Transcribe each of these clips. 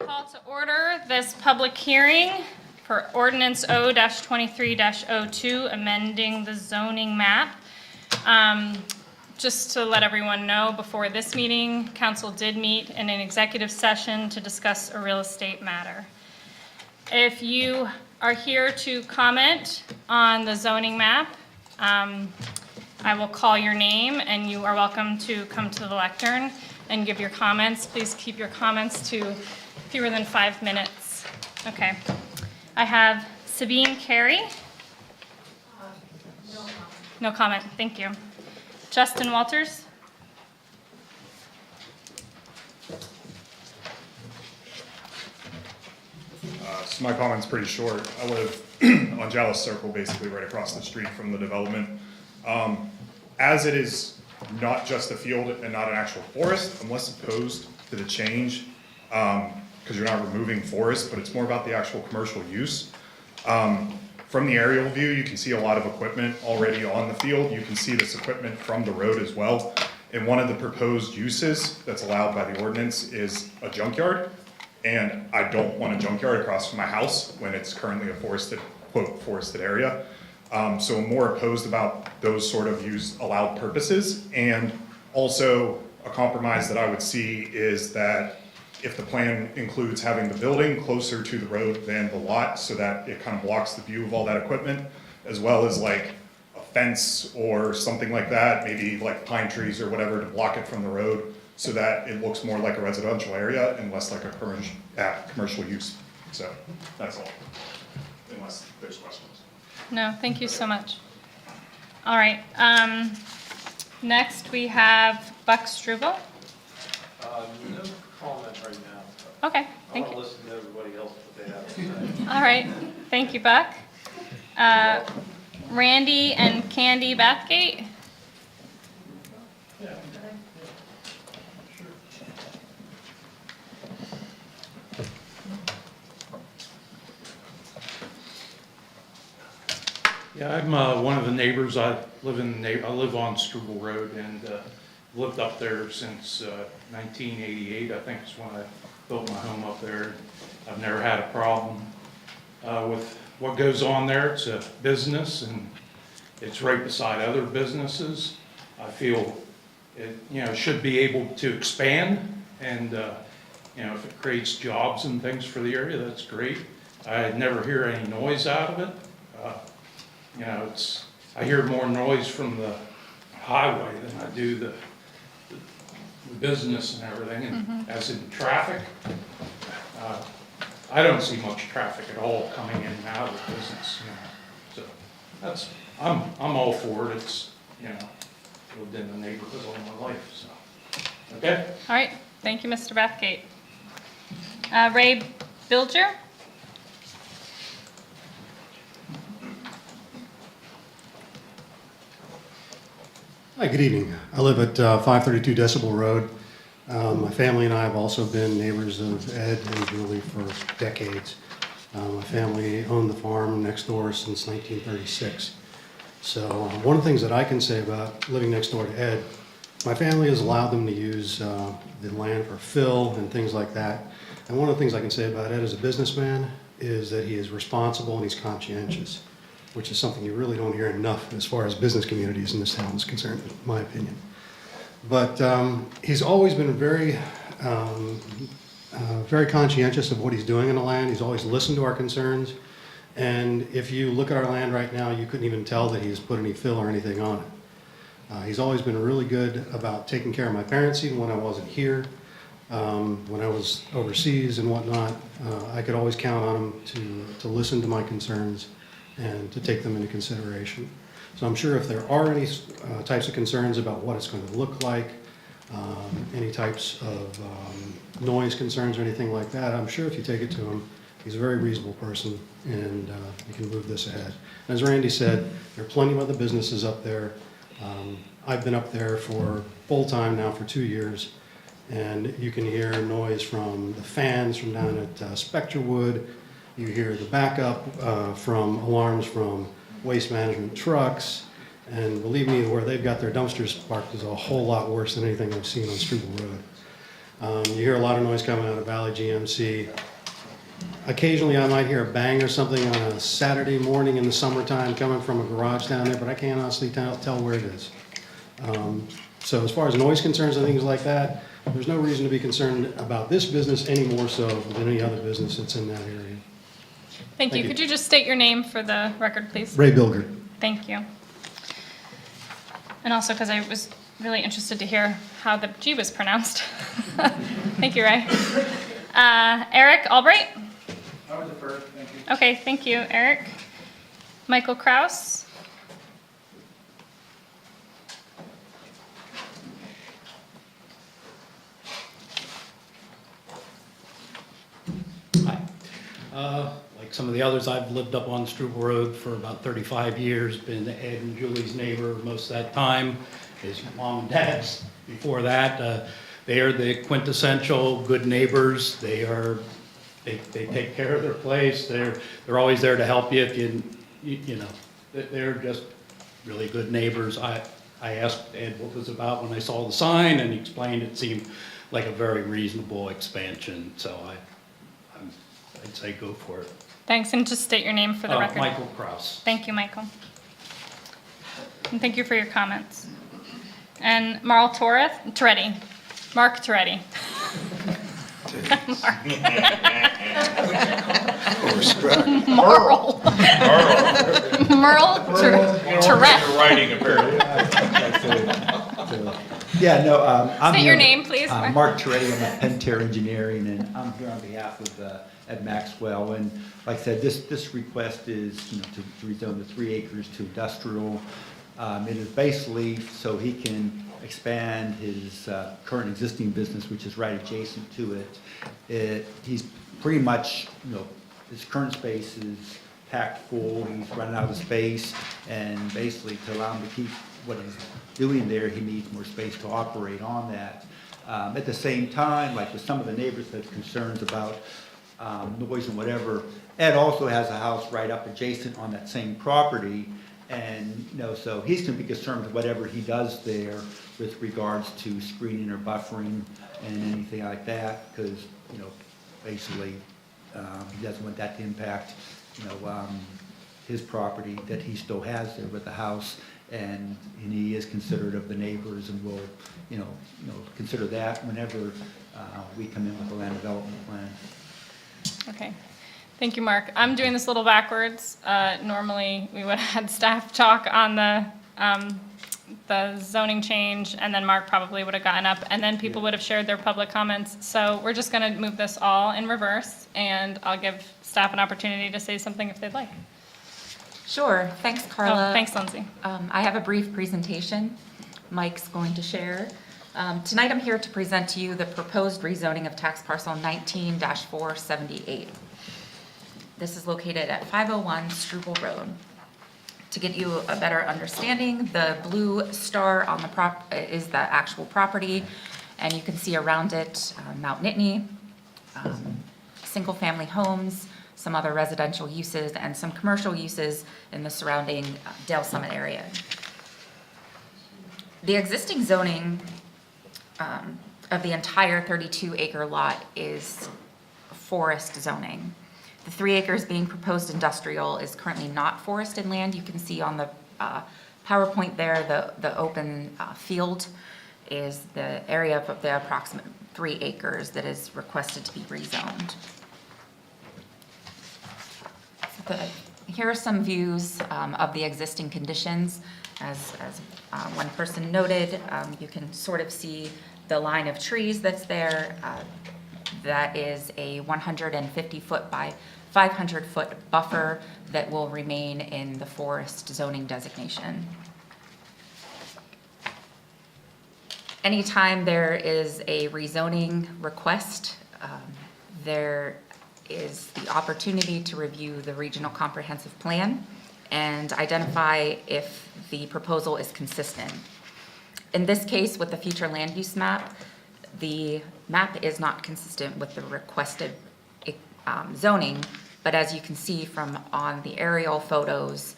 Call to order this public hearing for ordinance O-23-02, amending the zoning map. Just to let everyone know, before this meeting, council did meet in an executive session to discuss a real estate matter. If you are here to comment on the zoning map, I will call your name and you are welcome to come to the lectern and give your comments. Please keep your comments to fewer than 5 minutes. Okay. I have Sabine Carey. No comment. Thank you. Justin Walters. So my comment's pretty short. I live on Jallis Circle, basically right across the street from the development. As it is not just a field and not an actual forest, I'm less opposed to the change because you're not removing forest, but it's more about the actual commercial use. From the aerial view, you can see a lot of equipment already on the field. You can see this equipment from the road as well. And one of the proposed uses that's allowed by the ordinance is a junkyard. And I don't want a junkyard across from my house when it's currently a forested, quote, forested area. So I'm more opposed about those sort of allowed purposes. And also a compromise that I would see is that if the plan includes having the building closer to the road than the lot so that it kind of blocks the view of all that equipment, as well as like a fence or something like that, maybe like pine trees or whatever to block it from the road so that it looks more like a residential area and less like a commercial use. So that's all, unless there's questions. No, thank you so much. All right. Next, we have Buck Struble. No comment right now. Okay, thank I you. want to listen to everybody else what they have to say. All right, thank you, Buck. Randy and Candy Bathgate. Yeah, I'm one of the neighbors. I live on Struble Road and lived up there since 1988. I think is when I built my home up there. I've never had a problem with what goes on there. It's a business and it's right beside other businesses. I feel it, should be able to expand and, if it creates jobs and things for the area, that's great. I never hear any noise out of it. I hear more noise from the highway than I do the business and everything, and as in traffic, I don't see much traffic at all coming in and out of the business, So I'm all for it. It's, lived in the neighborhood all my life, so, okay? All right, thank you, Mr. Bathgate. Ray Bilger. Hi, good evening. I live at 532 Decibel Road. My family and I have also been neighbors of Ed and Julie for decades. My family owned the farm next door since 1936. So one of the things that I can say about living next door to Ed, my family has allowed them to use the land for fill and things like that. And one of the things I can say about Ed as a businessman is that he is responsible and he's conscientious, which is something you really don't hear enough as far as business communities in this town is concerned, in my opinion. But he's always been very conscientious of what he's doing in the land. He's always listened to our concerns. And if you look at our land right now, you couldn't even tell that he's put any fill or anything on it. He's always been really good about taking care of my parents, even when I wasn't here. When I was overseas and whatnot, I could always count on him to listen to my concerns and to take them into consideration. So I'm sure if there are any types of concerns about what it's going to look like, any types of noise concerns or anything like that, I'm sure if you take it to him, he's a very reasonable person and you can move this ahead. As Randy said, there are plenty of other businesses up there. I've been up there for full-time now for 2 years, and you can hear noise from the fans from down at Spectrewood. You hear the backup from alarms from waste management trucks, and believe me, where they've got their dumpsters parked is a whole lot worse than anything I've seen on Struble Road. You hear a lot of noise coming out of Valley GMC. Occasionally, I might hear a bang or something on a Saturday morning in the summertime coming from a garage down there, but I can't honestly tell where it is. So as far as noise concerns and things like that, there's no reason to be concerned about this business any more so than any other business that's in that area. Thank you. you. Could you just state your name for the record, please? Ray Bilgert. Thank you. And also because I was really interested to hear how the G was pronounced. Thank you, Ray. Eric Albright? I was the first, thank you. Okay, thank you, Eric. Michael Kraus? Hi. Like some of the others, I've lived up on Struble Road for about 35 years, been Ed and Julie's neighbor most of that time, his mom and dad's before that. They are the quintessential good neighbors. They take care of their place. They're always there to help you if you know, they're just really good neighbors. I asked Ed what it was about when I saw the sign, and he explained it seemed like a very reasonable expansion, so I'd say go for it. Thanks, and just state your name for the record. Michael Kraus. Thank you, Michael. And thank you for your comments. And Marl Toretti. Mark Toretti. Marl. Merle Tourette. Writing apparently. Yeah, no, I'm State here. your name, please. Mark Toretti, I'm at Pentair Engineering, and I'm here on behalf of Ed Maxwell. And like I said, this request is, you know, to rezone the 3 acres to industrial. It is basically so he can expand his current existing business, which is right adjacent to it. He's pretty much, you know, his current space is packed full. He's running out of space, and basically to allow him to keep what he's doing there, he needs more space to operate on that. At the same time, like with some of the neighbors that have concerns about noise and whatever, Ed also has a house right up adjacent on that same property. And, you know, so he's gonna be concerned with whatever he does there with regards to screening or buffering and anything like that, because, you know, basically, he doesn't want that to impact, you know, his property that he still has there with the house. And he is considerate of the neighbors, and will, you know, consider that whenever we come in with a land development plan. Okay. Thank you, Mark. I'm doing this a little backwards. Normally, we would have had staff talk on the zoning change, and then Mark probably would have gotten up, and then people would have shared their public comments. So we're just going to move this all in reverse, and I'll give staff an opportunity to say something if they'd like. Sure, thanks, Carla. Oh, thanks, Lindsay. I have a brief presentation Mike's going to share. Tonight I'm here to present to you the proposed rezoning of tax parcel 19-478. This is located at 501 Struble Road. To get you a better understanding, the blue star on the is the actual property, and you can see around it Mount Nittany, single-family homes, some other residential uses, and some commercial uses in the surrounding Dale Summit area. The existing zoning of the entire 32-acre lot is forest zoning. The 3 acres being proposed industrial is currently not forested land. You can see on the PowerPoint there, the open field is the area of the approximate 3 acres that is requested to be rezoned. Here are some views of the existing conditions. As one person noted, you can sort of see the line of trees that's there. That is a 150-foot by 500-foot buffer that will remain in the forest zoning designation. Anytime there is a rezoning request, there is the opportunity to review the regional comprehensive plan and identify if the proposal is consistent. In this case, with the future land use map, the map is not consistent with the requested zoning, but as you can see from on the aerial photos,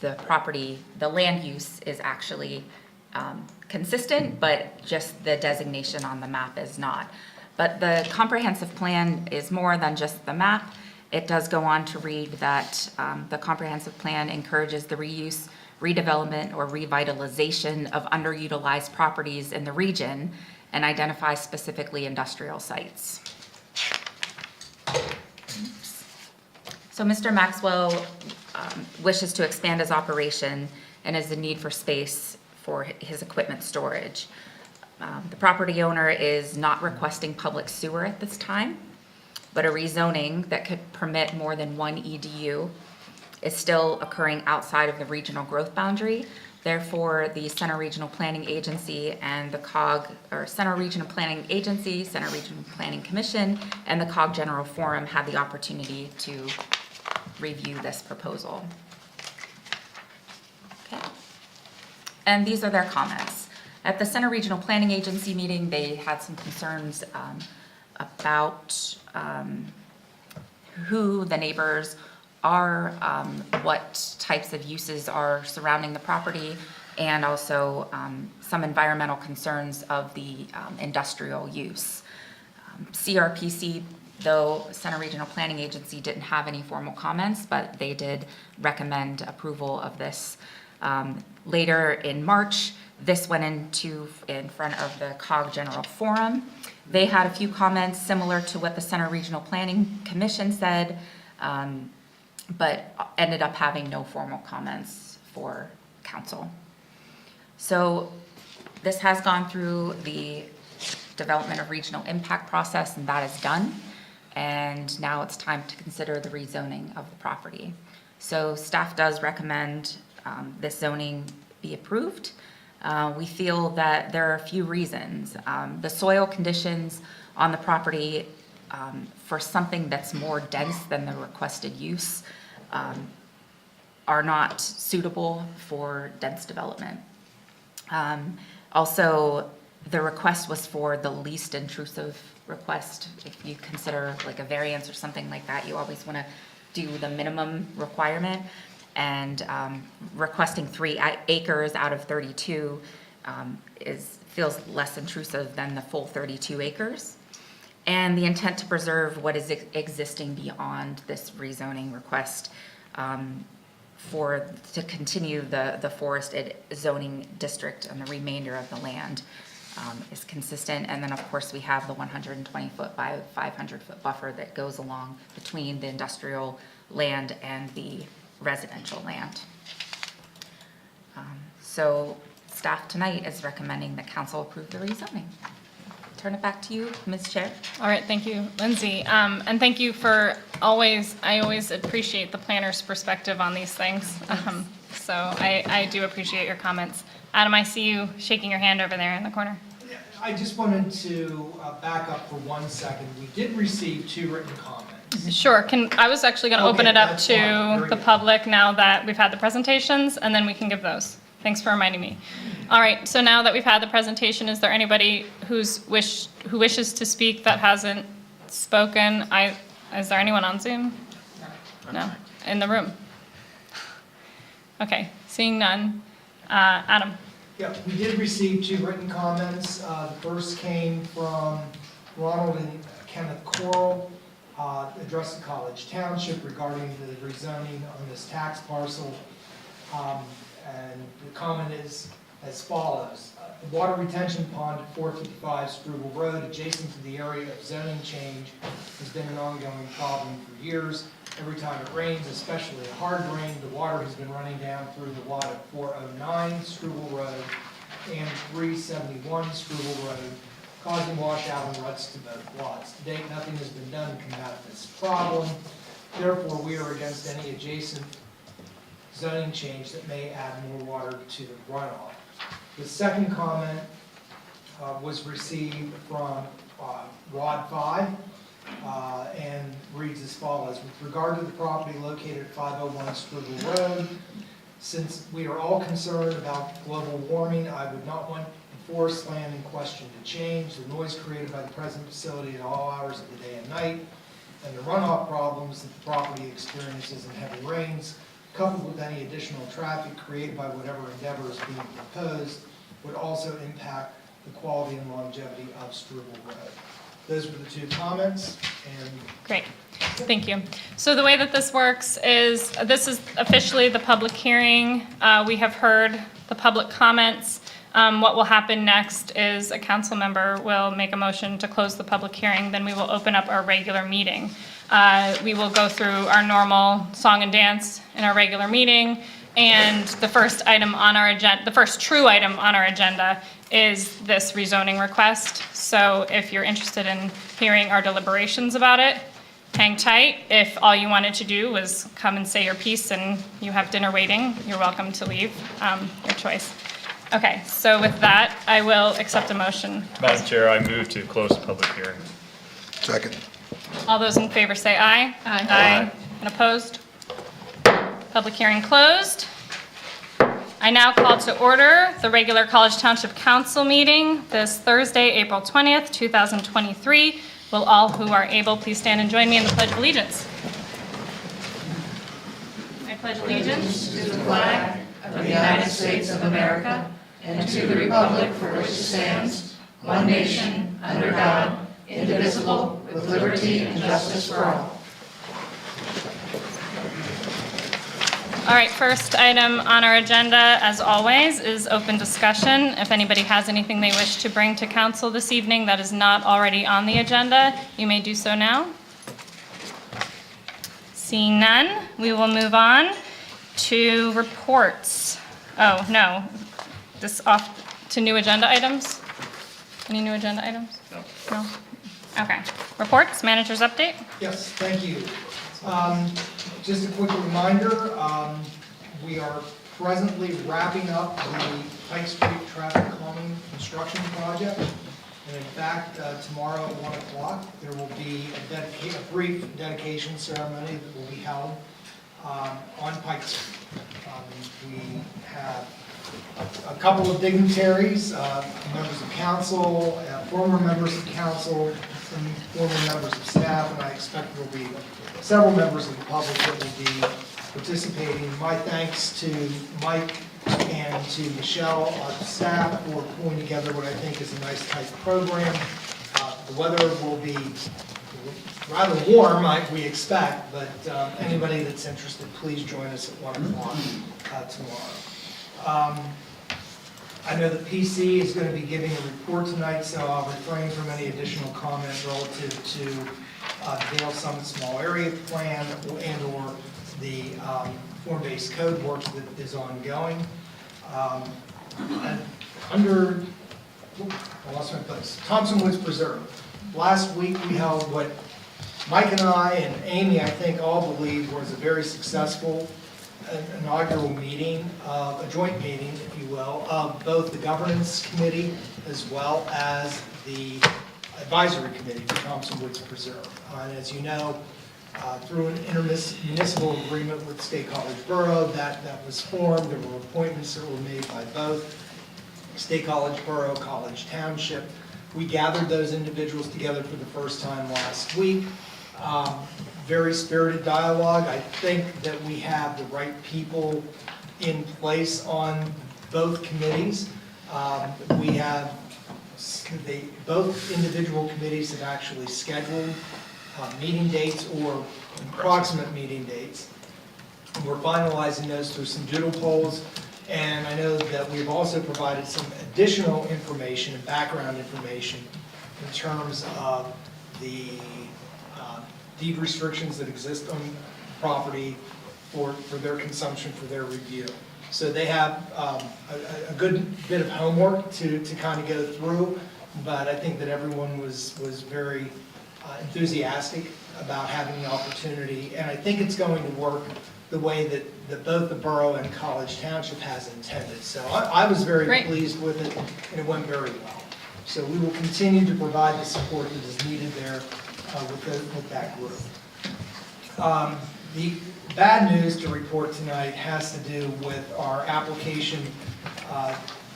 the property, the land use is actually consistent, but just the designation on the map is not. But the comprehensive plan is more than just the map. It does go on to read that the comprehensive plan encourages the reuse, redevelopment, or revitalization of underutilized properties in the region and identifies specifically industrial sites. So Mr. Maxwell wishes to expand his operation and is in need for space for his equipment storage. The property owner is not requesting public sewer at this time, but a rezoning that could permit more than one EDU is still occurring outside of the regional growth boundary. Therefore, the Center Regional Planning Agency and the COG, or Center Regional Planning Agency, Center Regional Planning Commission, and the COG General Forum had the opportunity to review this proposal. Okay. And these are their comments. At the Center Regional Planning Agency meeting, they had some concerns about who the neighbors are, what types of uses are surrounding the property, and also some environmental concerns of the industrial use. CRPC, though Center Regional Planning Agency didn't have any formal comments, but they did recommend approval of this. Later in March, this went in front of the COG General Forum. They had a few comments similar to what the Center Regional Planning Commission said, but ended up having no formal comments for council. So this has gone through the development of regional impact process, and that is done. And now it's time to consider the rezoning of the property. So staff does recommend this zoning be approved. We feel that there are a few reasons. The soil conditions on the property for something that's more dense than the requested use are not suitable for dense development. Also, the request was for the least intrusive request. If you consider like a variance or something like that, you always want to do the minimum requirement. And requesting 3 acres out of 32 feels less intrusive than the full 32 acres. And the intent to preserve what is existing beyond this rezoning request to continue the forested zoning district and the remainder of the land is consistent. And then of course we have the 120-foot by 500-foot buffer that goes along between the industrial land and the residential land. So staff tonight is recommending that council approve the rezoning. Turn it back to you, Ms. Chair. All right, thank you, Lindsay. And thank you for I always appreciate the planner's perspective on these things. So I do appreciate your comments. Adam, I see you shaking your hand over there in the corner. I just wanted to back up for 1 second. We did receive 2 written comments. Sure, I was actually going to open Okay, it up that's fine. to Very the good. public now that we've had the presentations, and then we can give those. Thanks for reminding me. All right, so now that we've had the presentation, is there anybody who wishes to speak that hasn't spoken? Is there anyone on Zoom? No, in the room? Okay, seeing none. Adam? Yeah, we did receive 2 written comments. The first came from Ronald and Kenneth Coral, addressed to College Township regarding the rezoning on this tax parcel. And the comment is as follows. The water retention pond at 455 Struble Road, adjacent to the area of zoning change, has been an ongoing problem for years. Every time it rains, especially a hard rain, the water has been running down through the lot of 409 Struble Road and 371 Struble Road, causing washout and ruts to both lots. To date, nothing has been done to combat this problem. Therefore, we are against any adjacent zoning change that may add more water to the runoff. The second comment was received from Rod 5 and reads as follows. With regard to the property located at 501 Struble Road, since we are all concerned about global warming, I would not want the forest land in question to change. The noise created by the present facility at all hours of the day and night, and the runoff problems that the property experiences in heavy rains, coupled with any additional traffic created by whatever endeavor is being proposed, would also impact the quality and longevity of Struble Road. Those were the two comments, and Great, thank you. So the way that this works is, this is officially the public hearing. We have heard the public comments. What will happen next is a council member will make a motion to close the public hearing, then we will open up our regular meeting. We will go through our normal song and dance in our regular meeting, and the first item on our agenda, the first true item on our agenda is this rezoning request. So if you're interested in hearing our deliberations about it, hang tight. If all you wanted to do was come and say your piece and you have dinner waiting, you're welcome to leave, your choice. Okay, so with that, I will accept a motion. Madam Chair, I move to close the public hearing. Second. All those in favor say aye. Aye. Aye. And opposed? Public hearing closed. I now call to order the regular College Township Council meeting this Thursday, April 20th, 2023. Will all who are able please stand and join me in the Pledge of Allegiance? I pledge allegiance to the flag of the United States of America and to the republic for which it stands, one nation, under God, indivisible, with liberty and justice for all. All right, first item on our agenda, as always, is open discussion. If anybody has anything they wish to bring to council this evening that is not already on the agenda, you may do so now. Seeing none, we will move on to reports. Oh, no, this off to new agenda items? Any new agenda items? No? Okay. Reports, manager's update? yes, thank you. Just a quick reminder, we are presently wrapping up the Pike Street traffic calming construction project. And in fact, tomorrow at 1 o'clock, there will be a brief dedication ceremony that will be held on Pike Street. We have a couple of dignitaries, members of council, former members of council, some former members of staff, and I expect there will be several members of the public that will be participating. My thanks to Mike and to Michelle, our staff, for pulling together what I think is a nice tight program. The weather will be rather warm, we expect, but anybody that's interested, please join us at 1 o'clock tomorrow. I know that PC is going to be giving a report tonight, so I'll refrain from any additional comment relative to Dale Summit Small Area Plan and/or the form-based code work that is ongoing. And under, I lost my place, Thompson Woods Preserve. Last week we held what Mike and I and Amy, I think, all believe was a very successful inaugural meeting, a joint meeting, if you will, of both the governance committee as well as the advisory committee for Thompson Woods Preserve. And as you know, through an intermunicipal agreement with State College Borough that was formed, there were appointments that were made by both State College Borough, College Township. We gathered those individuals together for the first time last week. Very spirited dialogue. I think that we have the right people in place on both committees. We have, both individual committees have actually scheduled meeting dates or approximate meeting dates. We're finalizing those through some doodle polls. And I know that we've also provided some additional information and background information in terms of the deed restrictions that exist on property for their consumption, for their review. So they have a good bit of homework to kind of go through, but I think that everyone was very enthusiastic about having the opportunity, and I think it's going to work the way that both the borough and College Township has intended. So I was very Great. pleased with it, and it went very well. So we will continue to provide the support that is needed there with that group. The bad news to report tonight has to do with our application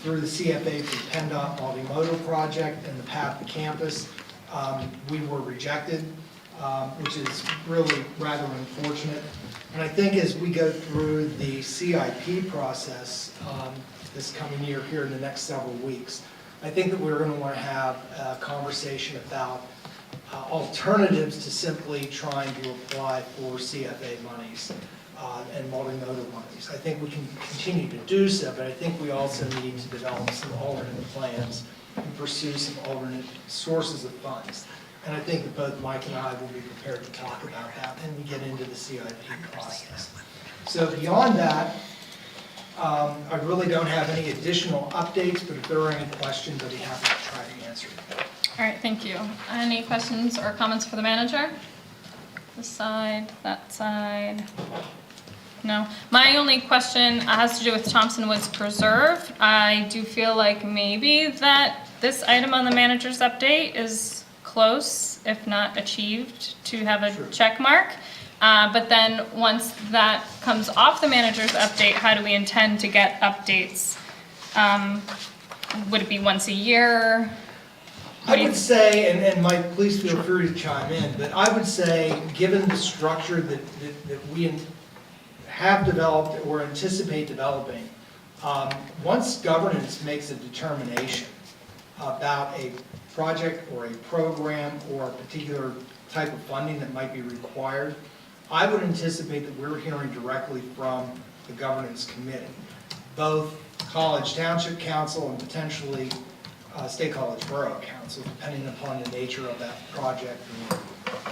through the CFA for the PennDOT multimodal project and the path to campus. We were rejected, which is really rather unfortunate. And I think as we go through the CIP process, this coming year here in the next several weeks. I think that we're going to want to have a conversation about alternatives to simply trying to apply for CFA monies and multimodal monies. I think we can continue to do so, but I think we also need to develop some alternate plans and pursue some alternate sources of funds. And I think that both Mike and I will be prepared to talk about that when we get into the CIP process. So beyond that, I really don't have any additional updates, but if there are any questions, I'd be happy to try to answer them. All right, thank you. Any questions or comments for the manager? This side, that side? No. My only question has to do with Thompson Woods Preserve. I do feel like maybe that this item on the manager's update is close, if not achieved, to have a check mark. But then once that comes off the manager's update, how do we intend to get updates? Would it be once a year? I would say, and Mike, please feel free to chime in, but I would say, given the structure that we have developed or anticipate developing, once governance makes a determination about a project or a program or a particular type of funding that might be required, I would anticipate that we're hearing directly from the governance committee, both College Township Council and potentially State College Borough Council, depending upon the nature of that project and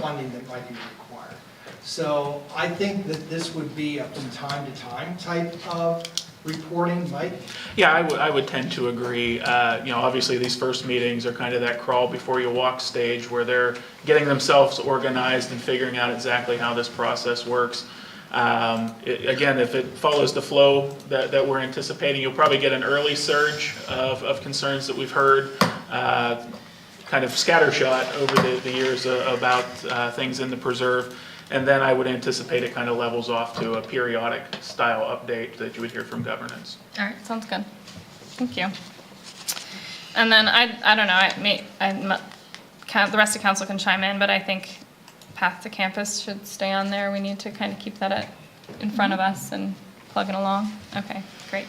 funding that might be required. So I think that this would be a from time to time type of reporting. Mike? Yeah, I would tend to agree. Obviously these first meetings are kind of that crawl before you walk stage where they're getting themselves organized and figuring out exactly how this process works. Again, if it follows the flow that we're anticipating, you'll probably get an early surge of concerns that we've heard, kind of scattershot over the years about things in the preserve. And then I would anticipate it kind of levels off to a periodic style update that you would hear from governance. All right, sounds good. Thank you. And then I don't know, the rest of council can chime in, but I think Path to Campus should stay on there. We need to kind of keep that in front of us and plug it along. Okay, great.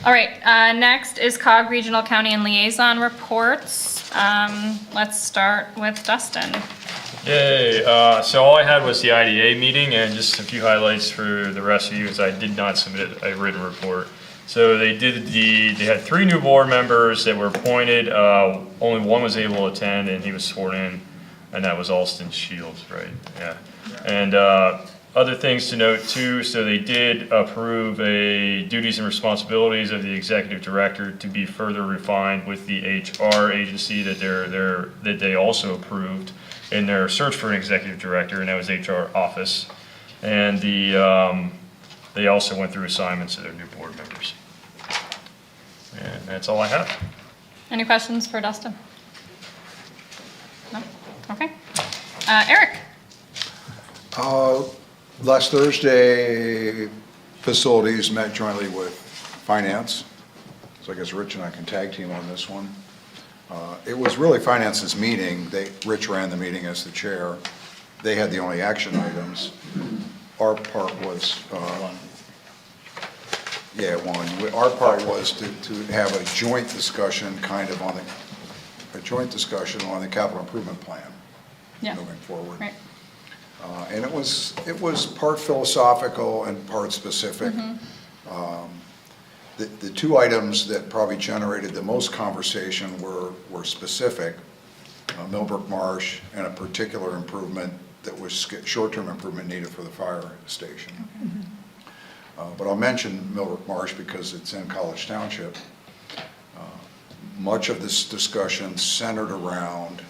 All right, next is COG Regional County and Liaison Reports. Let's start with Dustin. Yay, so all I had was the IDA meeting, and just a few highlights for the rest of you, as I did not submit a written report. So they had 3 new board members that were appointed, only one was able to attend, and he was sworn in, and that was Alston Shields, right? Yeah. And other things to note too, so they did approve a duties and responsibilities of the executive director to be further refined with the HR agency that they also approved in their search for an executive director, and that was HR office. And they also went through assignments to their new board members. And that's all I have. Any questions for Dustin? No? Okay. Eric? Last Thursday, facilities met jointly with finance. So I guess Rich and I can tag team on this one. It was really finance's meeting. Rich ran the meeting as the chair. They had the only action items. Our part was, one. Our part was to have a joint discussion kind of on the capital improvement plan moving forward. Right. And it was part philosophical and part specific. The 2 items that probably generated the most conversation were specific, Millbrook Marsh and a particular improvement that was short-term improvement needed for the fire station. But I'll mention Millbrook Marsh because it's in College Township. Much of this discussion centered around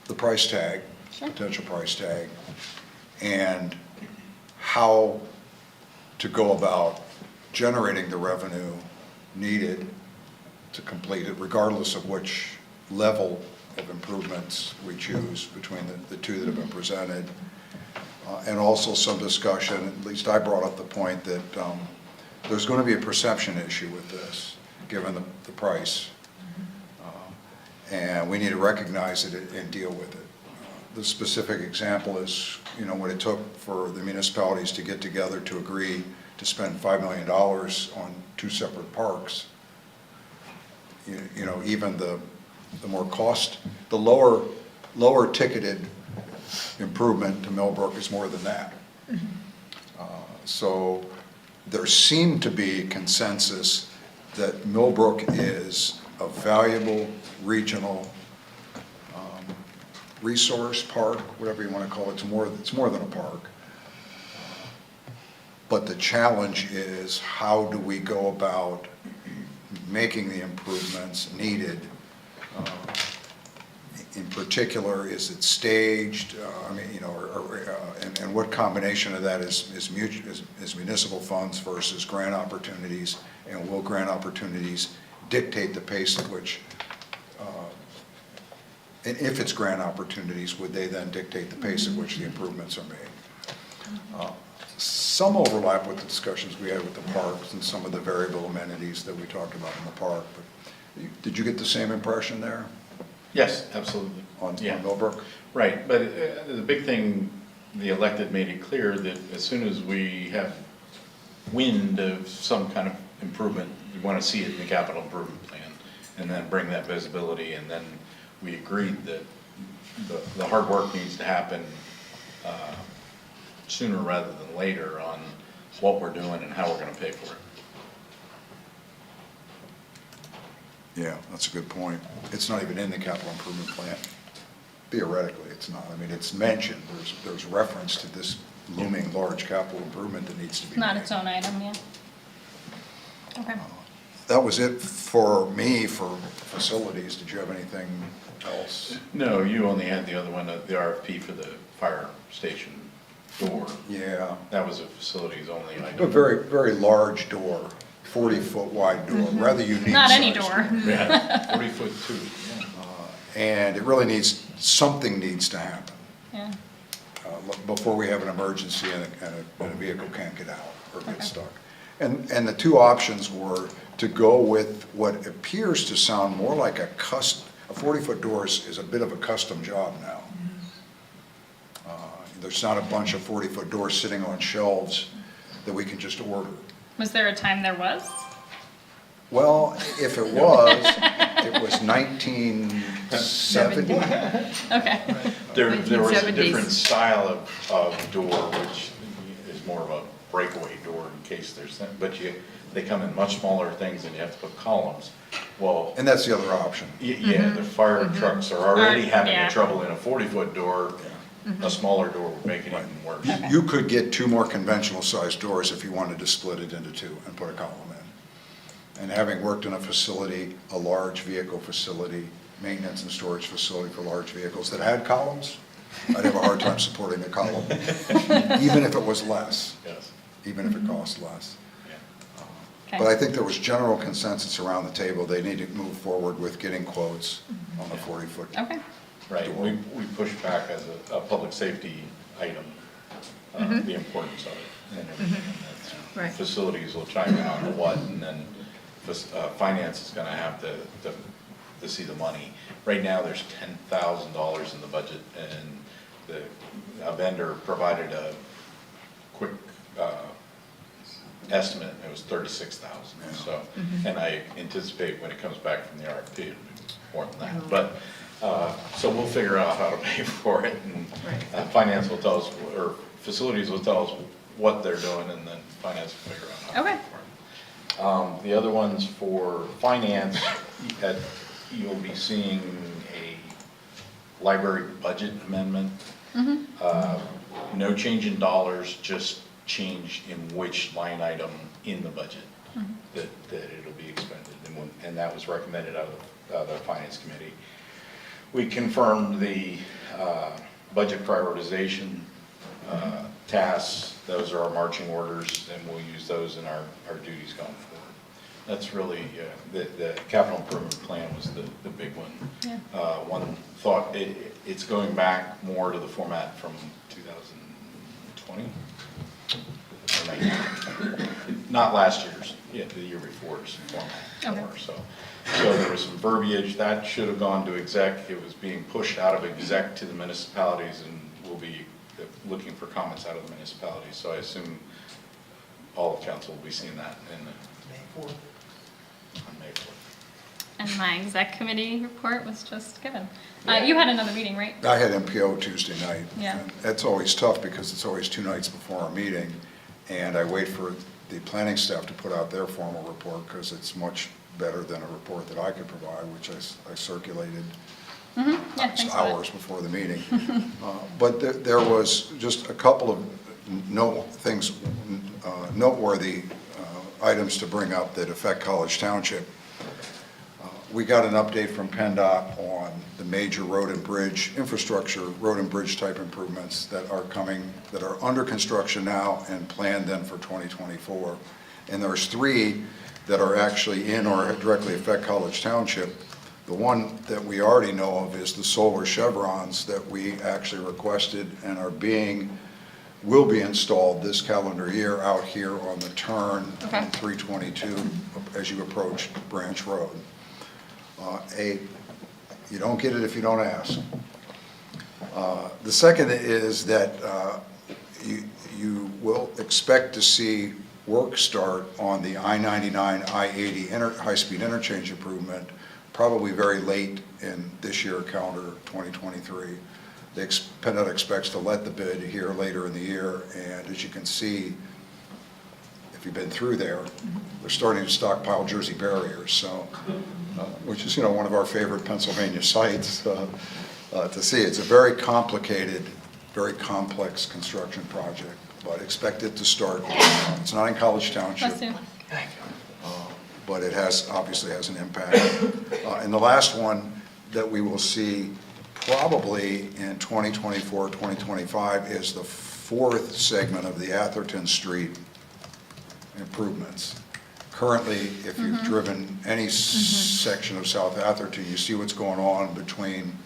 the price tag, potential price tag, and how to go about generating the revenue needed to complete it, regardless of which level of improvements we choose between the 2 that have been presented. And also some discussion, at least I brought up the point that there's going to be a perception issue with this, given the price. And we need to recognize it and deal with it. The specific example is, what it took for the municipalities to get together to agree to spend $5 million on 2 separate parks. You know, even the more the lower ticketed improvement to Millbrook is more than that. So there seemed to be consensus that Millbrook is a valuable regional resource park, whatever you want to call it. It's more than a park. But the challenge is, how do we go about making the improvements needed? In particular, is it staged? I mean, you know, and what combination of that is municipal funds versus grant opportunities? And will grant opportunities dictate the pace at which, and if it's grant opportunities, would they then dictate the pace at which the improvements are made? Some overlap with the discussions we had with the parks and some of the variable amenities that we talked about in the park. But did you get the same impression there Yes, absolutely. on Yeah. Millbrook? Right, but the big thing, the elected made it clear that as soon as we have wind of some kind of improvement, we want to see it in the capital improvement plan, and then bring that visibility, and then we agreed that the hard work needs to happen sooner rather than later on what we're doing and how we're going to pay for it. Yeah, that's a good point. It's not even in the capital improvement plan. Theoretically, it's not. I mean, it's mentioned. There's reference to this looming large capital improvement that needs to be Not made. its own item, yeah. Okay. That was it for me for facilities. Did you have anything else? No, you only had the other one, the RFP for the fire station door. Yeah, That was a facilities only a item. very, very large door, 40-foot wide door, rather unique. Not any size door. Yeah, 40 foot too, yeah. And it really something needs to happen Yeah. before we have an emergency and a vehicle can't get out or get stuck. And the two options were to go with what appears to sound more like a 40-foot door is a bit of a custom job now. There's not a bunch of 40-foot doors sitting on shelves that we can just order. Was there a time there was? Well, if it was 1970. Okay. There was a 1970s. different style of door, which is more of a breakaway door in case there's, but they come in much smaller things and you have to put columns. Well, And that's the other option. yeah, the fire trucks are already having Yeah. trouble in a 40-foot door. A smaller door would make it even worse. You could get 2 more conventional sized doors if you wanted to split it into 2 and put a column in. And having worked in a facility, a large vehicle facility, maintenance and storage facility for large vehicles that had columns, I'd have a hard time supporting the column, even if it was less, Yes. even if it cost less. Okay. But I think there was general consensus around the table, they need to move forward with getting quotes on the 40-foot. Okay. Right, we pushed back as a public safety item, the importance of it and everything. And that's- Right. Facilities will chime in on the what, and then finance is gonna have to see the money. Right now, there's $10,000 in the budget, and a vendor provided a quick estimate, and it was $36,000. So, and I anticipate when it comes back from the RFP, it'll be more than that. But so we'll figure out how to pay for it, and finance will tell us, or facilities will tell us what they're doing, and then finance will figure out how to pay for it. The other ones for finance, you'll be seeing a library budget amendment. No change in dollars, just change in which line item in the budget that it'll be expended, and that was recommended out of the finance committee. We confirmed the budget prioritization tasks. Those are our marching orders, and we'll use those in our duties going forward. That's really, the capital improvement plan was the big one. Yeah. One thought, it's going back more to the format from 2020? Or 19. Not last year's, the year before's format more, so. So there was some verbiage that should have gone to exec. It was being pushed out of exec to the municipalities, and we'll be looking for comments out of the municipalities. So I assume all of council will be seeing that in the, May 4th. on May 4th. And my exec committee report was just given. You had another meeting, right? I had MPO Tuesday night. Yeah. And that's always tough because it's always 2 nights before our meeting. And I wait for the planning staff to put out their formal report because it's much better than a report that I could provide, which I circulated Yeah, thanks for that. hours before the meeting. But there was just a couple of noteworthy items to bring up that affect College Township. We got an update from PennDOT on the major road and bridge infrastructure, road and bridge type improvements that are coming, that are under construction now and planned then for 2024. And there's 3 that are actually in or directly affect College Township. The one that we already know of is the solar chevrons that we actually requested and will be installed this calendar year out here on the turn on 322 as you approach Branch Road. You don't get it if you don't ask. The second is that you will expect to see work start on the I-99, I-80 high-speed interchange improvement probably very late in this year, calendar 2023. PennDOT expects to let the bid here later in the year, and as you can see, if you've been through there, they're starting to stockpile Jersey barriers, so which is one of our favorite Pennsylvania sites to see. It's a very complicated, very complex construction project, but expect it to start. It's not in College Township, but it obviously has an impact. And the last one that we will see probably in 2024, 2025 is the 4th segment of the Atherton Street improvements. Currently, if you've driven any section of South Atherton, you see what's going on between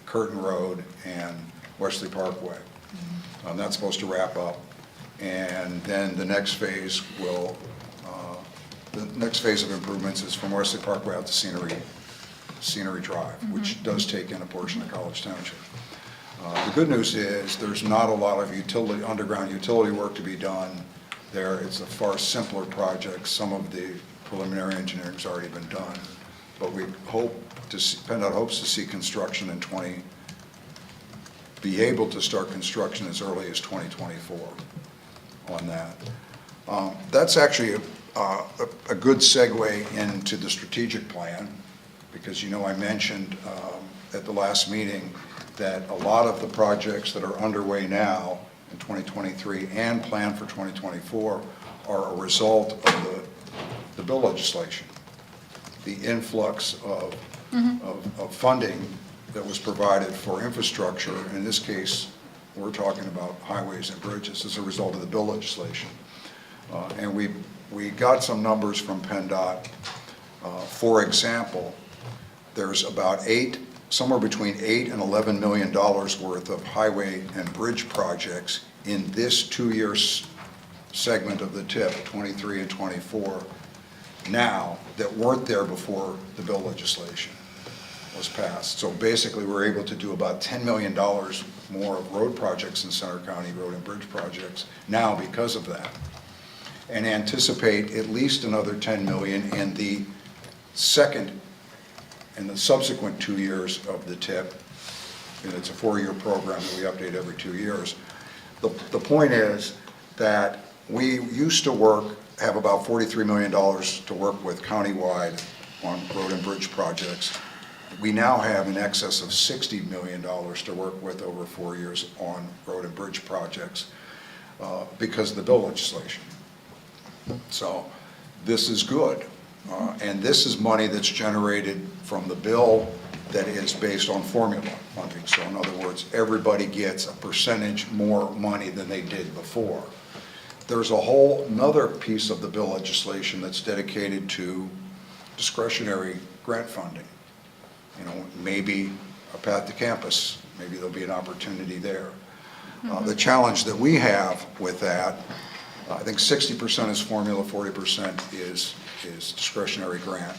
Curtin Road and Wesley Parkway. That's supposed to wrap up. And then the next phase of improvements is from Wesley Parkway out to Scenery Drive, which does take in a portion of College Township. The good news is there's not a lot of underground utility work to be done there. It's a far simpler project. Some of the preliminary engineering has already been done, but we hope to see, PennDOT hopes to see construction be able to start construction as early as 2024 on that. That's actually a good segue into the strategic plan, because I mentioned at the last meeting that a lot of the projects that are underway now in 2023 and planned for 2024 are a result of the bill legislation, the influx of funding that was provided for infrastructure. In this case, we're talking about highways and bridges as a result of the bill legislation. And we got some numbers from PennDOT. For example, there's about somewhere between $8 and $11 million worth of highway and bridge projects in this 2-year segment of the TIP, 23 and 24, now that weren't there before the bill legislation was passed. So basically, we're able to do about $10 million more of road projects in Center County, road and bridge projects now because of that, and anticipate at least another $10 million in the subsequent 2 years of the TIP. And it's a 4-year program that we update every 2 years. The point is that we used to have about $43 million to work with countywide on road and bridge projects. We now have in excess of $60 million to work with over 4 years on road and bridge projects because of the bill legislation. So this is good. And this is money that's generated from the bill that is based on formula funding. So in other words, everybody gets a percentage more money than they did before. There's a whole another piece of the bill legislation that's dedicated to discretionary grant funding. Maybe a path to campus, maybe there'll be an opportunity there. The challenge that we have with that, I think 60% is formula, 40% is discretionary grant.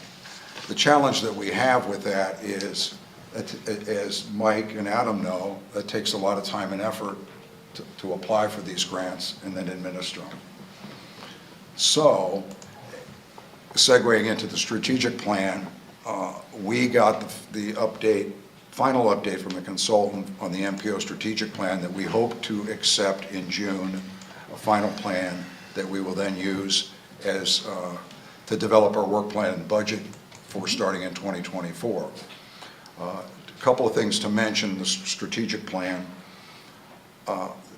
The challenge that we have with that is, as Mike and Adam know, it takes a lot of time and effort to apply for these grants and then administer them. So, segueing into the strategic plan, we got the update, final update from the consultant on the MPO strategic plan that we hope to accept in June, a final plan that we will then use as, to develop our work plan and budget for starting in 2024. A couple of things to mention, the strategic plan.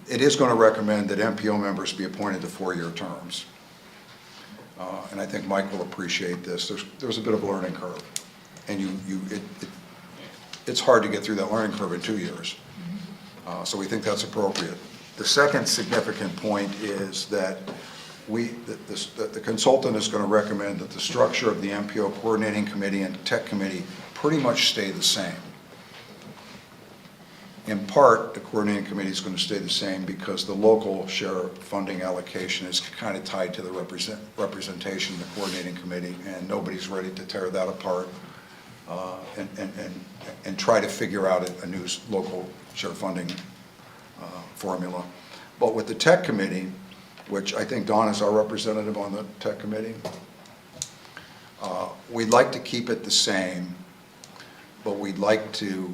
It is going to recommend that MPO members be appointed to 4-year terms. And I think Mike will appreciate this. There's a bit of a learning curve. And it's hard to get through that learning curve in 2 years. So we think that's appropriate. The second significant point is that the consultant is going to recommend that the structure of the MPO coordinating committee and tech committee pretty much stay the same. In part, the coordinating committee is going to stay the same because the local share funding allocation is kind of tied to the representation of the coordinating committee, and nobody's ready to tear that apart and try to figure out a new local share funding formula. But with the tech committee, which I think Don is our representative on the tech committee, we'd like to keep it the same, but we'd like to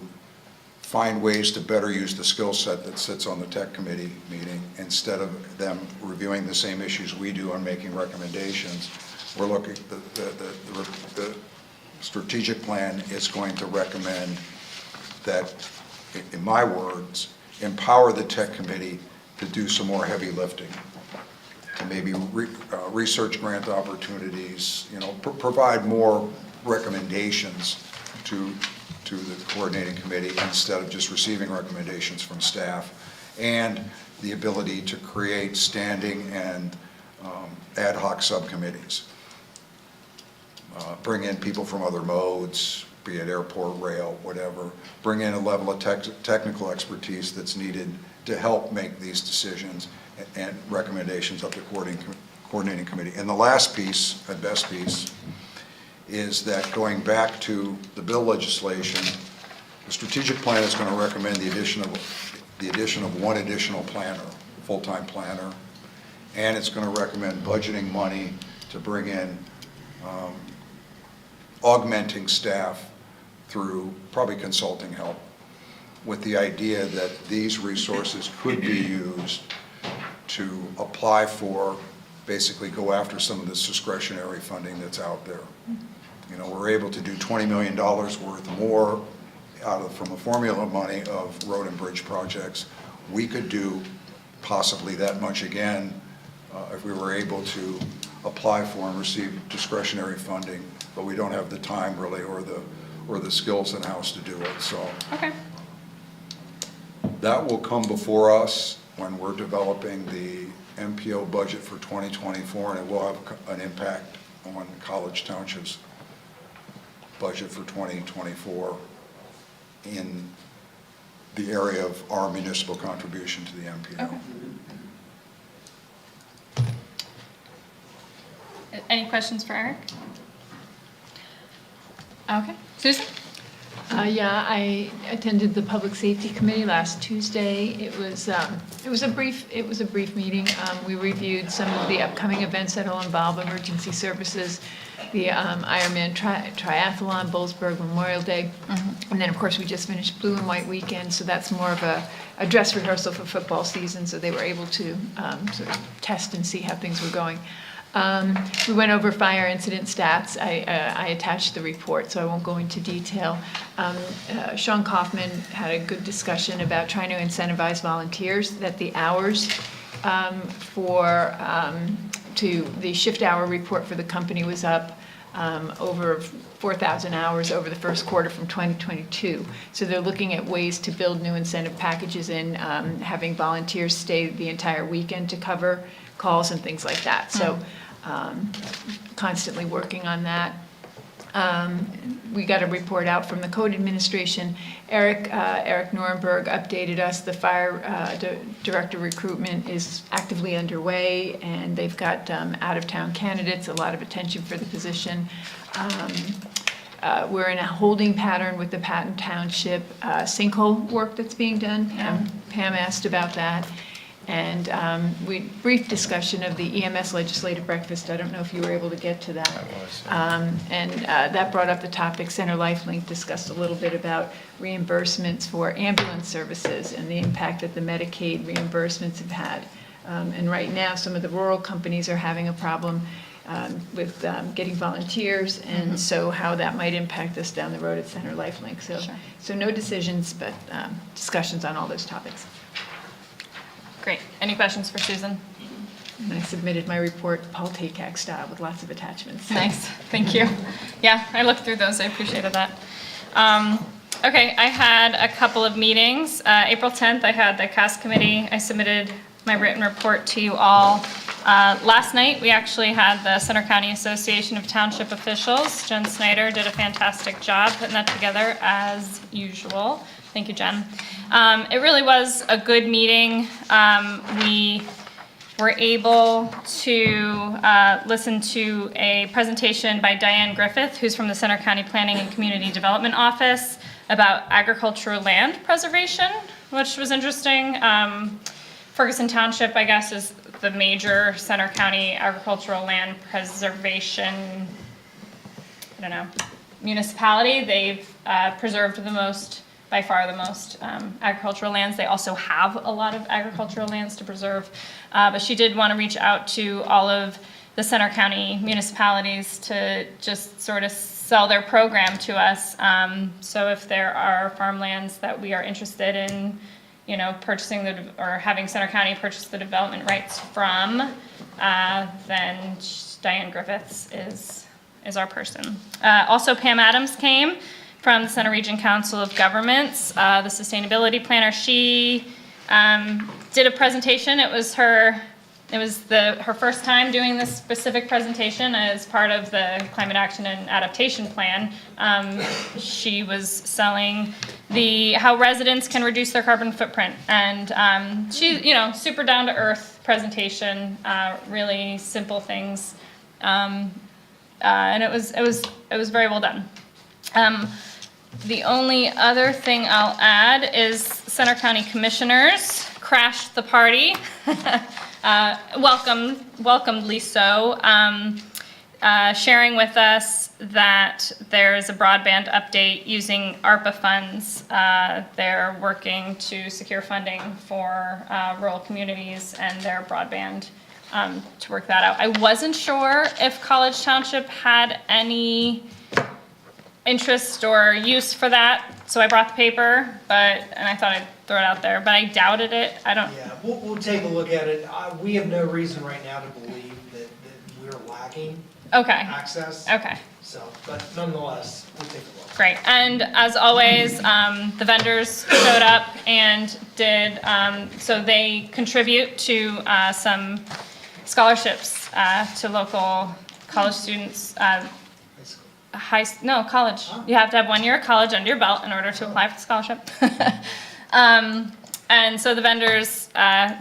find ways to better use the skill set that sits on the tech committee meeting instead of them reviewing the same issues we do and making recommendations. We're looking, the strategic plan is going to recommend that, in my words, empower the tech committee to do some more heavy lifting, to maybe research grant opportunities, provide more recommendations to the coordinating committee instead of just receiving recommendations from staff, and the ability to create standing and ad hoc subcommittees. Bring in people from other modes, be it airport, rail, whatever. Bring in a level of technical expertise that's needed to help make these decisions and recommendations up to coordinating committee. And the last piece, and best piece, is that going back to the bill legislation, the strategic plan is going to recommend the addition of one additional planner, full-time planner, and it's going to recommend budgeting money to bring in augmenting staff through probably consulting help, with the idea that these resources could be used to apply for, basically go after some of this discretionary funding that's out there. We're able to do $20 million worth more from the formula money of road and bridge projects. We could do possibly that much again if we were able to apply for and receive discretionary funding, but we don't have the time really or the skills in-house to do it. So Okay. that will come before us when we're developing the MPO budget for 2024, and it will have an impact on College Township's budget for 2024 in the area of our municipal contribution to the MPO. Okay. Any questions for Eric? Okay. Susan? Yeah, I attended the Public Safety Committee last Tuesday. It was a brief meeting. We reviewed some of the upcoming events that'll involve emergency services, the Ironman Triathlon, Bollesburg Memorial Day, and then of course we just finished Blue and White Weekend, so that's more of a dress rehearsal for football season. So they were able to sort of test and see how things were going. We went over fire incident stats. I attached the report, so I won't go into detail. Sean Kaufman had a good discussion about trying to incentivize volunteers, that the hours to the shift hour report for the company was up over 4,000 hours over the first quarter from 2022. So they're looking at ways to build new incentive packages in, having volunteers stay the entire weekend to cover calls and things like that. So constantly working on that. We got a report out from the code administration. Eric Nuremberg updated us. The fire director recruitment is actively underway, and they've got out-of-town candidates, a lot of attention for the position. We're in a holding pattern with the Patton Township sinkhole work that's being done. Pam asked about that. And brief discussion of the EMS legislative breakfast. I don't know if you were able to get to that. And that brought up the topic. Center LifeLink discussed a little bit about reimbursements for ambulance services and the impact that the Medicaid reimbursements have had. And right now, some of the rural companies are having a problem with getting volunteers, and so how that might impact us down the road at Center LifeLink. So no decisions, but discussions on all those topics. Great. Any questions for Susan? And I submitted my report Paul Takak style with lots of attachments. Nice, thank you. Yeah, I looked through those, I appreciated that. Okay, I had a couple of meetings. April 10th, I had the CAS committee. I submitted my written report to you all. Last night, we actually had the Center County Association of Township Officials. Jen Snyder did a fantastic job putting that together as usual. Thank you, Jen. It really was a good meeting. We were able to listen to a presentation by Diane Griffith, who's from the Center County Planning and Community Development Office, about agricultural land preservation, which was interesting. Ferguson Township, I guess, is the major Center County agricultural land preservation, municipality. They've preserved the most, by far the most agricultural lands. They also have a lot of agricultural lands to preserve. But she did want to reach out to all of the Center County municipalities to just sort of sell their program to us. So if there are farmlands that we are interested in, purchasing or having Center County purchase the development rights from, then Diane Griffiths is our person. Also, Pam Adams came from the Center Region Council of Governments, the sustainability planner. She did a presentation. It was her first time doing this specific presentation as part of the Climate Action and Adaptation Plan. She was selling how residents can reduce their carbon footprint, and she, super down to earth presentation, really simple things, and it was very well done. The only other thing I'll add is Center County Commissioners crashed the party. Welcomedly so, sharing with us that there's a broadband update using ARPA funds. They're working to secure funding for rural communities and their broadband to work that out. I wasn't sure if College Township had any interest or use for that, so I brought the paper, and I thought I'd throw it out there, but I doubted it. Yeah, we'll take a look at it. We have no reason right now to believe that we're lacking access. Okay. So, but nonetheless, we'll take a look. Great, and as always, the vendors showed up and did, so they contribute to some scholarships to local college students. College. You have to have 1 year of college under your belt in order to apply for the scholarship. And so the vendors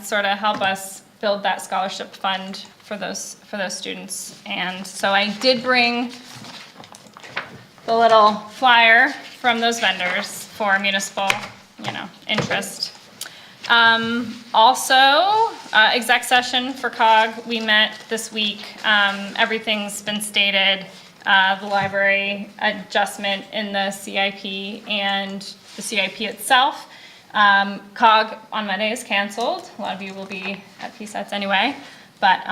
sort of help us build that scholarship fund for those students. And so I did bring the little flyer from those vendors for municipal, interest. Also, exec session for COG, we met this week. Everything's been stated. The library adjustment in the CIP and the CIP itself. COG on Monday is canceled. A lot of you will be at PSETs anyway, but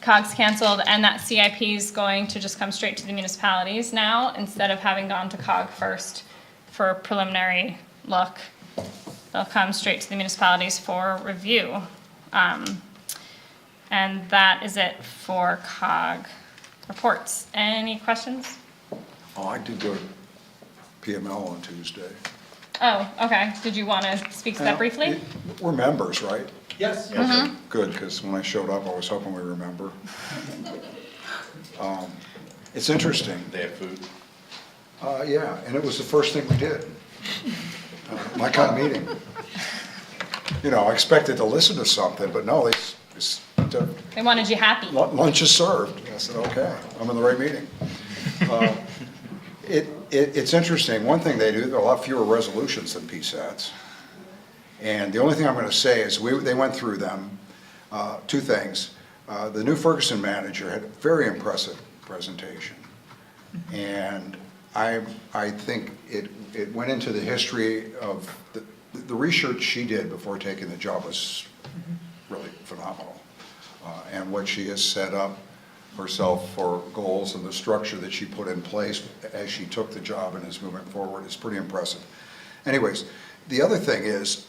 COG's canceled, and that CIP is going to just come straight to the municipalities now instead of having gone to COG first for a preliminary look. They'll come straight to the municipalities for review. And that is it for COG reports. Any questions? Oh, I did go to PML on Tuesday. Oh, okay. Did you want to speak to that briefly? We're members, right? Yes. Okay, good, because when I showed up, I was hoping we remember. It's interesting. They have food. Yeah, and it was the first thing we did. My kind of meeting. I expected to listen to something, but no, They wanted you happy. lunch is served. I said, okay, I'm in the right meeting. It's interesting. One thing they do, there are a lot fewer resolutions than PSATs. And the only thing I'm going to say is they went through them. Two things. The new Ferguson manager had a very impressive presentation. And I think it went into the history of the research she did before taking the job was really phenomenal. And what she has set up herself for goals and the structure that she put in place as she took the job and is moving forward is pretty impressive. Anyways, the other thing is,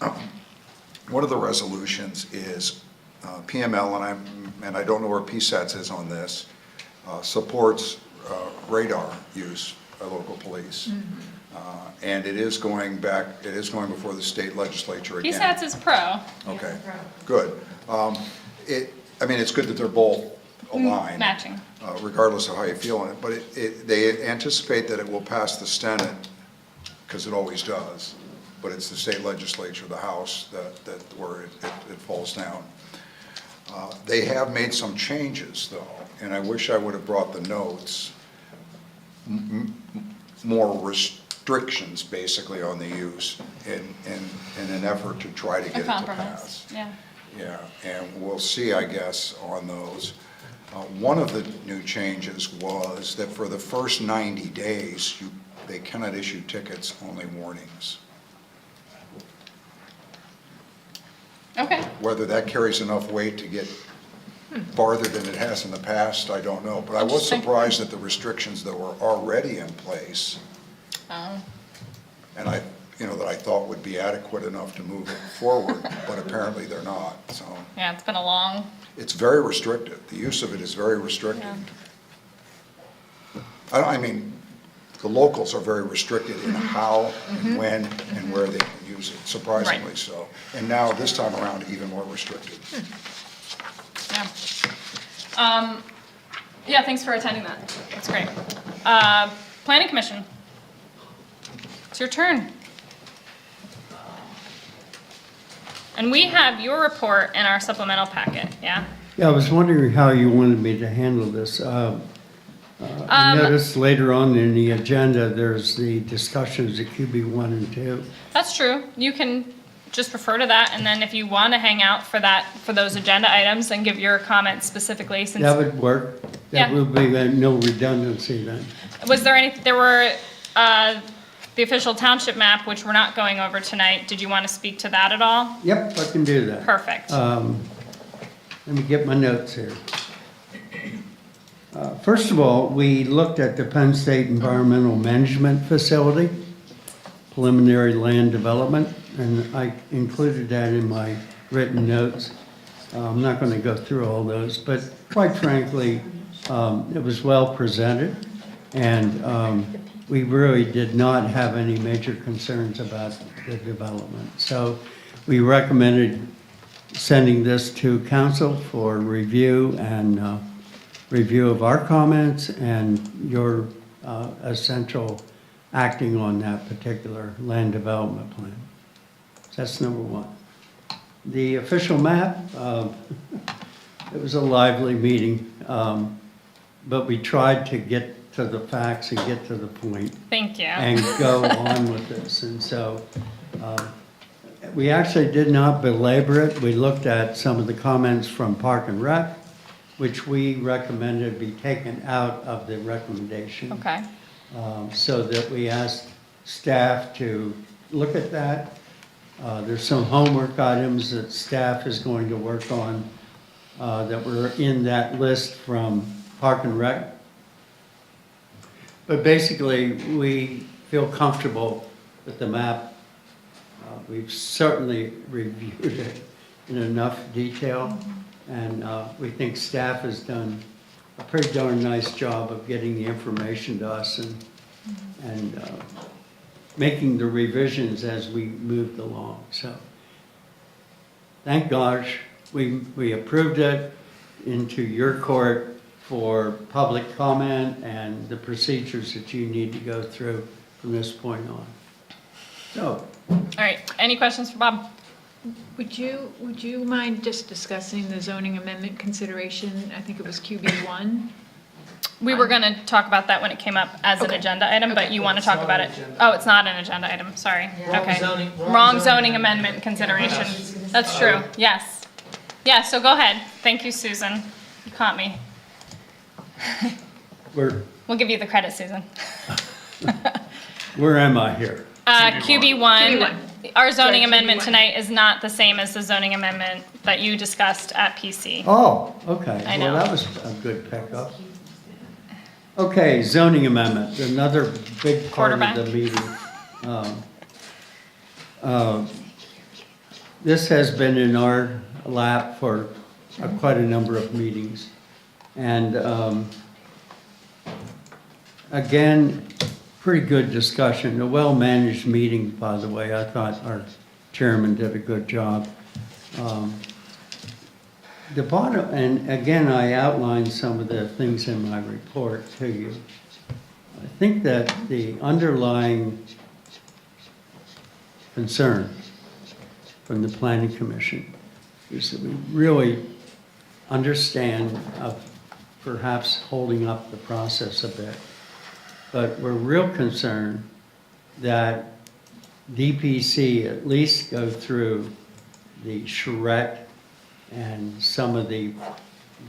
one of the resolutions is PML, and I don't know where PSATS is on this, supports radar use by local police. And it is going before the state legislature again. PSATS is pro. Okay, good. It's good that they're both aligned. Matching. Regardless of how you feel on it, but they anticipate that it will pass the Senate, because it always does, but it's the state legislature, the House, where it falls down. They have made some changes, though, and I wish I would have brought the notes. More restrictions, basically, on the use in an effort to try to get it to Compromise, pass. yeah. Yeah, and we'll see, I guess, on those. One of the new changes was that for the first 90 days, they cannot issue tickets, only warnings. Okay. Whether that carries enough weight to get farther than it has in the past, I don't know. But I was Interesting. surprised at the restrictions that were already in place, Oh. and that I thought would be adequate enough to move it forward, but apparently they're not, so. Yeah, it's been a long, It's very restricted. The use of it is very restricted. yeah. The locals are very restricted in how and when and where they can use it, surprisingly Right. so. And now, this time around, even more restricted. Yeah. Yeah, thanks for attending that. That's great. Planning Commission. It's your turn. And we have your report in our supplemental packet, yeah? Yeah, I was wondering how you wanted me to handle this. I noticed later on in the agenda, there's the discussions at QB 1 and 2. That's true. You can just refer to that, and then if you want to hang out for those agenda items and give your comments specifically, since. That would work. That Yeah. would be no redundancy then. Was there there were, the official township map, which we're not going over tonight. Did you want to speak to that at all? Yep, I can do that. Perfect. Let me get my notes here. First of all, we looked at the Penn State Environmental Management Facility, preliminary land development, and I included that in my written notes. I'm not going to go through all those, but quite frankly, it was well presented, and we really did not have any major concerns about the development. So we recommended sending this to council for review and review of our comments and your essential acting on that particular land development plan. That's number one. The official map, it was a lively meeting, but we tried to get to the facts and get to the point. Thank you. And go on with this. And so we actually did not belabor it. We looked at some of the comments from Park and Rec, which we recommended be taken out of the recommendation. Okay. So that we asked staff to look at that. There's some homework items that staff is going to work on that were in that list from Park and Rec. But basically, we feel comfortable with the map. We've certainly reviewed it in enough detail, and we think staff has done a pretty darn nice job of getting the information to us and making the revisions as we moved along. So, thank gosh, we approved it into your court for public comment and the procedures that you need to go through from this point on. So, All right, any questions for Bob? Would you mind just discussing the zoning amendment consideration? I think it was QB1. We were going to talk about that when it came up as an Okay. agenda item, but you want to It's talk not about an it? agenda. Oh, it's not an agenda item, sorry. Wrong Okay. zoning- wrong Wrong zoning zoning amendment. amendment consideration. That's true, yes. Yeah, so go ahead. Thank you, Susan. You caught me. We'll give you the credit, Susan. Where am I here? QB1, our zoning Sorry, amendment QB1. tonight is not the same as the zoning amendment that you discussed at PC. Oh, okay. I Well, know. that was a good pickup. Okay, zoning amendment, another big part of the Quarterback. meeting. This has been in our lap for quite a number of meetings. And again, pretty good discussion, a well-managed meeting, by the way. I thought our chairman did a good job. The bottom, and again, I outlined some of the things in my report to you. I think that the underlying concern from the planning commission is that we really understand of perhaps holding up the process a bit. But we're real concerned that DPC at least go through the charrette and some of the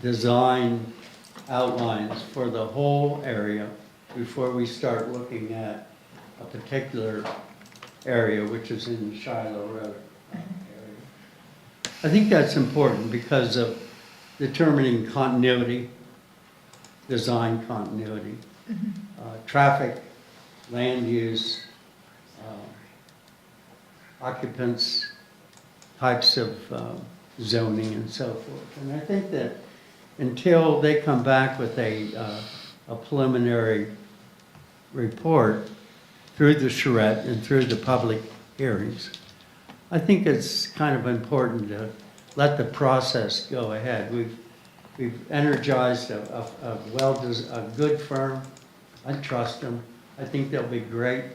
design outlines for the whole area before we start looking at a particular area, which is in Shiloh Road area. I think that's important because of determining continuity, design continuity, traffic, land use, occupants, types of zoning and so forth. And I think that until they come back with a preliminary report through the charrette and through the public hearings, I think it's kind of important to let the process go ahead. We've energized a good firm. I trust them. I think they'll be great.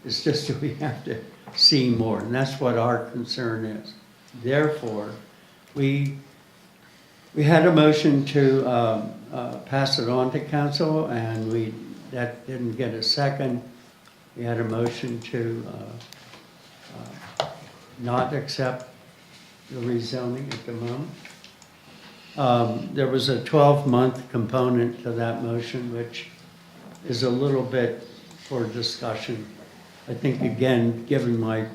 It's just that we have to see more, and that's what our concern is. Therefore, we had a motion to pass it on to council, and that didn't get a second. We had a motion to not accept the rezoning at the moment. There was a 12-month component to that motion, which is a little bit for discussion. I think, again, given my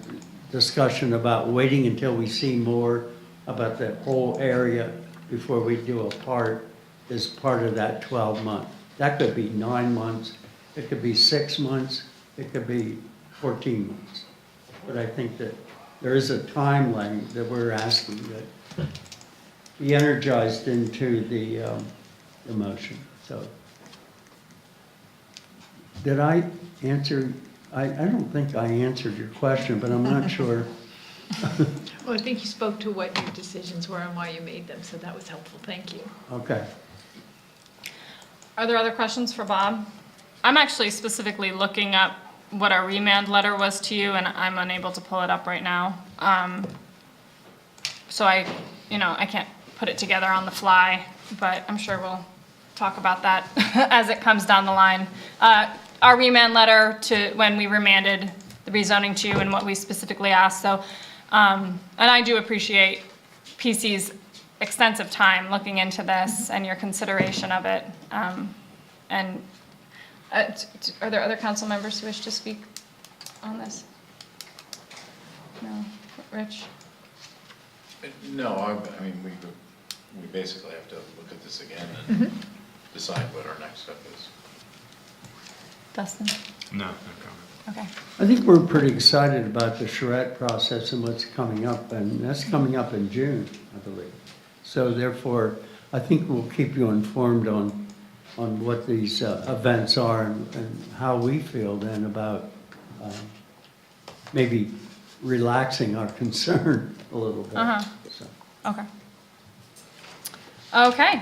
discussion about waiting until we see more about the whole area before we do a part, is part of that 12-month. That could be 9 months, it could be 6 months, it could be 14 months. But I think that there is a timeline that we're asking that be energized into the motion. So, did I answer? I don't think I answered your question, but I'm not sure. Well, I think you spoke to what your decisions were and why you made them, so that was helpful. Thank you. Okay. Are there other questions for Bob? I'm actually specifically looking up what our remand letter was to you, and I'm unable to pull it up right now. So I can't put it together on the fly, but I'm sure we'll talk about that as it comes down the line. Our remand letter to when we remanded the rezoning to you and what we specifically asked. So, and I do appreciate PC's extensive time looking into this and your consideration of it. And are there other council members who wish to speak on this? No? Rich? No, I mean, we basically have to look at this again and decide what our next step is. Dustin? No, no comment. Okay. I think we're pretty excited about the charrette process and what's coming up, and that's coming up in June, I believe. So therefore, I think we'll keep you informed on what these events are and how we feel then about maybe relaxing our concern a little bit. So. Okay. Okay.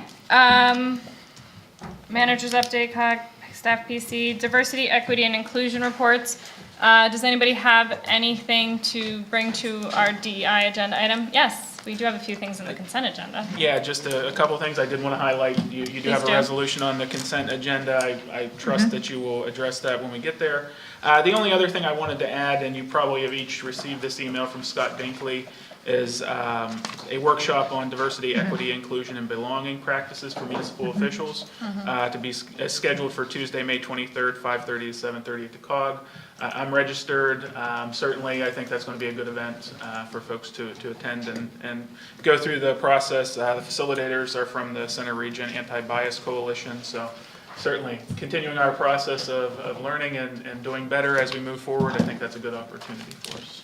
Managers update, COG, staff PC, diversity, equity, and inclusion reports. Does anybody have anything to bring to our DEI agenda item? Yes. We do have a few things in the consent agenda. Yeah, just a couple things I did want to highlight. You do have Please a do. resolution on the consent agenda. I trust that you will address that when we get there. The only other thing I wanted to add, and you probably have each received this email from Scott Dinkley, is a workshop on diversity, equity, inclusion, and belonging practices for municipal officials to be scheduled for Tuesday, May 23rd, 5:30 to 7:30 at the COG. I'm registered. Certainly, I think that's going to be a good event for folks to attend and go through the process. The facilitators are from the Center Region Anti-Bias Coalition, so certainly continuing our process of learning and doing better as we move forward. I think that's a good opportunity for us.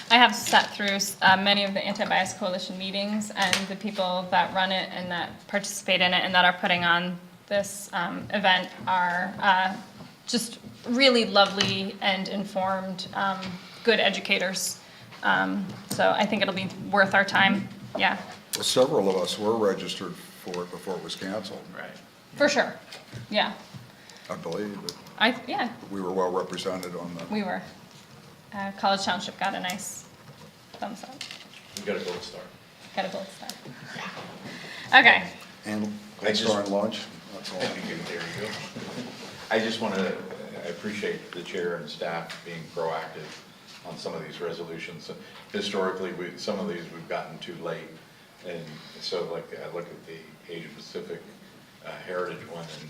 I have sat through many of the Anti-Bias Coalition meetings, and the people that run it and that participate in it and that are putting on this event are just really lovely and informed, good educators. So I think it'll be worth our time. Yeah, Well, several of us were registered for it before it was canceled, Right. for sure. Yeah, I believe. But yeah, we were well represented on the. we were. College Township got a nice thumbs up. We got a gold star. Got a gold star. Okay. And I just- during lunch, that's all. There you go. I just want to, I appreciate the chair and staff being proactive on some of these resolutions. Historically, some of these we've gotten too late. And so like, I look at the Asia Pacific Heritage one, and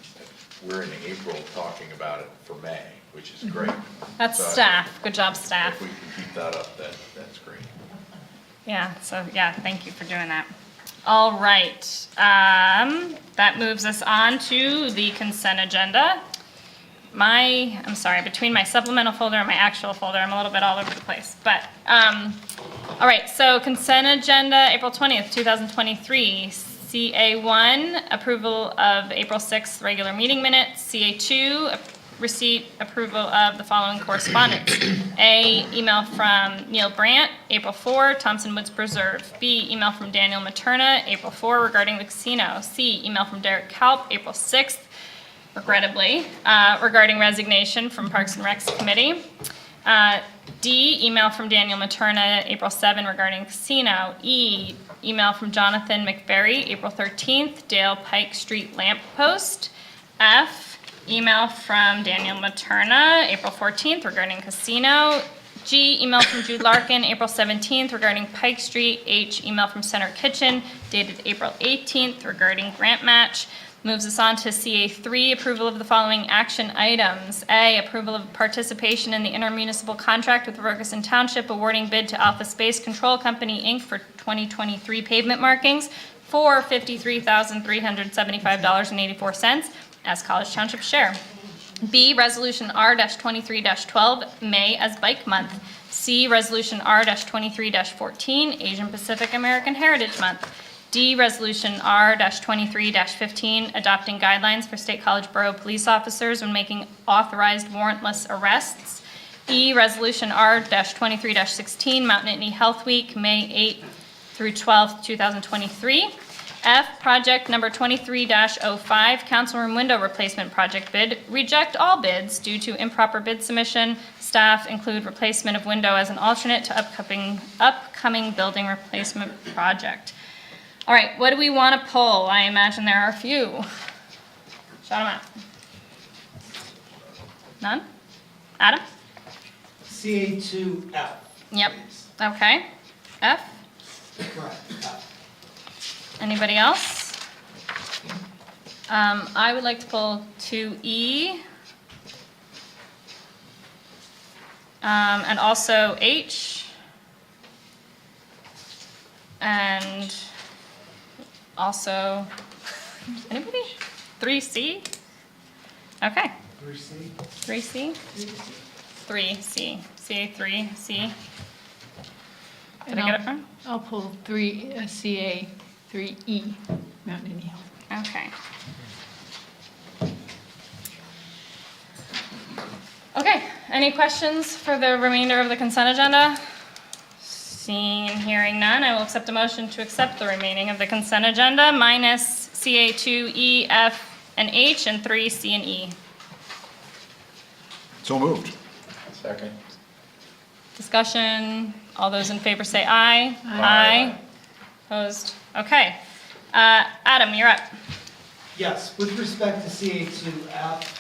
we're in April talking about it for May, which is great. That's So I staff. Good job, think staff. If we can keep that up, that's great. Yeah, so yeah, thank you for doing that. All right, that moves us on to the consent agenda. I'm sorry, between my supplemental folder and my actual folder, I'm a little bit all over the place. But, all right, so consent agenda, April 20th, 2023. CA1, approval of April 6th regular meeting minutes. CA2, receipt approval of the following correspondence. A, email from Neil Brandt, April 4, Thompson Woods Preserve. B, email from Daniel Materna, April 4, regarding the casino. C, email from Derek Kalp, April 6th, regrettably, regarding resignation from Parks and Recs Committee. D, email from Daniel Materna, April 7, regarding casino. E, email from Jonathan McBerry, April 13th, Dale Pike Street lamp post. F, email from Daniel Materna, April 14th, regarding casino. G, email from Jude Larkin, April 17th, regarding Pike Street. H, email from Center Kitchen, dated April 18th, regarding grant match. Moves us on to CA3, approval of the following action items. A, approval of participation in the intermunicipal contract with Ferguson Township, awarding bid to Alpha Space Control Company, Inc. for 2023 pavement markings for $53,375.84 as College Township share. B, Resolution R-23-12, May as Bike Month. C, Resolution R-23-14, Asian Pacific American Heritage Month. D, Resolution R-23-15, adopting guidelines for State College Borough police officers when making authorized warrantless arrests. E, Resolution R-23-16, Mount Nittany Health Week, May 8th through 12th, 2023. F, project number 23-05, council room window replacement project bid. Reject all bids due to improper bid submission. Staff include replacement of window as an alternate to upcoming building replacement project. All right, what do we want to pull? I imagine there are a few. Shout them out. None? Adam? CA2F. Yep. Okay. F? Correct, F. Anybody else? I would like to pull 2E. And also H. And also, anybody? 3C? Okay. 3C. 3C? 3C. CA3C. Did I get it wrong? I'll pull CA 3E, Mount Nittany Health. Okay. Okay, any questions for the remainder of the consent agenda? Seeing and hearing none, I will accept a motion to accept the remaining of the consent agenda minus CA2, E, F, and H, and 3, C, and E. So moved. Second. Discussion, all those in favor say aye. Aye. Opposed? Okay. Adam, you're up. Yes, with respect to CA2F,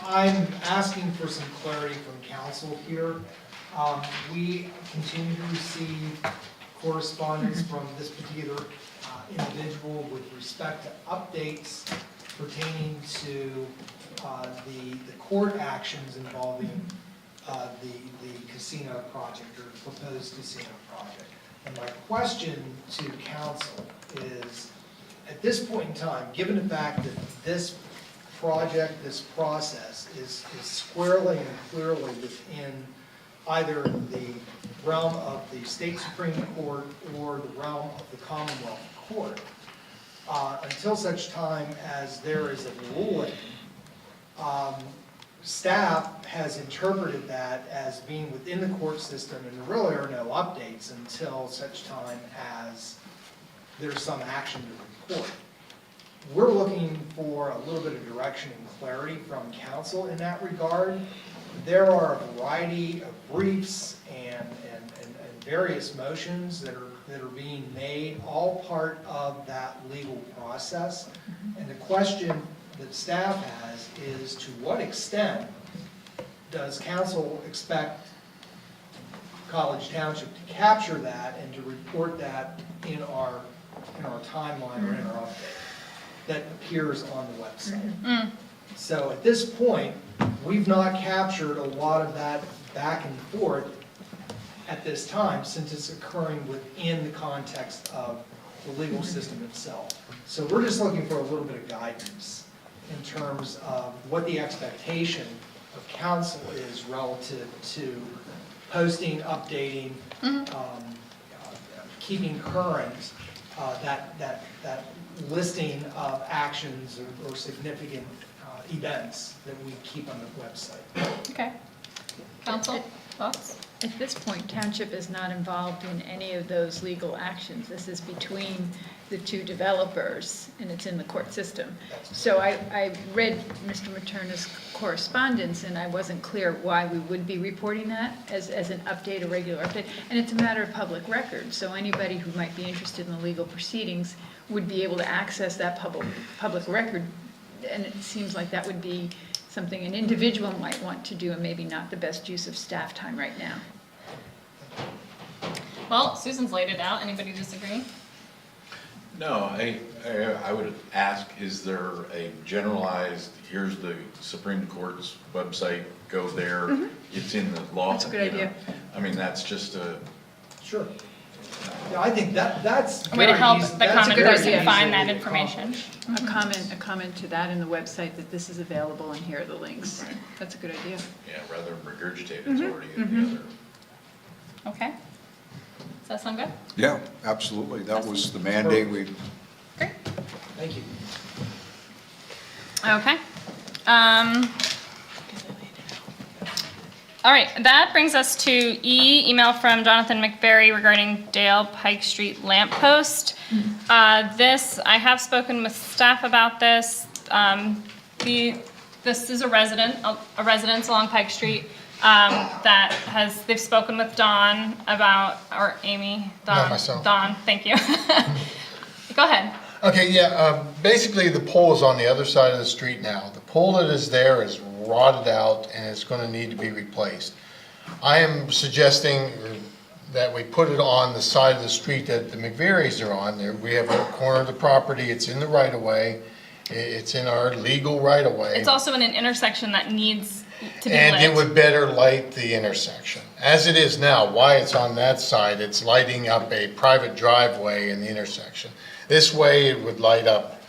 I'm asking for some clarity from council here. We continue to receive correspondence from this particular individual with respect to updates pertaining to the court actions involving the casino project or the proposed casino project. And my question to council is, at this point in time, given the fact that this project, this process is squarely and clearly within either the realm of the state Supreme Court or the realm of the Commonwealth Court, until such time as there is a ruling, staff has interpreted that as being within the court system, and there really are no updates until such time as there's some action to report. We're looking for a little bit of direction and clarity from council in that regard. There are a variety of briefs and various motions that are being made, all part of that legal process. And the question that staff has is, to what extent does council expect College Township to capture that and to report that in our timeline or in our update that appears on the website? So at this point, we've not captured a lot of that back and forth at this time, since it's occurring within the context of the legal system itself. So we're just looking for a little bit of guidance in terms of what the expectation of council is relative to posting, updating, keeping current that listing of actions or significant events that we keep on the website. Okay. Council, thoughts? At this point, Township is not involved in any of those legal actions. This is between the two developers, and it's in the court system. So I read Mr. Materna's correspondence, and I wasn't clear why we would be reporting that as an update, a regular update. And it's a matter of public record, so anybody who might be interested in the legal proceedings would be able to access that public record. And it seems like that would be something an individual might want to do, and maybe not the best use of staff time right now. Well, Susan's laid it out. Anybody disagree? No, I would ask, is there a generalized, here's the Supreme Court's website, go there, it's in the law? That's a good idea. I mean, that's just a... Sure. Yeah, I think that's A way to very help easy- the that's common very person easily find that information. accomplished. A comment to that in the website, that this is available and here are the links. Right. That's a good idea. Yeah, rather than regurgitate, it's already in the other... Okay. Does that sound good? Yeah, absolutely. That was the mandate we, Great. Thank you. Okay. All right, that brings us to email from Jonathan McVeary regarding Dale Pike Street lamppost. This, I have spoken with staff about this. This is a residence along Pike Street they've spoken with Dawn about, or Amy, Dawn. Not myself. Dawn, thank you. Go ahead. Okay, yeah, basically the pole is on the other side of the street now. The pole that is there is rotted out and it's going to need to be replaced. I am suggesting that we put it on the side of the street that the McVerys are on. There, we have a corner of the property, it's in the right of way, it's in our legal right of way. It's also in an intersection that needs to be And lit. it would better light the intersection. As it is now, why it's on that side, it's lighting up a private driveway in the intersection. This way it would light up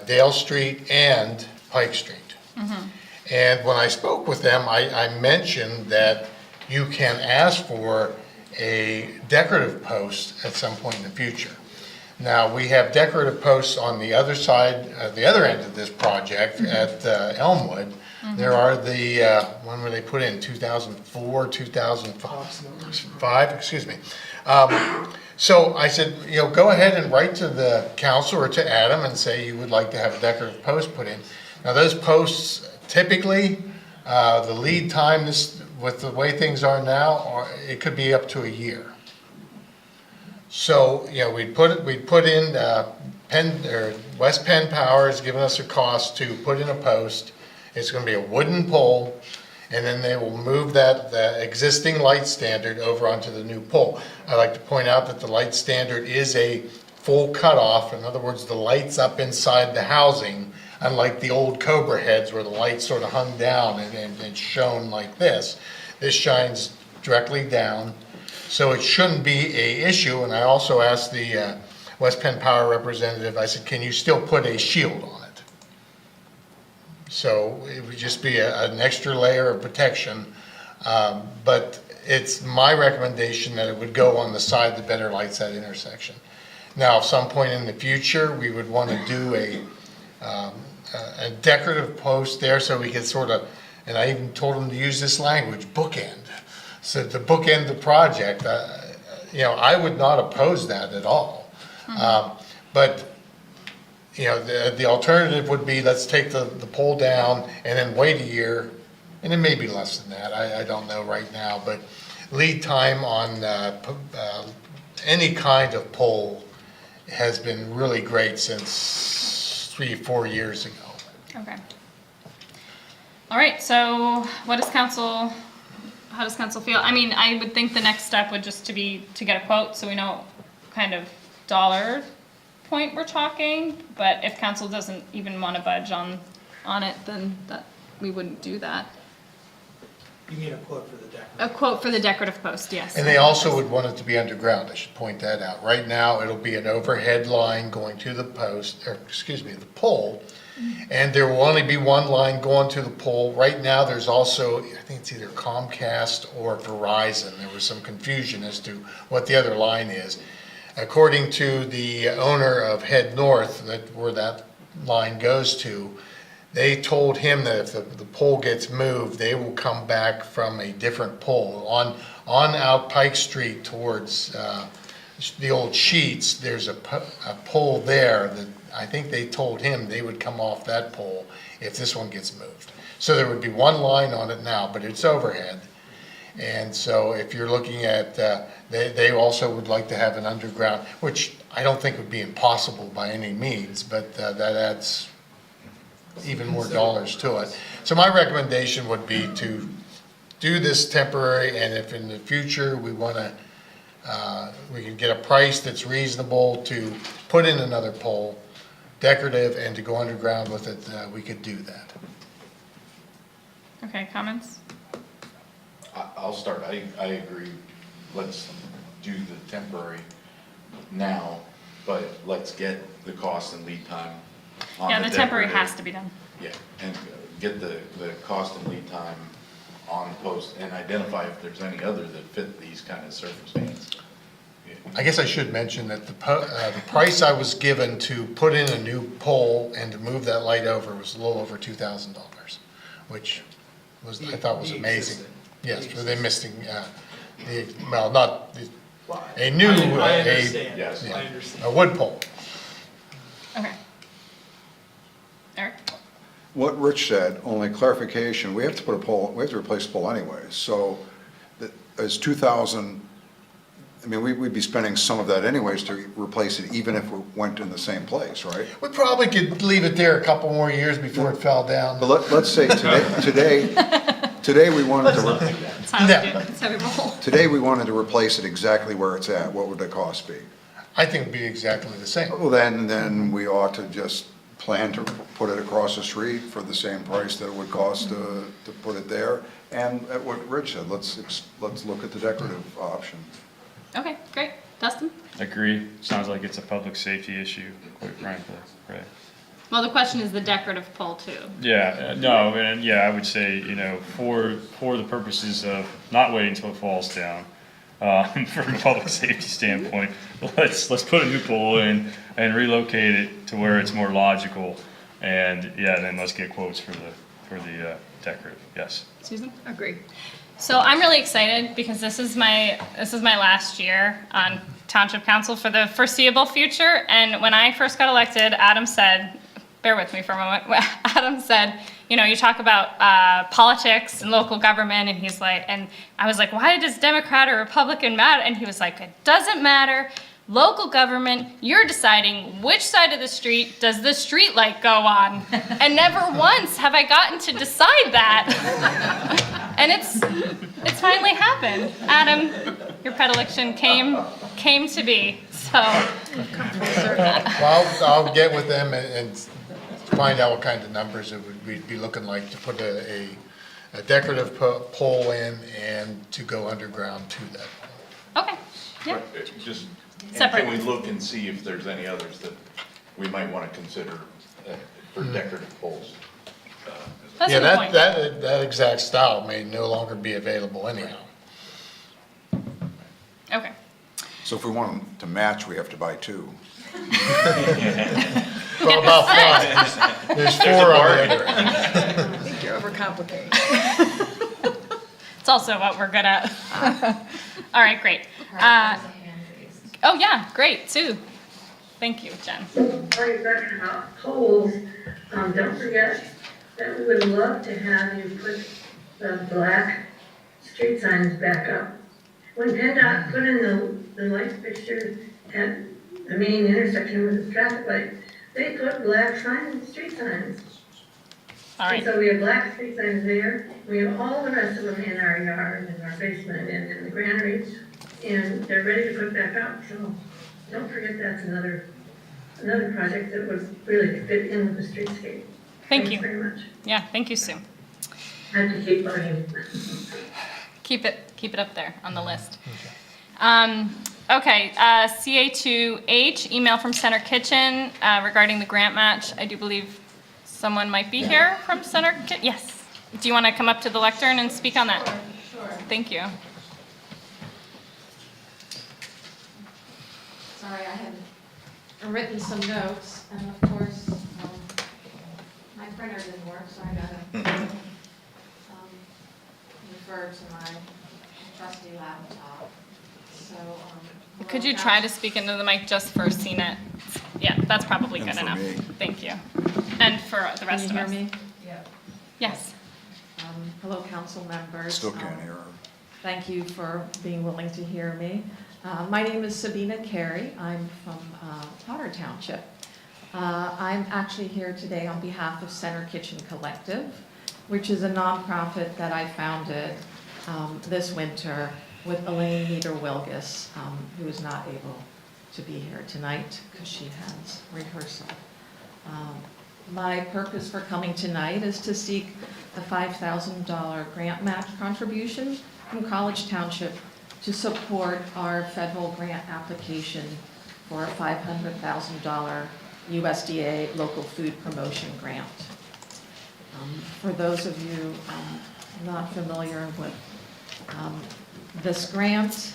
Dale Street and Pike Street. And when I spoke with them, I mentioned that you can ask for a decorative post at some point in the future. Now, we have decorative posts on the other side, the other end of this project at Elmwood. There are the, when were they put in, 2004, 2005, excuse me. So I said, go ahead and write to the council or to Adam and say you would like to have a decorative post put in. Now, those posts, typically, the lead time, with the way things are now, it could be up to a year. So, we'd put in, West Penn Power has given us a cost to put in a post. It's gonna be a wooden pole, and then they will move the existing light standard over onto the new pole. I'd like to point out that the light standard is a full cutoff. In other words, the light's up inside the housing, unlike the old Cobra heads where the light sort of hung down and shone like this. This shines directly down, so it shouldn't be a issue. And I also asked the West Penn Power representative, I said, can you still put a shield on it? So it would just be an extra layer of protection. But it's my recommendation that it would go on the side that better lights that intersection. Now, at some point in the future, we would want to do a decorative post there so we could sort of, and I even told them to use this language, bookend. So to bookend the project, I would not oppose that at all. But the alternative would be, let's take the pole down and then wait a year, and it may be less than that, I don't know right now, but lead time on any kind of pole has been really great since 3-4 years ago. Okay. All right, so how does council feel? I mean, I would think the next step would just be to get a quote so we know what kind of dollar point we're talking, but if council doesn't even want to budge on it, then we wouldn't do that. You mean a quote for the decorative? A quote for the decorative post, yes. And they also would want it to be underground, I should point that out. Right now, it'll be an overhead line going to the the pole, and there will only be one line going to the pole. Right now, there's also, I think it's either Comcast or Verizon. There was some confusion as to what the other line is. According to the owner of Head North, where that line goes to, they told him that if the pole gets moved, they will come back from a different pole. On out Pike Street towards the old Sheets, there's a pole there that I think they told him they would come off that pole if this one gets moved. So there would be one line on it now, but it's overhead. And so if you're looking at, they also would like to have an underground, which I don't think would be impossible by any means, but that adds even more dollars to it. So my recommendation would be to do this temporary, and if in the future we want to, we can get a price that's reasonable to put in another pole, decorative, and to go underground with it, we could do that. Okay, comments? I'll start. I agree. Let's do the temporary now, but let's get the cost and lead time on Yeah, the temporary decorative. has to be done. Yeah, and get the cost and lead time on the post and identify if there's any other that fit these kind of circumstances. I guess I should mention that the price I was given to put in a new pole and to move that light over was a little over $2,000, which was, I thought was amazing. Yes, for them missing, not a new, I understand. Yes. I understand. a wood pole. Okay. Eric? What Rich said, only clarification, we have to put a pole, we have to replace the pole anyways, so it's 2,000, I mean, we'd be spending some of that anyways to replace it, even if we went in the same place, right? We probably could leave it there a couple more years before it fell down. But let's say today we wanted to, That's how we do it. That's how we roll. today we wanted to replace it exactly where it's at, what would the cost be? I think it'd be exactly the same. Well, then we ought to just plan to put it across the street for the same price that it would cost to put it there. And at what Rich said, let's look at the decorative option. Okay, great. Dustin? Agree. Sounds like it's a public safety issue, quite frankly, right? Well, the question is the decorative pole too. Yeah, no, and yeah, I would say, for the purposes of not waiting until it falls down, from a public safety standpoint, let's put a new pole in and relocate it to where it's more logical, and yeah, then let's get quotes for the decorative. Yes. Susan? Agree. So I'm really excited because this is my last year on Township Council for the foreseeable future. And when I first got elected, Adam said, bear with me for a moment, Adam said, you talk about politics and local government, and he's like, and I was like, why does Democrat or Republican matter? And he was like, it doesn't matter. Local government, you're deciding which side of the street does the street light go on. And never once have I gotten to decide that. And it's finally happened. Adam, your predilection came to be, so. Well, I'll get with them and find out what kind of numbers it would be looking like to put a decorative pole in and to go underground to that pole. Okay, yeah. Just, and Separate. can we look and see if there's any others that we might want to consider for decorative poles? That's Yeah, a good point. that exact style may no longer be available anyhow. Okay. So if we want them to match, we have to buy two. Well, about five. There's four on there. I think you're overcomplicating. It's also what we're good at. All right, great. Oh, yeah, great, Sue. Thank you, Jen. While you're talking about poles, don't forget that we would love to have you put the black street signs back up. When PennDOT put in the light fixtures at the main intersection with the traffic light, they put black signs, street signs. All right. And so we have black street signs there. We have all the rest of them in our yard and our basement and in the granary, and they're ready to put back up. So don't forget that's another project that would really fit in with the streetscape. Thank you. Thanks very much. Yeah, thank you, Sue. I have to keep bugging. Keep it up there on the list. Okay, CA2H, email from Center Kitchen regarding the grant match. I do believe someone might be here from Center Kitchen. Yes. Do you want to come up to the lectern and speak on that? Sure. Thank you. Sorry, I had written some notes, and of course, my printer didn't work, so I gotta refer to my trusty laptop. So, Could you try to speak into the mic just for CNET? Yeah, that's probably good for enough. me. Thank you. And for the rest of us. Can you hear me? Yeah. Yes. Hello, council members. Still can't hear her. Thank you for being willing to hear me. My name is Sabina Carey. I'm from College Township. I'm actually here today on behalf of Center Kitchen Collective, which is a nonprofit that I founded this winter with Elaine Nieder-Wilgus, who is not able to be here tonight because she has rehearsal. My purpose for coming tonight is to seek a $5,000 grant match contribution from College Township to support our federal grant application for a $500,000 USDA local food promotion grant. For those of you not familiar with this grant,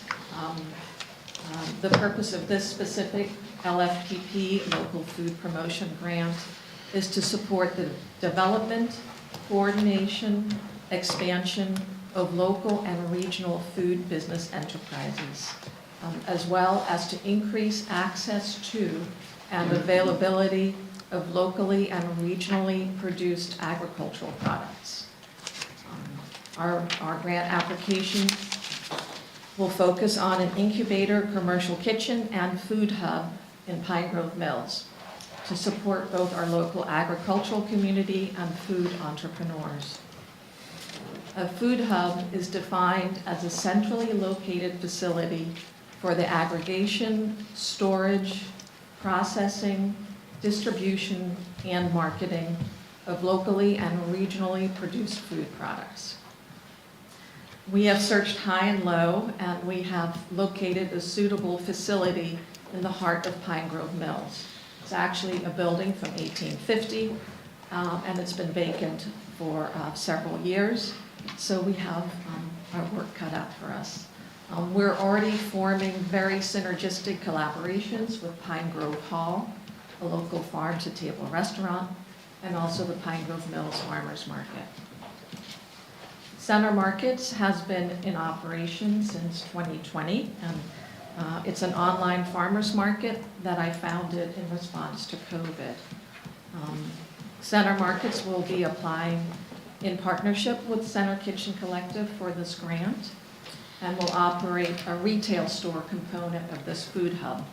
the purpose of this specific LFPP, local food promotion grant, is to support the development, coordination, expansion of local and regional food business enterprises, as well as to increase access to and availability of locally and regionally produced agricultural products. Our grant application will focus on an incubator, commercial kitchen, and food hub in Pine Grove Mills to support both our local agricultural community and food entrepreneurs. A food hub is defined as a centrally located facility for the aggregation, storage, processing, distribution, and marketing of locally and regionally produced food products. We have searched high and low, and we have located a suitable facility in the heart of Pine Grove Mills. It's actually a building from 1850, and it's been vacant for several years, so we have our work cut out for us. We're already forming very synergistic collaborations with Pine Grove Hall, a local farm-to-table restaurant, and also the Pine Grove Mills Farmers Market. Center Markets has been in operation since 2020, and it's an online farmers market that I founded in response to COVID. Center Markets will be applying in partnership with Center Kitchen Collective for this grant. and will operate a retail store component of this food hub.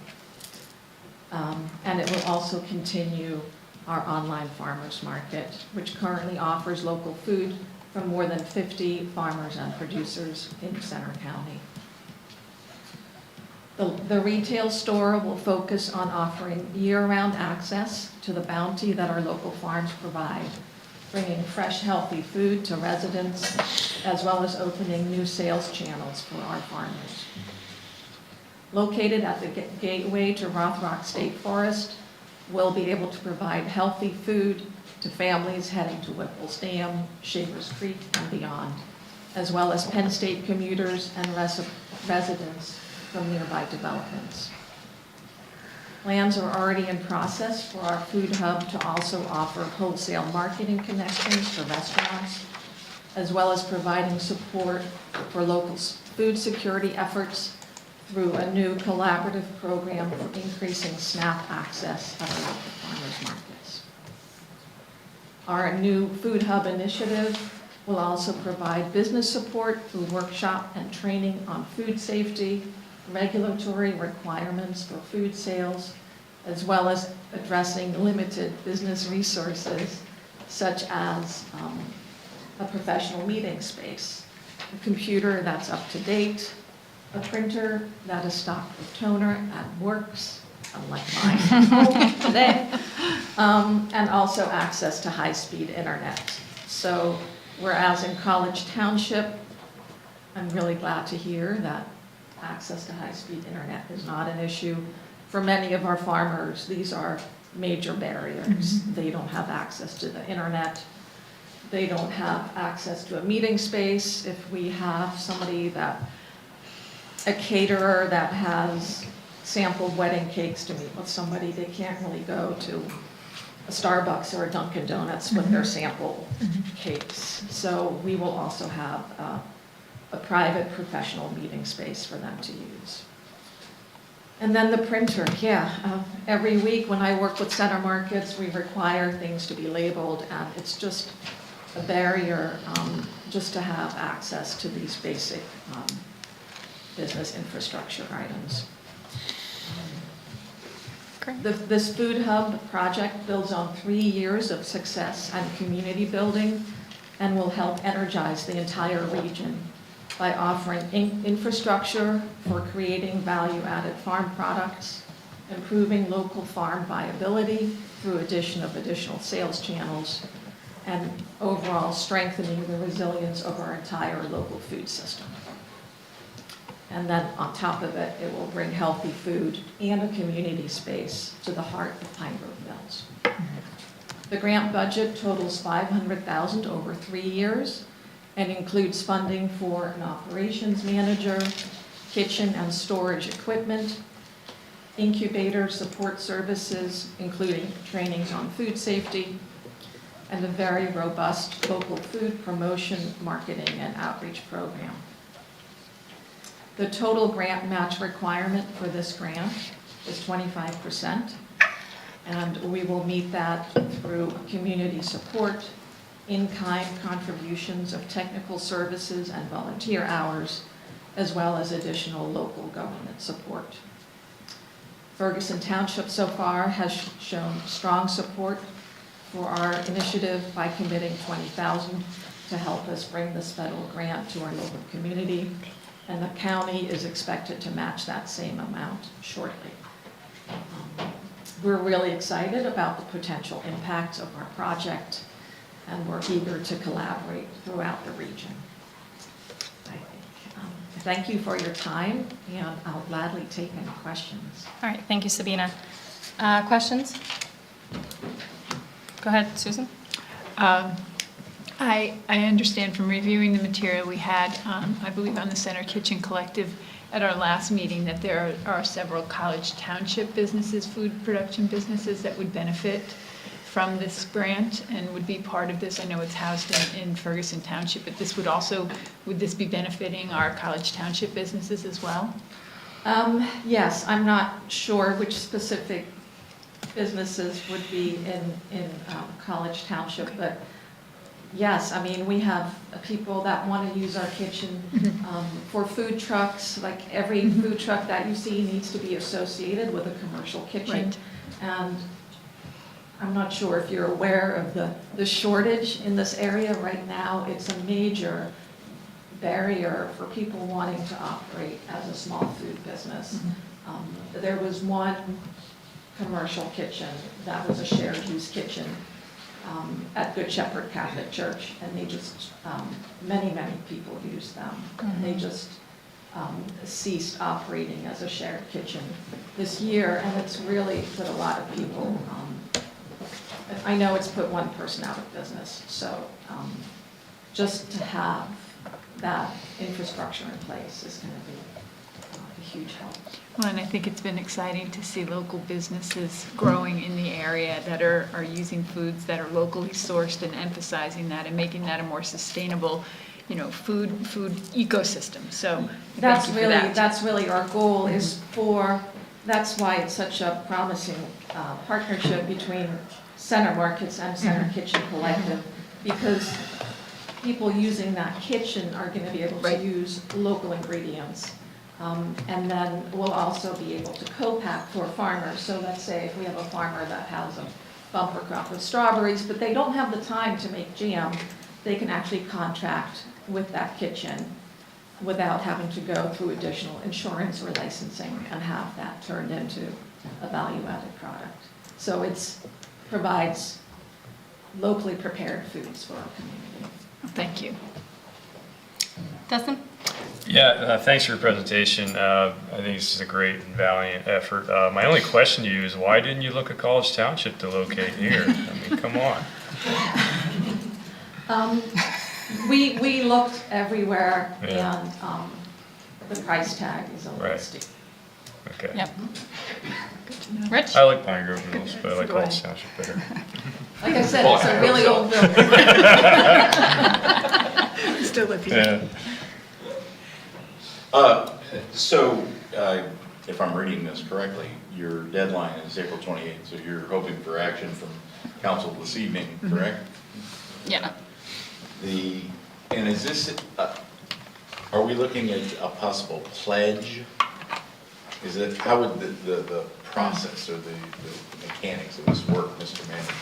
And it will also continue our online farmers market, which currently offers local food from more than 50 farmers and producers in Center County. The retail store will focus on offering year-round access to the bounty that our local farms provide, bringing fresh, healthy food to residents, as well as opening new sales channels for our farmers. Located at the gateway to Rothrock State Forest, we'll be able to provide healthy food to families heading to Whipple's Dam, Shavers Creek, and beyond, as well as Penn State commuters and residents from nearby developments. Plans are already in process for our food hub to also offer wholesale marketing connections to restaurants, as well as providing support for local food security efforts through a new collaborative program for increasing SNAP access at our local farmers markets. Our new food hub initiative will also provide business support through workshop and training on food safety, regulatory requirements for food sales, as well as addressing limited business resources such as a professional meeting space, a computer that's up to date, a printer that is stocked with toner and works, unlike mine at home today, and also access to high-speed internet. So whereas in College Township, I'm really glad to hear that access to high-speed internet is not an issue. For many of our farmers, these are major barriers. They don't have access to the internet. They don't have access to a meeting space. If we have a caterer that has sampled wedding cakes to meet with somebody, they can't really go to a Starbucks or a Dunkin' Donuts with their sample cakes. So we will also have a private professional meeting space for them to use. And then the printer, every week when I work with center markets, we require things to be labeled, and it's just a barrier just to have access to these basic business infrastructure items. This food hub project builds on 3 years of success and community building and will help energize the entire region by offering infrastructure for creating value-added farm products, improving local farm viability through addition of additional sales channels, and overall strengthening the resilience of our entire local food system. And then on top of it, it will bring healthy food and a community space to the heart of Pine Grove Mills. The grant budget totals $500,000 over 3 years and includes funding for an operations manager, kitchen and storage equipment, incubator support services, including trainings on food safety, and a very robust local food promotion, marketing, and outreach program. The total grant match requirement for this grant is 25%, and we will meet that through community support, in-kind contributions of technical services and volunteer hours, as well as additional local government support. Ferguson Township so far has shown strong support for our initiative by committing $20,000 to help us bring this federal grant to our local community, and the county is expected to match that same amount shortly. We're really excited about the potential impacts of our project, and we're eager to collaborate throughout the region. Thank you for your time, and I'll gladly take any questions. All right, thank you, Sabina. Questions? Go ahead, Susan. I understand from reviewing the material we had, I believe on the Center Kitchen Collective at our last meeting, that there are several College Township businesses, food production businesses that would benefit from this grant and would be part of this. I know it's housed in Ferguson Township, but this would this be benefiting our College Township businesses as well? Yes, I'm not sure which specific businesses would be in College Township, but Yes, I mean, we have people that want to use our kitchen for food trucks. Like every food truck that you see needs to be associated with a commercial kitchen. Right. And I'm not sure if you're aware of the shortage in this area right now. It's a major barrier for people wanting to operate as a small food business. There was one commercial kitchen that was a shared use kitchen at Good Shepherd Catholic Church, and they just, many people used them. And they just ceased operating as a shared kitchen this year, and it's really put a lot of people, I know it's put one person out of business, so just to have that infrastructure in place is going to be a huge help. Well, and I think it's been exciting to see local businesses growing in the area that are using foods that are locally sourced and emphasizing that and making that a more sustainable, food ecosystem. So That's thank you for that. that's really our goal is that's why it's such a promising partnership between Center Markets and Center Kitchen Collective, because people using that kitchen are going to be able to use local ingredients. And then we'll also be able to co-pack for farmers. So let's say if we have a farmer that has a bumper crop of strawberries, but they don't have the time to make jam, they can actually contract with that kitchen without having to go through additional insurance or licensing and have that turned into a value-added product. So it provides locally prepared foods for our community. Thank you. Dustin? Yeah, thanks for your presentation. I think this is a great and valiant effort. My only question to you is, why didn't you look at College Township to locate here? I mean, come on. We looked everywhere, Yeah. and the price tag is a little Right. steep. Okay. Yep. Good to know. Rich? I like Pine Grove Mills, but I like So do I. College Township better. Like I said, it's a really old building. Still live here. Yeah. So, if I'm reading this correctly, your deadline is April 28th, so you're hoping for action from council this evening, correct? Yeah. And is this, are we looking at a possible pledge? Is it, how would the process or the mechanics of this work, Mr. Manager?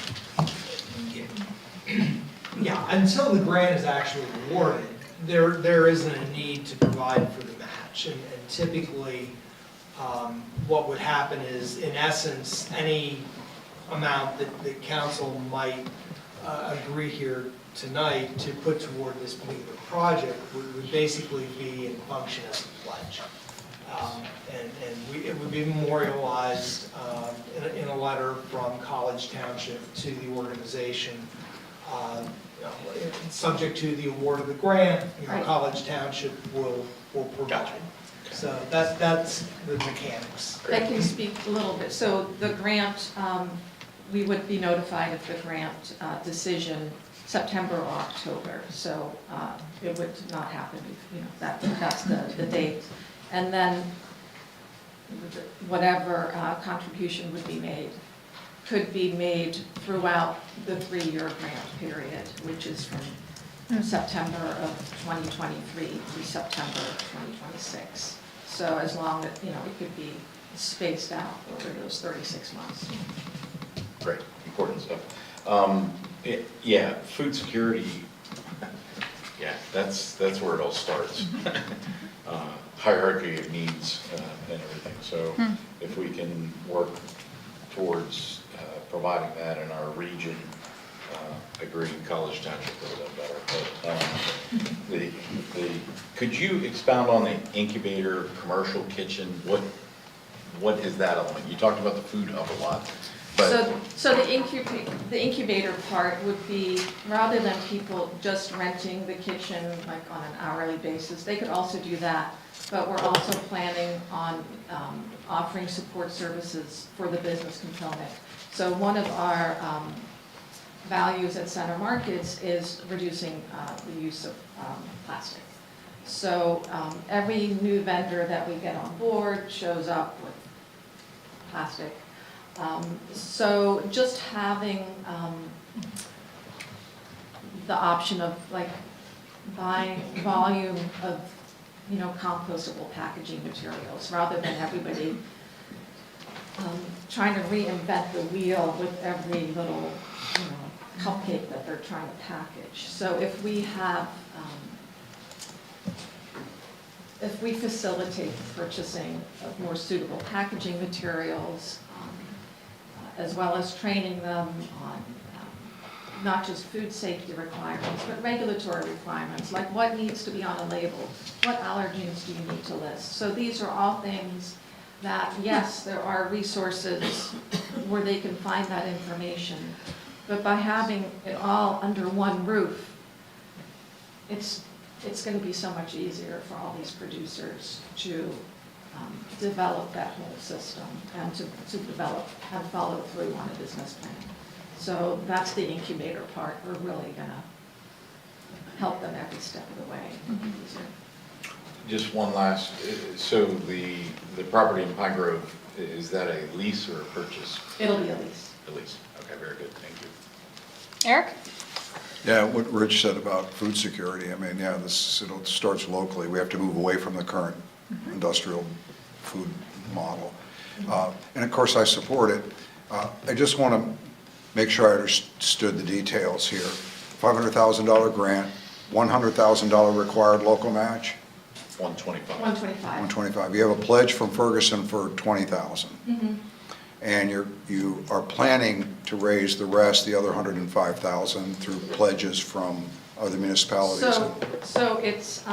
Yeah, until the grant is actually awarded, there isn't a need to provide for the match. And typically, what would happen is, in essence, any amount that the council might agree here tonight to put toward this particular project would basically be in function as a pledge. It would be memorialized in a letter from College Township to the organization. Subject to the award of the grant, Right. College Township will provide. So that's the mechanics. I can speak a little bit. So the grant, we would be notified of the grant decision September or October. So it would not happen, that's the date. And then whatever contribution would be made could be made throughout the 3-year grant period, which is from September of 2023 through September of 2026. So as long as, it could be spaced out over those 36 months. Great, important stuff. Yeah, food security, yeah, that's where it all starts. Hierarchy of needs and everything. So if we can work towards providing that in our region, agreeing College Township does that better. But could you expound on the incubator commercial kitchen? What is that element? You talked about the food hub a lot. But So the incubator part would be, rather than people just renting the kitchen like on an hourly basis, they could also do that. But we're also planning on offering support services for the business component. So one of our values at Center Markets is reducing the use of plastic. So every new vendor that we get on board shows up with plastic. So just having the option of like buying volume of, compostable packaging materials, rather than everybody trying to reinvent the wheel with every little, cupcake that they're trying to package. So if we have, if we facilitate the purchasing of more suitable packaging materials, as well as training them on not just food safety requirements, but regulatory requirements, like what needs to be on a label, what allergens do you need to list. So these are all things that, yes, there are resources where they can find that information, but by having it all under one roof, it's going to be so much easier for all these producers to develop that whole system and to develop and follow through on a business plan. So that's the incubator part. We're really going to help them every step of the way. Make it easier. Just one last, so the property in Pine Grove, is that a lease or a purchase? It'll be a lease. A lease, okay, very good, thank you. Eric? Yeah, what Rich said about food security, I mean, yeah, it starts locally. We have to move away from the current industrial food model. And of course, I support it. I just want to make sure I understood the details here. $500,000 grant, $100,000 required local match? 125. 125. 125. You have a pledge from Ferguson for $20,000. And you are planning to raise the rest, the other $105,000, through pledges from other municipalities. So it's,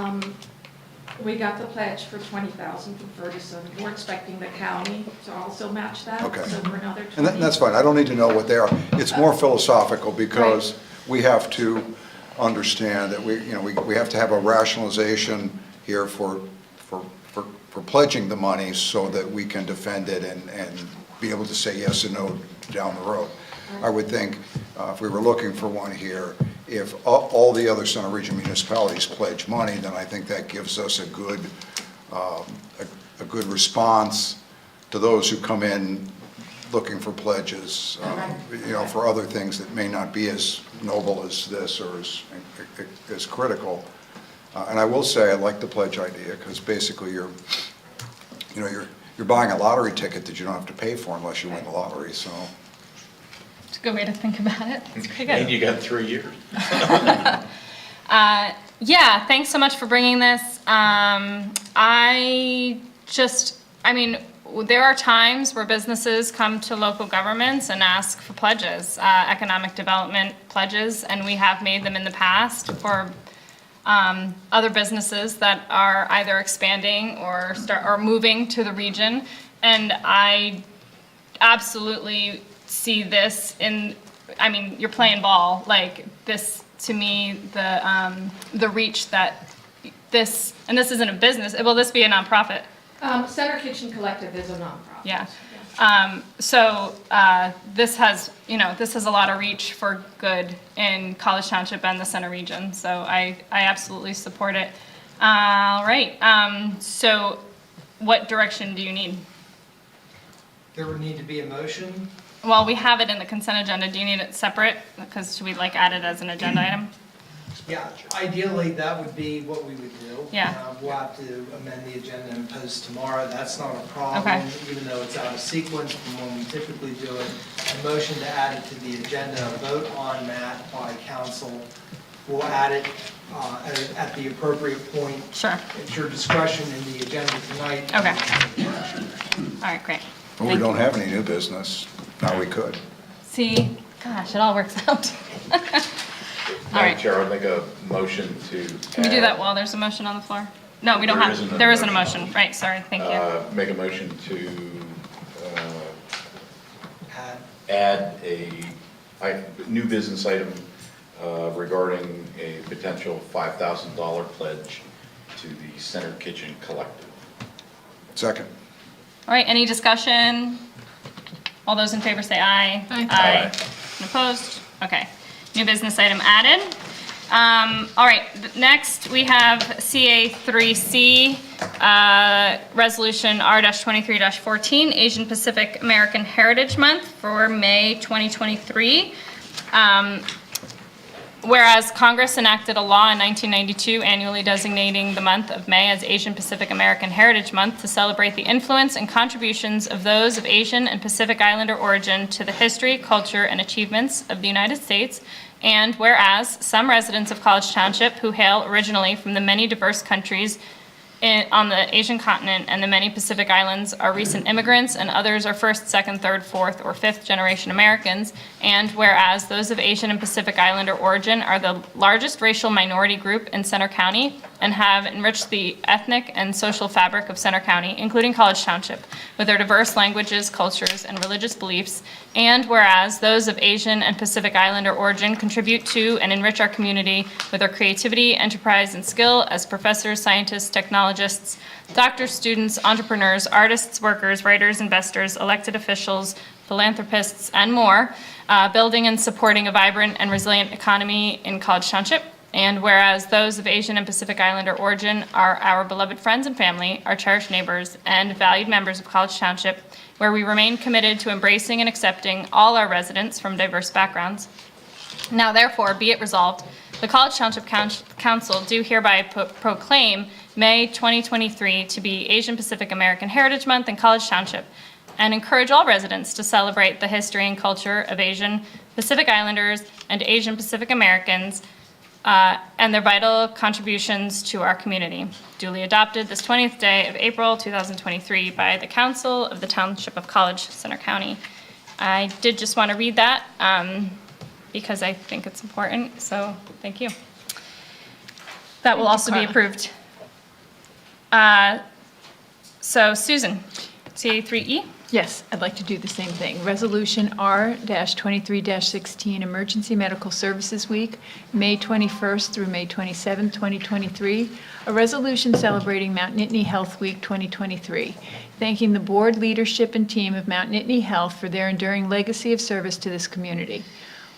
we got the pledge for $20,000 from Ferguson. We're expecting the county to also match that. Okay. So for another 20. And that's fine. I don't need to know what they are. It's more philosophical because we have to understand that we have to have a rationalization here for pledging the money so that we can defend it and be able to say yes and no down the road. I would think if we were looking for one here, if all the other Center Region municipalities pledge money, then I think that gives us a good response to those who come in looking for pledges, for other things that may not be as noble as this or as critical. And I will say I like the pledge idea because basically you're buying a lottery ticket that you don't have to pay for unless you win the lottery. So It's a good way to think about it. It's pretty good. And you got 3 years. Yeah, thanks so much for bringing this. There are times where businesses come to local governments and ask for pledges, economic development pledges, and we have made them in the past for other businesses that are either expanding or moving to the region. And I absolutely see this you're playing ball, like this, to me, the reach that this, and this isn't a business, will this be a nonprofit? Center Kitchen Collective is a nonprofit. Yeah. This has a lot of reach for good in College Township and the Center Region, so I absolutely support it. All right, so what direction do you need? There would need to be a motion. Well, we have it in the consent agenda. Do you need it separate? Because should we add it as an agenda item? Yeah, ideally, that would be what we would do. Yeah. We'll have to amend the agenda and post tomorrow. That's not a problem, Okay. even though it's out of sequence from when we typically do it. A motion to add it to the agenda, a vote on that by council. We'll add it at the appropriate point. Sure. It's your discretion in the agenda tonight. Okay. All right, great. well, we don't have any new business. Now we could. See, gosh, it all works out. All Madam right. Chair, I'll make a motion to. Can we do that while there's a motion on the floor? No, we don't have, there isn't a motion. Right, sorry, thank you. Make a motion to add a new business item regarding a potential $5,000 pledge to the Center Kitchen Collective. Second. All right, any discussion? All those in favor say aye. Aye. Aye. And opposed? Okay. New business item added. All right, next we have CA3C, Resolution R-23-14, Asian Pacific American Heritage Month for May 2023. Whereas Congress enacted a law in 1992 annually designating the month of May as Asian Pacific American Heritage Month to celebrate the influence and contributions of those of Asian and Pacific Islander origin to the history, culture, and achievements of the United States. And whereas some residents of College Township who hail originally from the many diverse countries on the Asian continent and the many Pacific Islands are recent immigrants, and others are first, second, third, fourth, or fifth generation Americans. And whereas those of Asian and Pacific Islander origin are the largest racial minority group in Center County and have enriched the ethnic and social fabric of Center County, including College Township, with their diverse languages, cultures, and religious beliefs. And whereas those of Asian and Pacific Islander origin contribute to and enrich our community with their creativity, enterprise, and skill as professors, scientists, technologists, doctors, students, entrepreneurs, artists, workers, writers, investors, elected officials, philanthropists, and more, building and supporting a vibrant and resilient economy in College Township. And whereas those of Asian and Pacific Islander origin are our beloved friends and family, our cherished neighbors, and valued members of College Township, where we remain committed to embracing and accepting all our residents from diverse backgrounds. Now therefore, be it resolved, the College Township Council do hereby proclaim May 2023 to be Asian Pacific American Heritage Month in College Township, and encourage all residents to celebrate the history and culture of Asian Pacific Islanders and Asian Pacific Americans and their vital contributions to our community. Duly adopted this 20th day of April 2023 by the Council of the Township of College, Center County. I did just want to read that because I think it's important, so thank you. That will also be approved. So Susan, CA3E? Yes, I'd like to do the same thing. Resolution R-23-16, Emergency Medical Services Week, May 21st through May 27th, 2023. A resolution celebrating Mount Nittany Health Week 2023, thanking the board, leadership, and team of Mount Nittany Health for their enduring legacy of service to this community.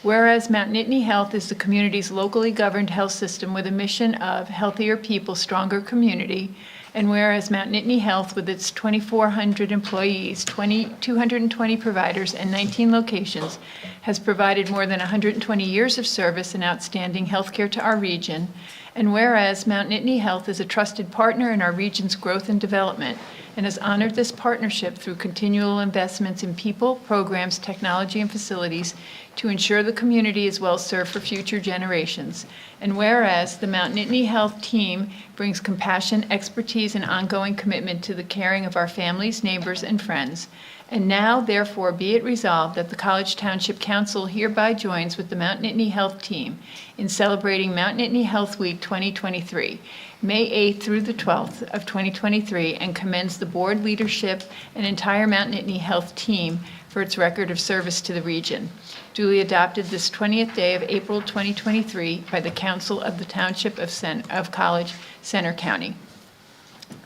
Whereas Mount Nittany Health is the community's locally governed health system with a mission of healthier people, stronger community, and whereas Mount Nittany Health, with its 2,400 employees, 220 providers, and 19 locations, has provided more than 120 years of service and outstanding healthcare to our region, and whereas Mount Nittany Health is a trusted partner in our region's growth and development, and has honored this partnership through continual investments in people, programs, technology, and facilities to ensure the community is well served for future generations. And whereas the Mount Nittany Health team brings compassion, expertise, and ongoing commitment to the caring of our families, neighbors, and friends. And now, therefore, be it resolved that the College Township Council hereby joins with the Mount Nittany Health team in celebrating Mount Nittany Health Week 2023, May 8th through the 12th of 2023, and commends the board, leadership, and entire Mount Nittany Health team for its record of service to the region. Duly adopted this 20th day of April 2023 by the Council of the Township of College, Center County.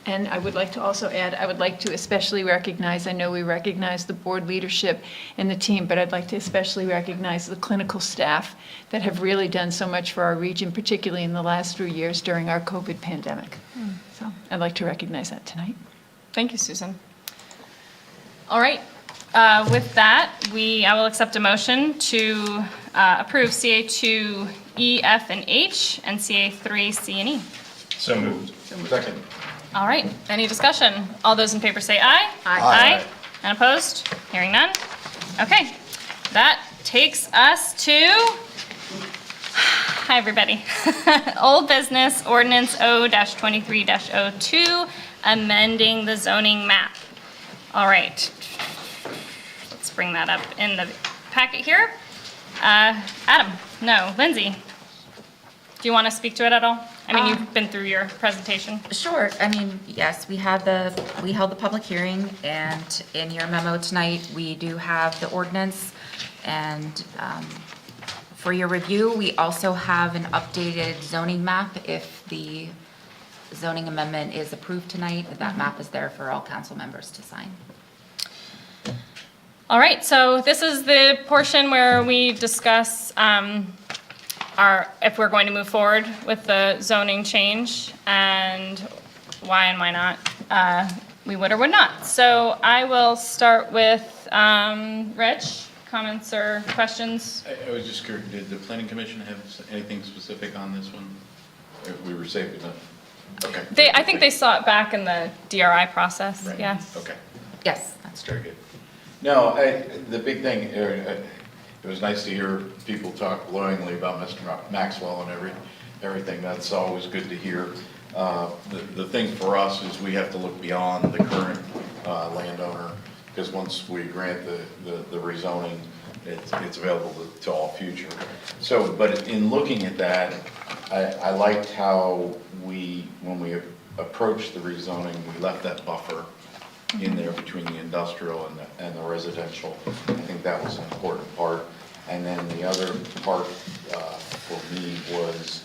And I would like to also add, I would like to especially recognize, I know we recognize the board leadership and the team, but I'd like to especially recognize the clinical staff that have really done so much for our region, particularly in the last 3 years during our COVID pandemic. So I'd like to recognize that tonight. Thank you, Susan. All right. With that, I will accept a motion to approve CA2 E, F, and H, and CA3 C and E. So moved. Second. All right, any discussion? All those in favor say aye. Aye. Aye. And opposed? Hearing none? Okay, that takes us to, hi, everybody. Old Business Ordinance O-23-02, amending the zoning map. All right. Let's bring that up in the packet here. Lindsay, do you want to speak to it at all? I mean, you've been through your presentation. Sure. I mean, yes, we held the public hearing, and in your memo tonight, we do have the ordinance. And for your review, we also have an updated zoning map. If the zoning amendment is approved tonight, that map is there for all council members to sign. All right, so this is the portion where we discuss if we're going to move forward with the zoning change and why and why not we would or would not. So I will start with Rich comments or questions? I was just curious, did the planning commission have anything specific on this one? Or we were saving it? Okay. I think they saw it back in the DRI process, Right. yeah. Okay. Yes, that's true. Very good. No, the big thing, it was nice to hear people talk glowingly about Mr. Maxwell and everything. That's always good to hear. The thing for us is we have to look beyond the current landowner, because once we grant the rezoning, it's available to all future. So, but in looking at that, I liked how when we approached the rezoning, we left that buffer in there between the industrial and the residential. I think that was an important part. And then the other part for me was,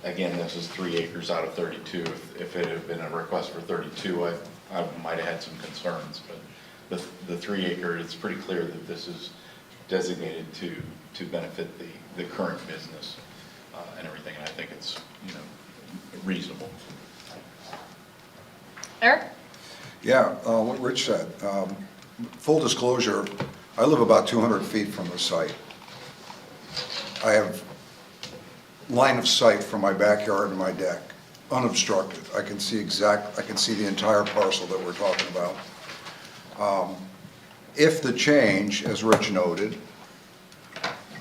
again, this is 3 acres out of 32. If it had been a request for 32, I might have had some concerns. But the 3 acre, it's pretty clear that this is designated to benefit the current business and everything. And I think it's, reasonable. Eric? Yeah, what Rich said. Full disclosure, I live about 200 feet from the site. I have line of sight from my backyard and my deck, unobstructed. I can see the entire parcel that we're talking about. If the change, as Rich noted,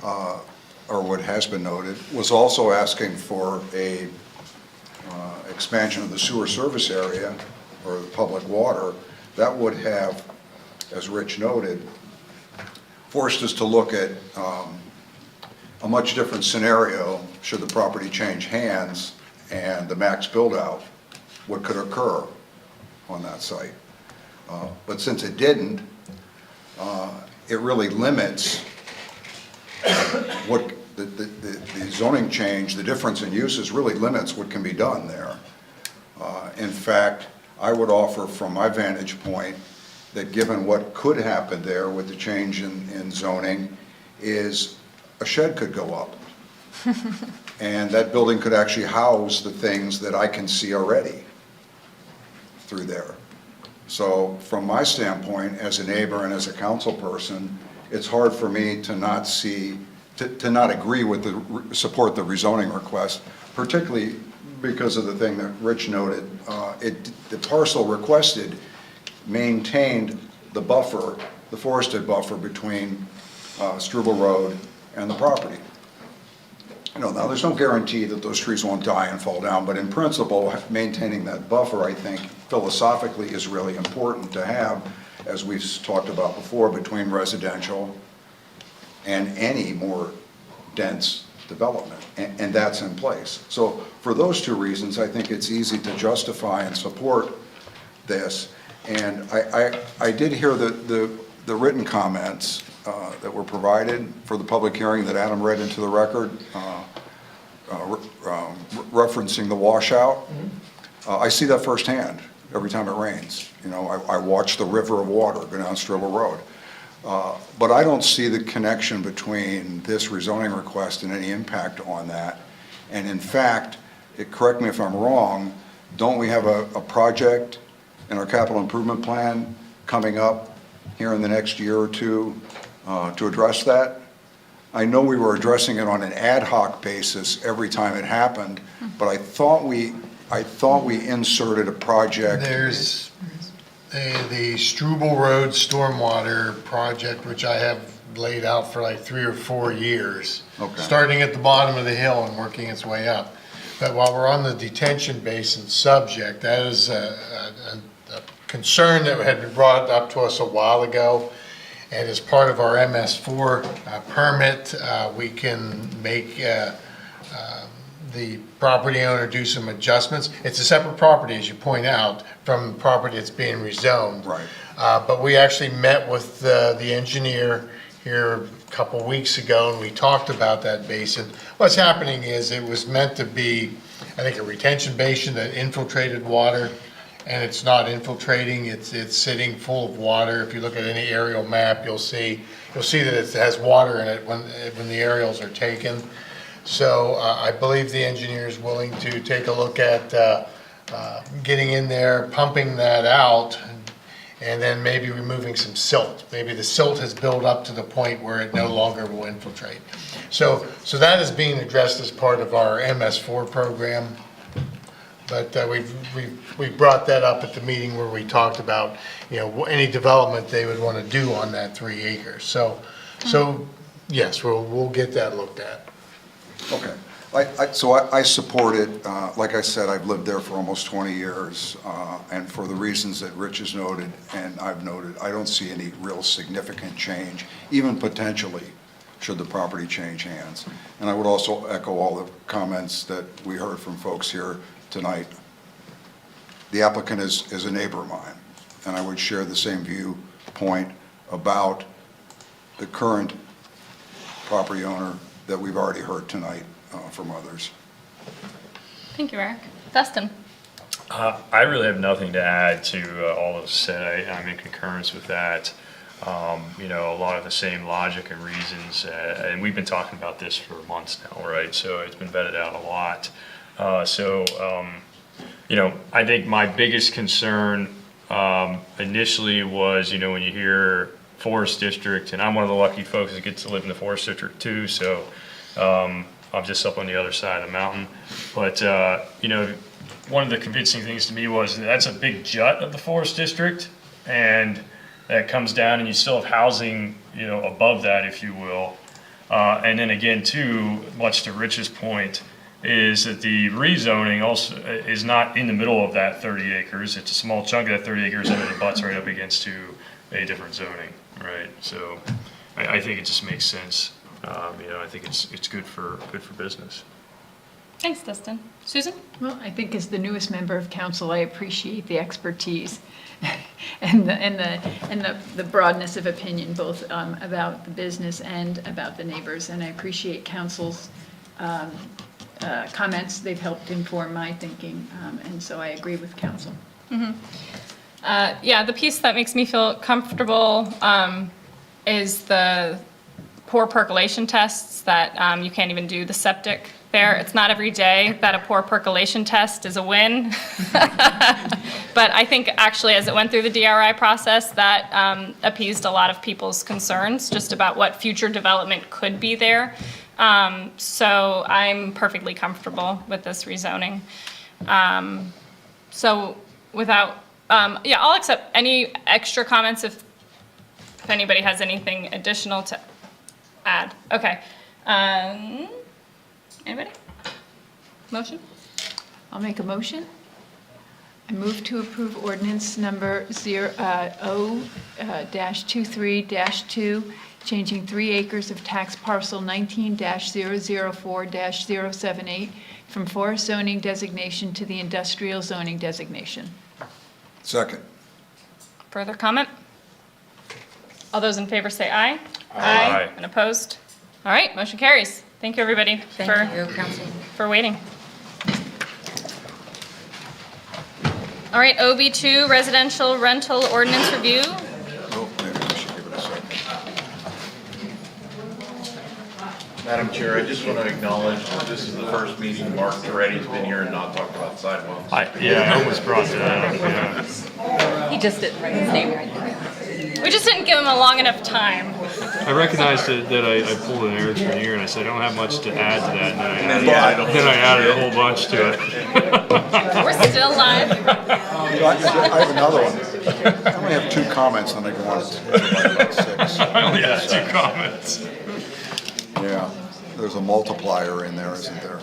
or what has been noted, was also asking for a expansion of the sewer service area or the public water, that would have, as Rich noted, forced us to look at a much different scenario should the property change hands and the max build-out, what could occur on that site. But since it didn't, it really limits what the zoning change, the difference in uses really limits what can be done there. In fact, I would offer from my vantage point that given what could happen there with the change in zoning is a shed could go up. And that building could actually house the things that I can see already through there. So from my standpoint, as a neighbor and as a council person, it's hard for me to not see, to not agree with support the rezoning request, particularly because of the thing that Rich noted. The parcel requested maintained the buffer, the forested buffer between Struble Road and the property. Now there's no guarantee that those trees won't die and fall down, but in principle, maintaining that buffer, I think, philosophically is really important to have, as we've talked about before, between residential and any more dense development, and that's in place. So for those two reasons, I think it's easy to justify and support this. And I did hear the written comments that were provided for the public hearing that Adam read into the record, referencing the washout. I see that firsthand every time it rains. I watch the river of water go down Struble Road. But I don't see the connection between this rezoning request and any impact on that. And in fact, correct me if I'm wrong, don't we have a project in our capital improvement plan coming up here in the next year or two to address that? I know we were addressing it on an ad hoc basis every time it happened, but I thought we inserted a project. There's the Struble Road Stormwater Project, which I have laid out for like 3 or 4 years, starting at the bottom of the hill and working its way up. But while we're on the detention basin subject, that is a concern that had been brought up to us a while ago. And as part of our MS4 permit, we can make the property owner do some adjustments. It's a separate property, as you point out, from the property that's being rezoned. Right. But we actually met with the engineer here a couple weeks ago, and we talked about that basin. What's happening is it was meant to be, I think, a retention basin that infiltrated water, and it's not infiltrating. It's sitting full of water. If you look at any aerial map, you'll see that it has water in it when the aerials are taken. So I believe the engineer is willing to take a look at getting in there, pumping that out, and then maybe removing some silt. Maybe the silt has built up to the point where it no longer will infiltrate. So that is being addressed as part of our MS4 program. But we've brought that up at the meeting where we talked about, any development they would want to do on that 3 acres. So yes, we'll get that looked at. Okay. I support it. Like I said, I've lived there for almost 20 years, and for the reasons that Rich has noted and I've noted, I don't see any real significant change, even potentially, should the property change hands. And I would also echo all the comments that we heard from folks here tonight. The applicant is a neighbor of mine, and I would share the same viewpoint about the current property owner that we've already heard tonight from others. Thank you, Eric. Dustin? I really have nothing to add to all that's said. I'm in concurrence with that. A lot of the same logic and reasons, and we've been talking about this for months now, right? So it's been vetted out a lot. I think my biggest concern initially was, when you hear Forest District, and I'm one of the lucky folks that get to live in the Forest District too, so I'm just up on the other side of the mountain. But, one of the convincing things to me was that's a big jut of the Forest District, and that comes down and you still have housing, above that, if you will. And then again, too, much to Rich's point, is that the rezoning also is not in the middle of that 30 acres. It's a small chunk of that 30 acres and it butts right up against to a different zoning, right? So I think it just makes sense. I think it's good for business. Thanks, Dustin. Susan? Well, I think as the newest member of council, I appreciate the expertise and the broadness of opinion, both about the business and about the neighbors. And I appreciate council's comments. They've helped inform my thinking, and so I agree with council. The piece that makes me feel comfortable is the poor percolation tests that you can't even do the septic there. It's not every day that a poor percolation test is a win. But I think actually as it went through the DRI process, that appeased a lot of people's concerns just about what future development could be there. So I'm perfectly comfortable with this rezoning. So without, I'll accept any extra comments if anybody has anything additional to add. Okay. Anybody? Motion? I'll make a motion. I move to approve ordinance number 0-23-2, changing 3 acres of tax parcel 19-004-078 from forest zoning designation to the industrial zoning designation. Second. Further comment? All those in favor say aye. Aye. And opposed? All right, motion carries. Thank you, everybody, Thank you, council. for waiting. All right, OB2, residential rental ordinance review. Oh, maybe we should give it a second. Madam Chair, I just want to acknowledge that this is the first meeting Mark Toretti's been here and not talked about sidewalks. I almost brought that up, yeah. He just didn't write his name right. We just didn't give him a long enough time. I recognized that I pulled an Eric for a year and I said, I don't have much to add to that. And then I added a whole bunch to it. We're still live. I have another one. I only have 2 comments, and I go on to about 6. I only had 2 comments. Yeah, there's a multiplier in there, isn't there?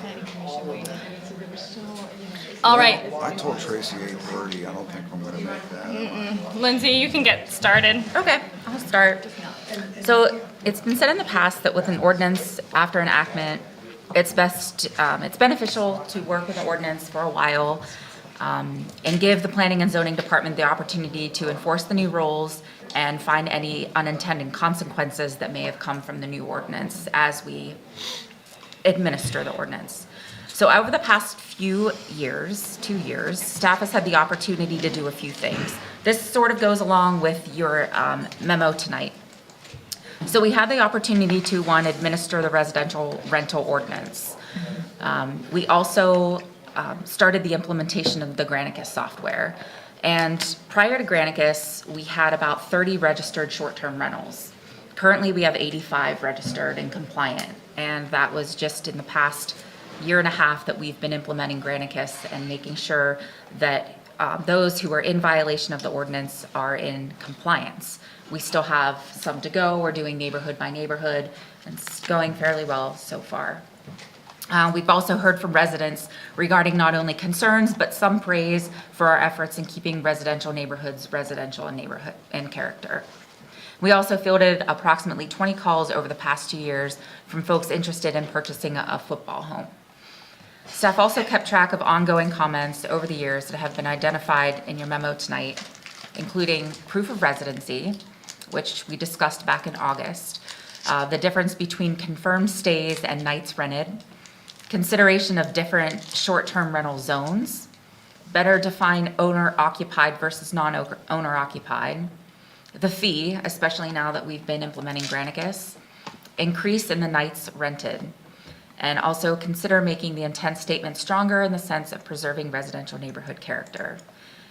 All right, I told Tracy 8:30. I don't think I'm going to make that. Lindsay, you can get started. Okay, I'll start. So it's been said in the past that with an ordinance after enactment, it's beneficial to work with an ordinance for a while and give the planning and zoning department the opportunity to enforce the new rules and find any unintended consequences that may have come from the new ordinance as we administer the ordinance. So over the past few years, 2 years, staff has had the opportunity to do a few things. This sort of goes along with your memo tonight. So we had the opportunity to, one, administer the residential rental ordinance. We also started the implementation of the Granicus software. And prior to Granicus, we had about 30 registered short-term rentals. Currently, we have 85 registered and compliant, and that was just in the past year and a half that we've been implementing Granicus and making sure that those who are in violation of the ordinance are in compliance. We still have some to go. We're doing neighborhood by neighborhood, and it's going fairly well so far. We've also heard from residents regarding not only concerns, but some praise for our efforts in keeping residential neighborhoods residential in neighborhood and character. We also fielded approximately 20 calls over the past 2 years from folks interested in purchasing a football home. Staff also kept track of ongoing comments over the years that have been identified in your memo tonight, including proof of residency, which we discussed back in August, the difference between confirmed stays and nights rented, consideration of different short-term rental zones, better define owner-occupied versus non-owner-occupied, the fee, especially now that we've been implementing Granicus, increase in the nights rented, and also consider making the intent statement stronger in the sense of preserving residential neighborhood character.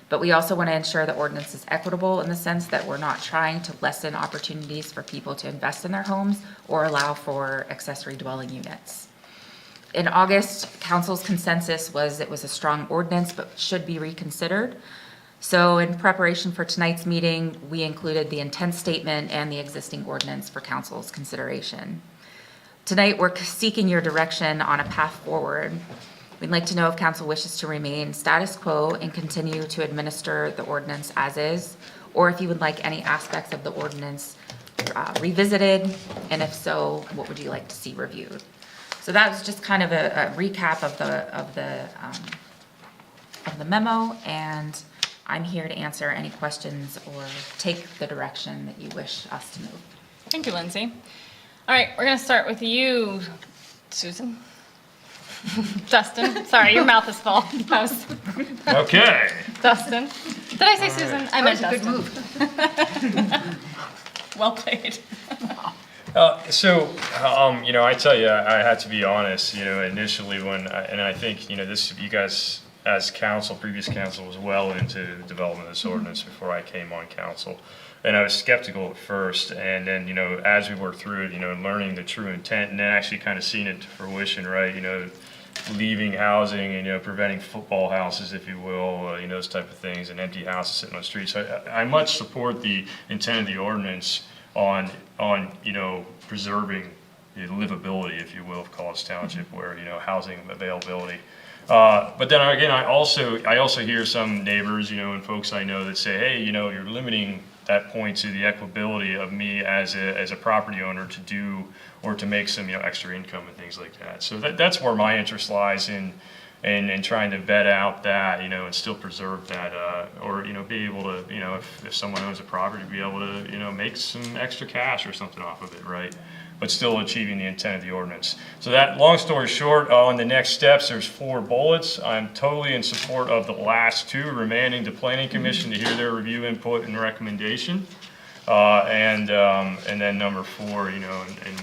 But we also want to ensure the ordinance is equitable in the sense that we're not trying to lessen opportunities for people to invest in their homes or allow for accessory dwelling units. In August, council's consensus was it was a strong ordinance but should be reconsidered. So in preparation for tonight's meeting, we included the intent statement and the existing ordinance for council's consideration. Tonight, we're seeking your direction on a path forward. We'd like to know if council wishes to remain status quo and continue to administer the ordinance as is, or if you would like any aspects of the ordinance revisited, and if so, what would you like to see reviewed? So that was just kind of a recap of the memo, and I'm here to answer any questions or take the direction that you wish us to move. Thank you, Lindsay. All right, we're going to start with you, Susan. Dustin, sorry, your mouth is full. Okay. Dustin. Did I say Susan? I meant That was a Dustin. good move. Well played. I tell you, I had to be honest, initially and I think, this, you guys as council, previous council was well into the development of this ordinance before I came on council. And I was skeptical at first, and then, as we worked through it, learning the true intent and then actually kind of seeing it to fruition, right? Leaving housing and, preventing football houses, if you will, those type of things, and empty houses sitting on the streets. So I much support the intent of the ordinance on preserving the livability, if you will, of College Township, where, housing availability. But then again, I also hear some neighbors, and folks I know that say, hey, you're limiting that point to the equitability of me as a property owner to do or to make some extra income and things like that. So that's where my interest lies in trying to vet out that and still preserve that or be able to if someone owns a property, be able to make some extra cash or something off of it, right? But still achieving the intent of the ordinance. So that, long story short, on the next steps, there's 4 bullets. I'm totally in support of the last 2, remanding to Planning Commission to hear their review, input, and recommendation. And then number 4, and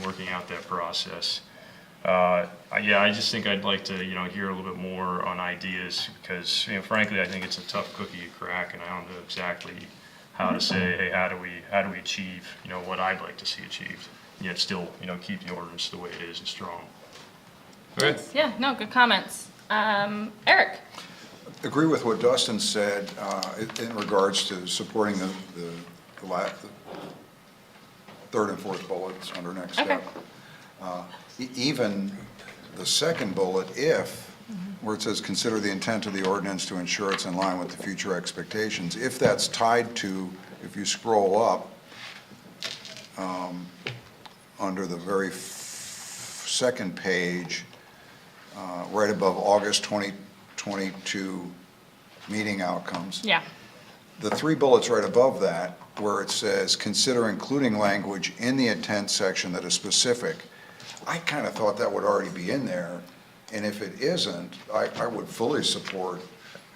working out that process. I just think I'd like to, hear a little bit more on ideas because, frankly, I think it's a tough cookie to crack, and I don't know exactly how to say, hey, how do we achieve, what I'd like to see achieved. Yet still, keep the ordinance the way it is and strong. Good. Yeah, no, good comments. Eric. Agree with what Dustin said in regards to supporting the third and fourth bullets under next step. Even the second bullet, where it says consider the intent of the ordinance to ensure it's in line with the future expectations, if that's tied to, if you scroll up, under the very second page, right above August 2022 meeting outcomes. Yeah. The 3 bullets right above that, where it says, consider including language in the intent section that is specific, I kind of thought that would already be in there. And if it isn't, I would fully support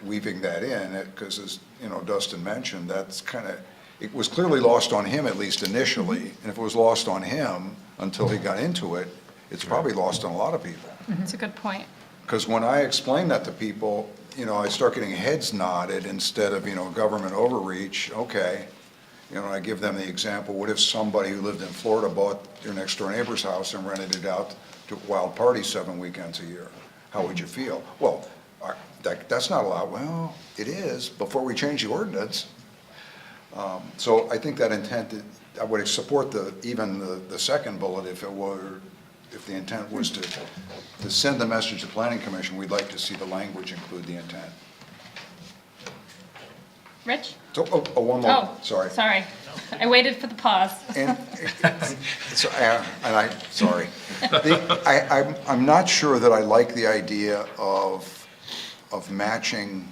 weaving that in, because as Dustin mentioned, that's kind of, it was clearly lost on him, at least initially. And if it was lost on him until he got into it, it's probably lost on a lot of people. That's a good point. Because when I explain that to people, I start getting heads nodded instead of, government overreach, okay. I give them the example, what if somebody who lived in Florida bought your next door neighbor's house and rented it out to wild parties 7 weekends a year? How would you feel? Well, that's not allowed. Well, it is, before we change the ordinance. So I think that intent, I would support even the second bullet if the intent was to send the message to the Planning Commission, we'd like to see the language include the intent. Rich? So, one more, Oh, sorry. sorry. I waited for the pause. Sorry. I'm not sure that I like the idea of matching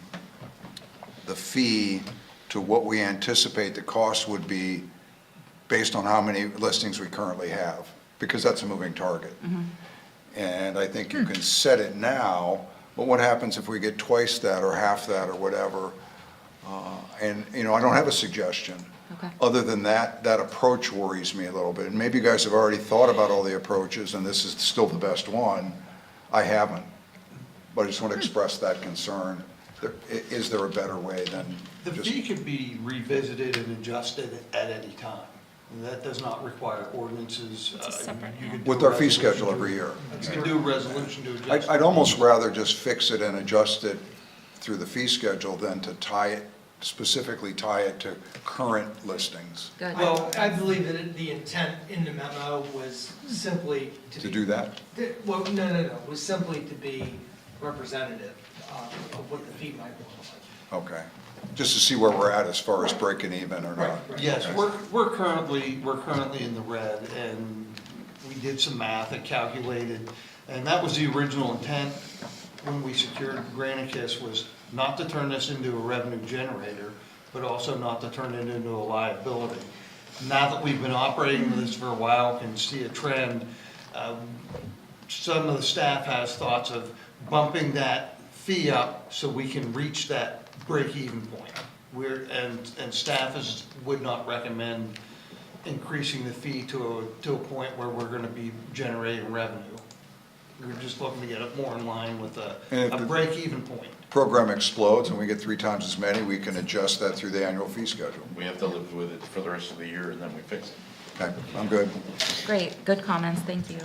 the fee to what we anticipate the cost would be based on how many listings we currently have, because that's a moving target. And I think you can set it now, but what happens if we get twice that or half that or whatever? And, I don't have a suggestion. Okay. Other than that approach worries me a little bit. And maybe you guys have already thought about all the approaches and this is still the best one. I haven't. But I just want to express that concern. Is there a better way than The just... fee could be revisited and adjusted at any time. And that does not require ordinances. It's a separate, You could do With a our fee resolution schedule every year. You could do a resolution to adjust. I'd almost rather just fix it and adjust it through the fee schedule than to specifically tie it to current listings. Good. Well, I believe that the intent in the memo was simply To do that? Well, no, was simply to be representative of what the fee might look like. Okay. Just to see where we're at as far as breaking even or not. Yes, we're currently in the red, and we did some math and calculated, and that was the original intent when we secured Granicus, was not to turn this into a revenue generator, but also not to turn it into a liability. Now that we've been operating this for a while, can see a trend, some of the staff has thoughts of bumping that fee up so we can reach that break-even point. And staff would not recommend increasing the fee to a point where we're gonna be generating revenue. We're just looking to get it more in line with And a if the break-even point. program explodes and we get 3 times as many, we can adjust that through the annual fee schedule. We have to live with it for the rest of the year and then we fix it. Okay, I'm good. Great, good comments, thank you.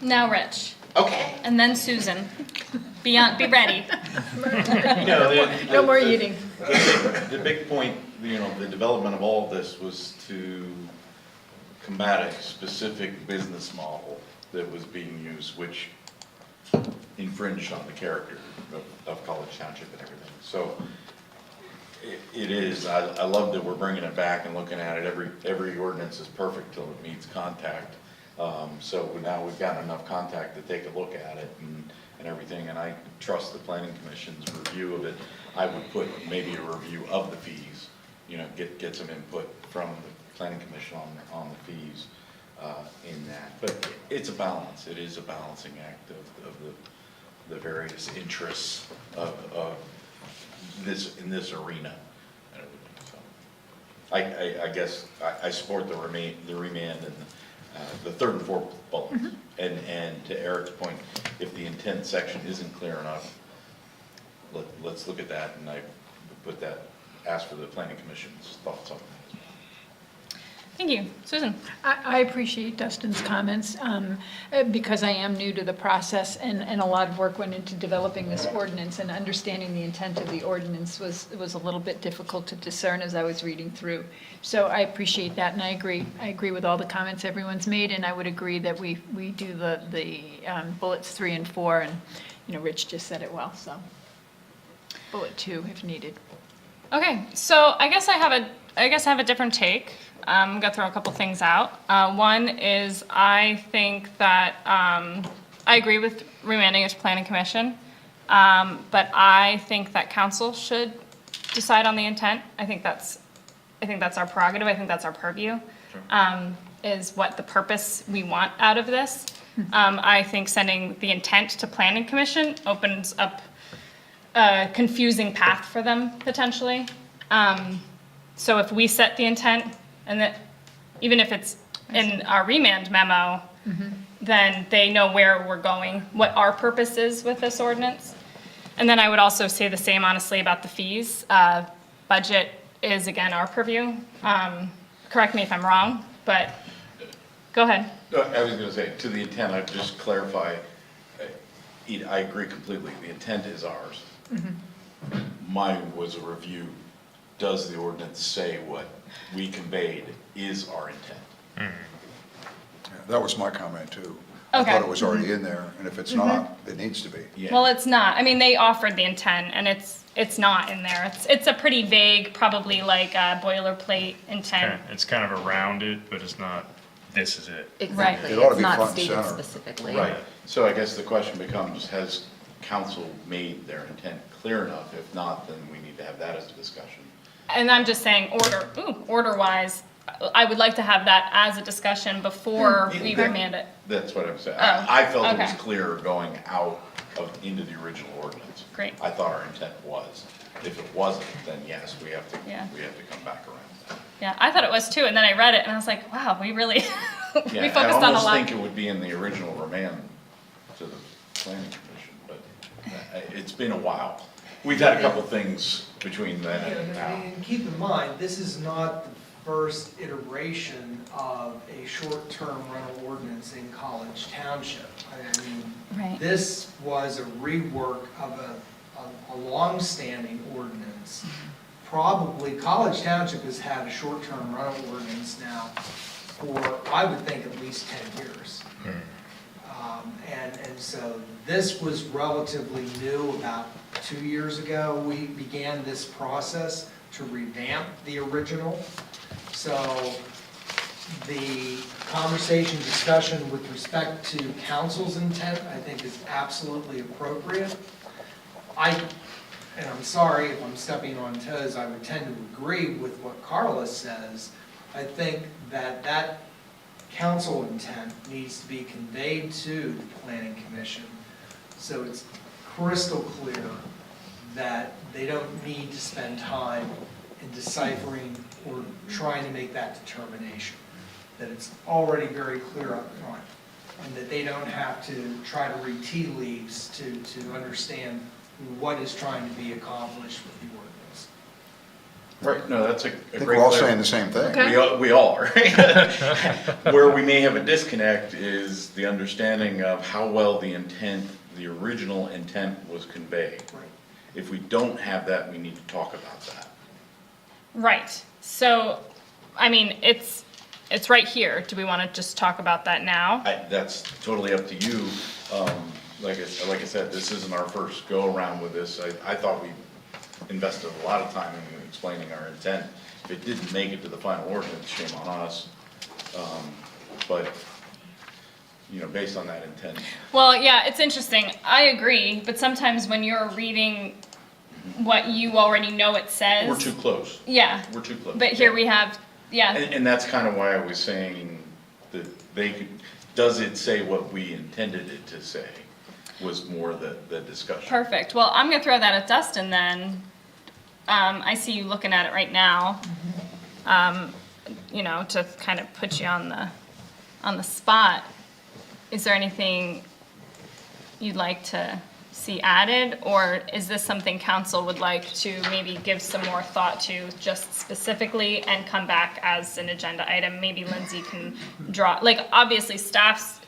Now Rich. Okay. And then Susan. Be ready. No more eating. The big point, the development of all of this was to combat a specific business model that was being used, which infringed on the character of College Township and everything. So it is, I love that we're bringing it back and looking at it. Every ordinance is perfect till it meets contact. So now we've got enough contact to take a look at it and everything, and I trust the Planning Commission's review of it. I would put maybe a review of the fees, get some input from the Planning Commission on the fees in that. But it's a balance. It is a balancing act of the various interests of in this arena. So I guess I support the remand and the third and fourth bullets. And to Eric's point, if the intent section isn't clear enough, let's look at that, and I put that, ask for the Planning Commission's thoughts on that. Thank you. Susan? I appreciate Dustin's comments because I am new to the process and a lot of work went into developing this ordinance, and understanding the intent of the ordinance was a little bit difficult to discern as I was reading through. So I appreciate that, and I agree with all the comments everyone's made, and I would agree that we do the bullets 3 and 4, and Rich just said it well, so bullet 2 if needed. Okay, so I guess I have a different take. I'm gonna throw a couple things out. One is I think that I agree with remanding it to Planning Commission, but I think that council should decide on the intent. I think that's our prerogative. I think that's our purview. Is what the purpose we want out of this. I think sending the intent to Planning Commission opens up a confusing path for them potentially. So if we set the intent, and that even if it's in our remand memo, then they know where we're going, what our purpose is with this ordinance. And then I would also say the same honestly about the fees. Budget is again our purview. Correct me if I'm wrong, but go ahead. No, I was gonna say, to the intent, I'd just clarify, I agree completely, the intent is ours. Mine was a review, does the ordinance say what we conveyed is our intent? Yeah, that was my comment too. Okay. I thought it was already in there, and if it's not, it needs to be. Yeah. Well, it's not. I mean, they offered the intent, and it's not in there. It's a pretty vague, probably like a boilerplate intent. It's kind of around it, but it's not, this is it. Exactly, It ought to it's be not front and stated center. specifically. Right, so I guess the question becomes, has council made their intent clear enough? If not, then we need to have that as a discussion. And I'm just saying, order-wise, I would like to have that as a discussion before we remand it. That's what I'm saying. Oh, I felt it was okay. clear going out into the original ordinance. Great. I thought our intent was. If it wasn't, then yes, we have to Yeah. come back around. Yeah, I thought it was too, and then I read it, and I was like, wow, we really, Yeah, we focused on a I almost lot. think it would be in the original remand to the planning commission, but it's been a while. We've had a couple things between then and now. And keep in mind, this is not the first iteration of a short-term rental ordinance in College Township. I mean, Right. this was a rework of a long-standing ordinance. Probably, College Township has had a short-term rental ordinance now for, I would think, at least 10 years. And so this was relatively new. About 2 years ago, we began this process to revamp the original. So the conversation, discussion with respect to council's intent, I think is absolutely appropriate. And I'm sorry if I'm stepping on toes, I would tend to agree with what Carla says. I think that council intent needs to be conveyed to the planning commission, so it's crystal clear that they don't need to spend time in deciphering or trying to make that determination, that it's already very clear up front, and that they don't have to try to read tea leaves to understand what is trying to be accomplished with the ordinance. Right, no, that's a I great. think we're all saying the same thing. Okay. We all are. Where we may have a disconnect is the understanding of how well the original intent was conveyed. Right. If we don't have that, we need to talk about that. Right, so, I mean, it's right here. Do we want to just talk about that now? That's totally up to you. Like I said, this isn't our first go-around with this. I thought we invested a lot of time in explaining our intent. If it didn't make it to the final ordinance, shame on us. But, based on that intent. Well, yeah, it's interesting. I agree, but sometimes when you're reading what you already know it says. We're too close. Yeah. We're too close. But here we have, yeah. And that's kind of why I was saying that does it say what we intended it to say, was more the discussion. Perfect. Well, I'm going to throw that at Dustin then. I see you looking at it right now. To kind of put you on the spot. Is there anything you'd like to see added, or is this something council would like to maybe give some more thought to just specifically and come back as an agenda item? Maybe Lindsay can draw, obviously staffs,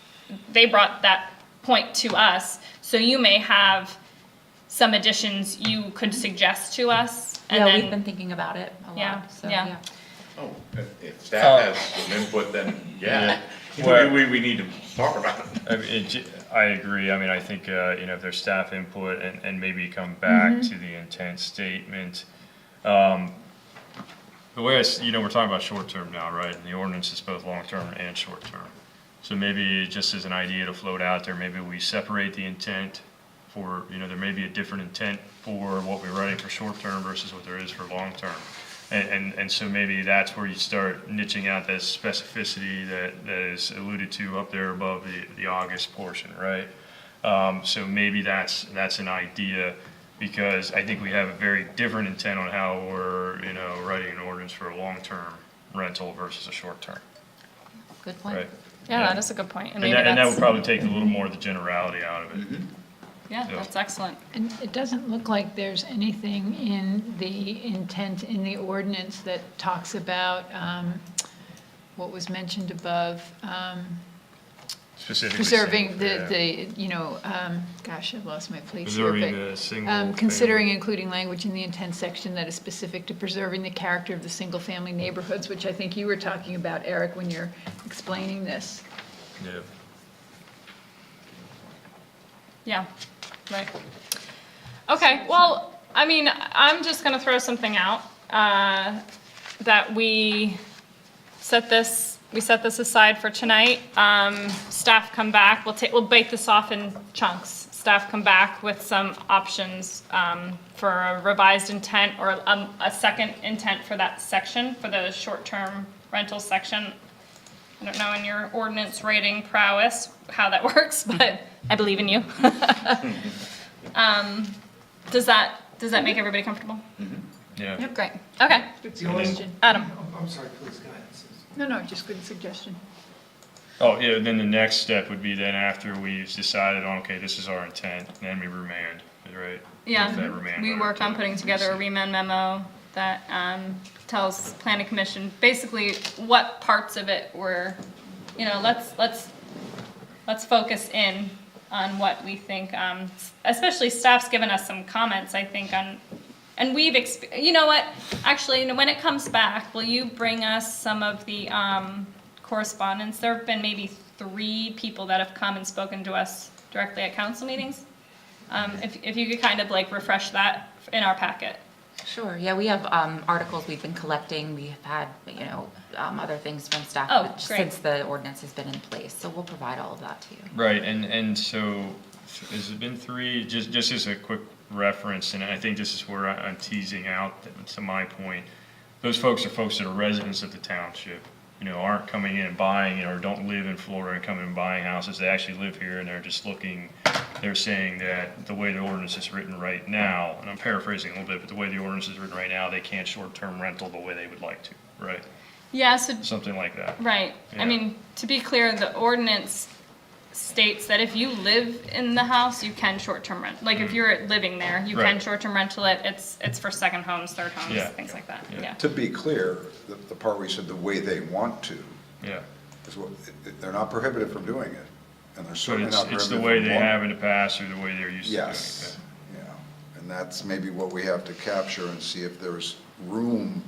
they brought that point to us, so you may have some additions you could suggest to us. And Yeah, then, we've been thinking about it a lot, Yeah, so, yeah. yeah. Oh, if staff has some input, then yeah, we need to talk about it. I agree. I mean, I think, if there's staff input and maybe come back to the intent statement. The way we're talking about short-term now, right? And the ordinance is both long-term and short-term. So maybe just as an idea to float out there, maybe we separate the intent for, there may be a different intent for what we're writing for short-term versus what there is for long-term. And so maybe that's where you start niching out that specificity that is alluded to up there above the August portion, right? So maybe that's an idea, because I think we have a very different intent on how we're, writing an ordinance for a long-term rental versus a short-term. Good point. Right? Yeah, that is a good point. And that would probably take a little more of the generality out of it. Yeah, that's excellent. And it doesn't look like there's anything in the intent in the ordinance that talks about what was mentioned above, Specifically preserving single, gosh, I've lost my place Preserving here. the single Considering family. including language in the intent section that is specific to preserving the character of the single-family neighborhoods, which I think you were talking about, Eric, when you're explaining this. Yeah. Yeah, right. Okay, well, I mean, I'm just gonna throw something out, that we set this aside for tonight. Staff come back, we'll bake this off in chunks. Staff come back with some options, for a revised intent or a second intent for that section, for the short-term rental section. I don't know in your ordinance rating prowess how that works, but I believe in you. Does that make everybody comfortable? Yeah. Yep, great. Okay. The only- Adam. I'm sorry, please, go ahead. No, just good suggestion. Oh, yeah, then the next step would be then after we've decided on, okay, this is our intent, then we remand, right? Yeah, With that remand we letter work on to putting together a receive. remand memo that tells planning commission basically what parts of it were, let's focus in on what we think, especially staff's given us some comments, I think, on, and we've, you know what, actually, when it comes back, will you bring us some of the correspondence? There have been maybe 3 people that have come and spoken to us directly at council meetings. If you could kind of like refresh that in our packet. Sure, yeah, we have articles we've been collecting, we have had, other things from staff Oh, but great. since the ordinance has been in place, so we'll provide all of that to you. Right, and so, has it been 3, just as a quick reference, and I think this is where I'm teasing out, to my point, those folks are folks that are residents of the township, aren't coming in and buying, or don't live in Florida and coming and buying houses, they actually live here and they're just looking, they're saying that the way the ordinance is written right now, and I'm paraphrasing a little bit, but the way the ordinance is written right now, they can't short-term rental the way they would like to, right? Yeah, so Something like that. right. Yeah. I mean, to be clear, the ordinance states that if you live in the house, you can short-term rent. Like if you're living there, you can Right. shorterm rental it. It's for second homes, third homes, Yeah. things like that. Yeah. To be clear, the part where you said the way they want to, Yeah. is what, they're not prohibited from doing it, and they're But certainly not it's prohibited the from way they wanting- have in the past or the way they're used to doing it. Yes, yeah, and that's maybe what we have to capture and see if there's room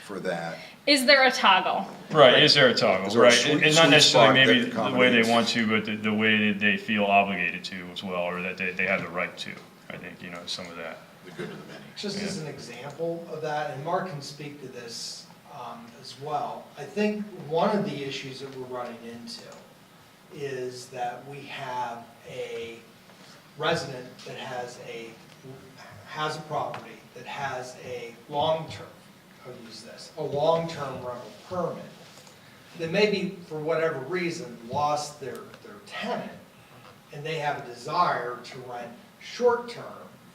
for that. Is there a toggle? Right, is there a toggle, Is there a right? sweet- And not sweet necessarily spot that maybe the way accommodates? they want to, but the way that they feel obligated to as well, or that they have the right to. I think, some of that. The good of the many. Just as an example of that, and Mark can speak to this as well, I think one of the issues that we're running into is that we have a resident that has a property that has a long-term, I'll use this, a long-term rental permit that maybe, for whatever reason, lost their tenant, and they have a desire to rent short-term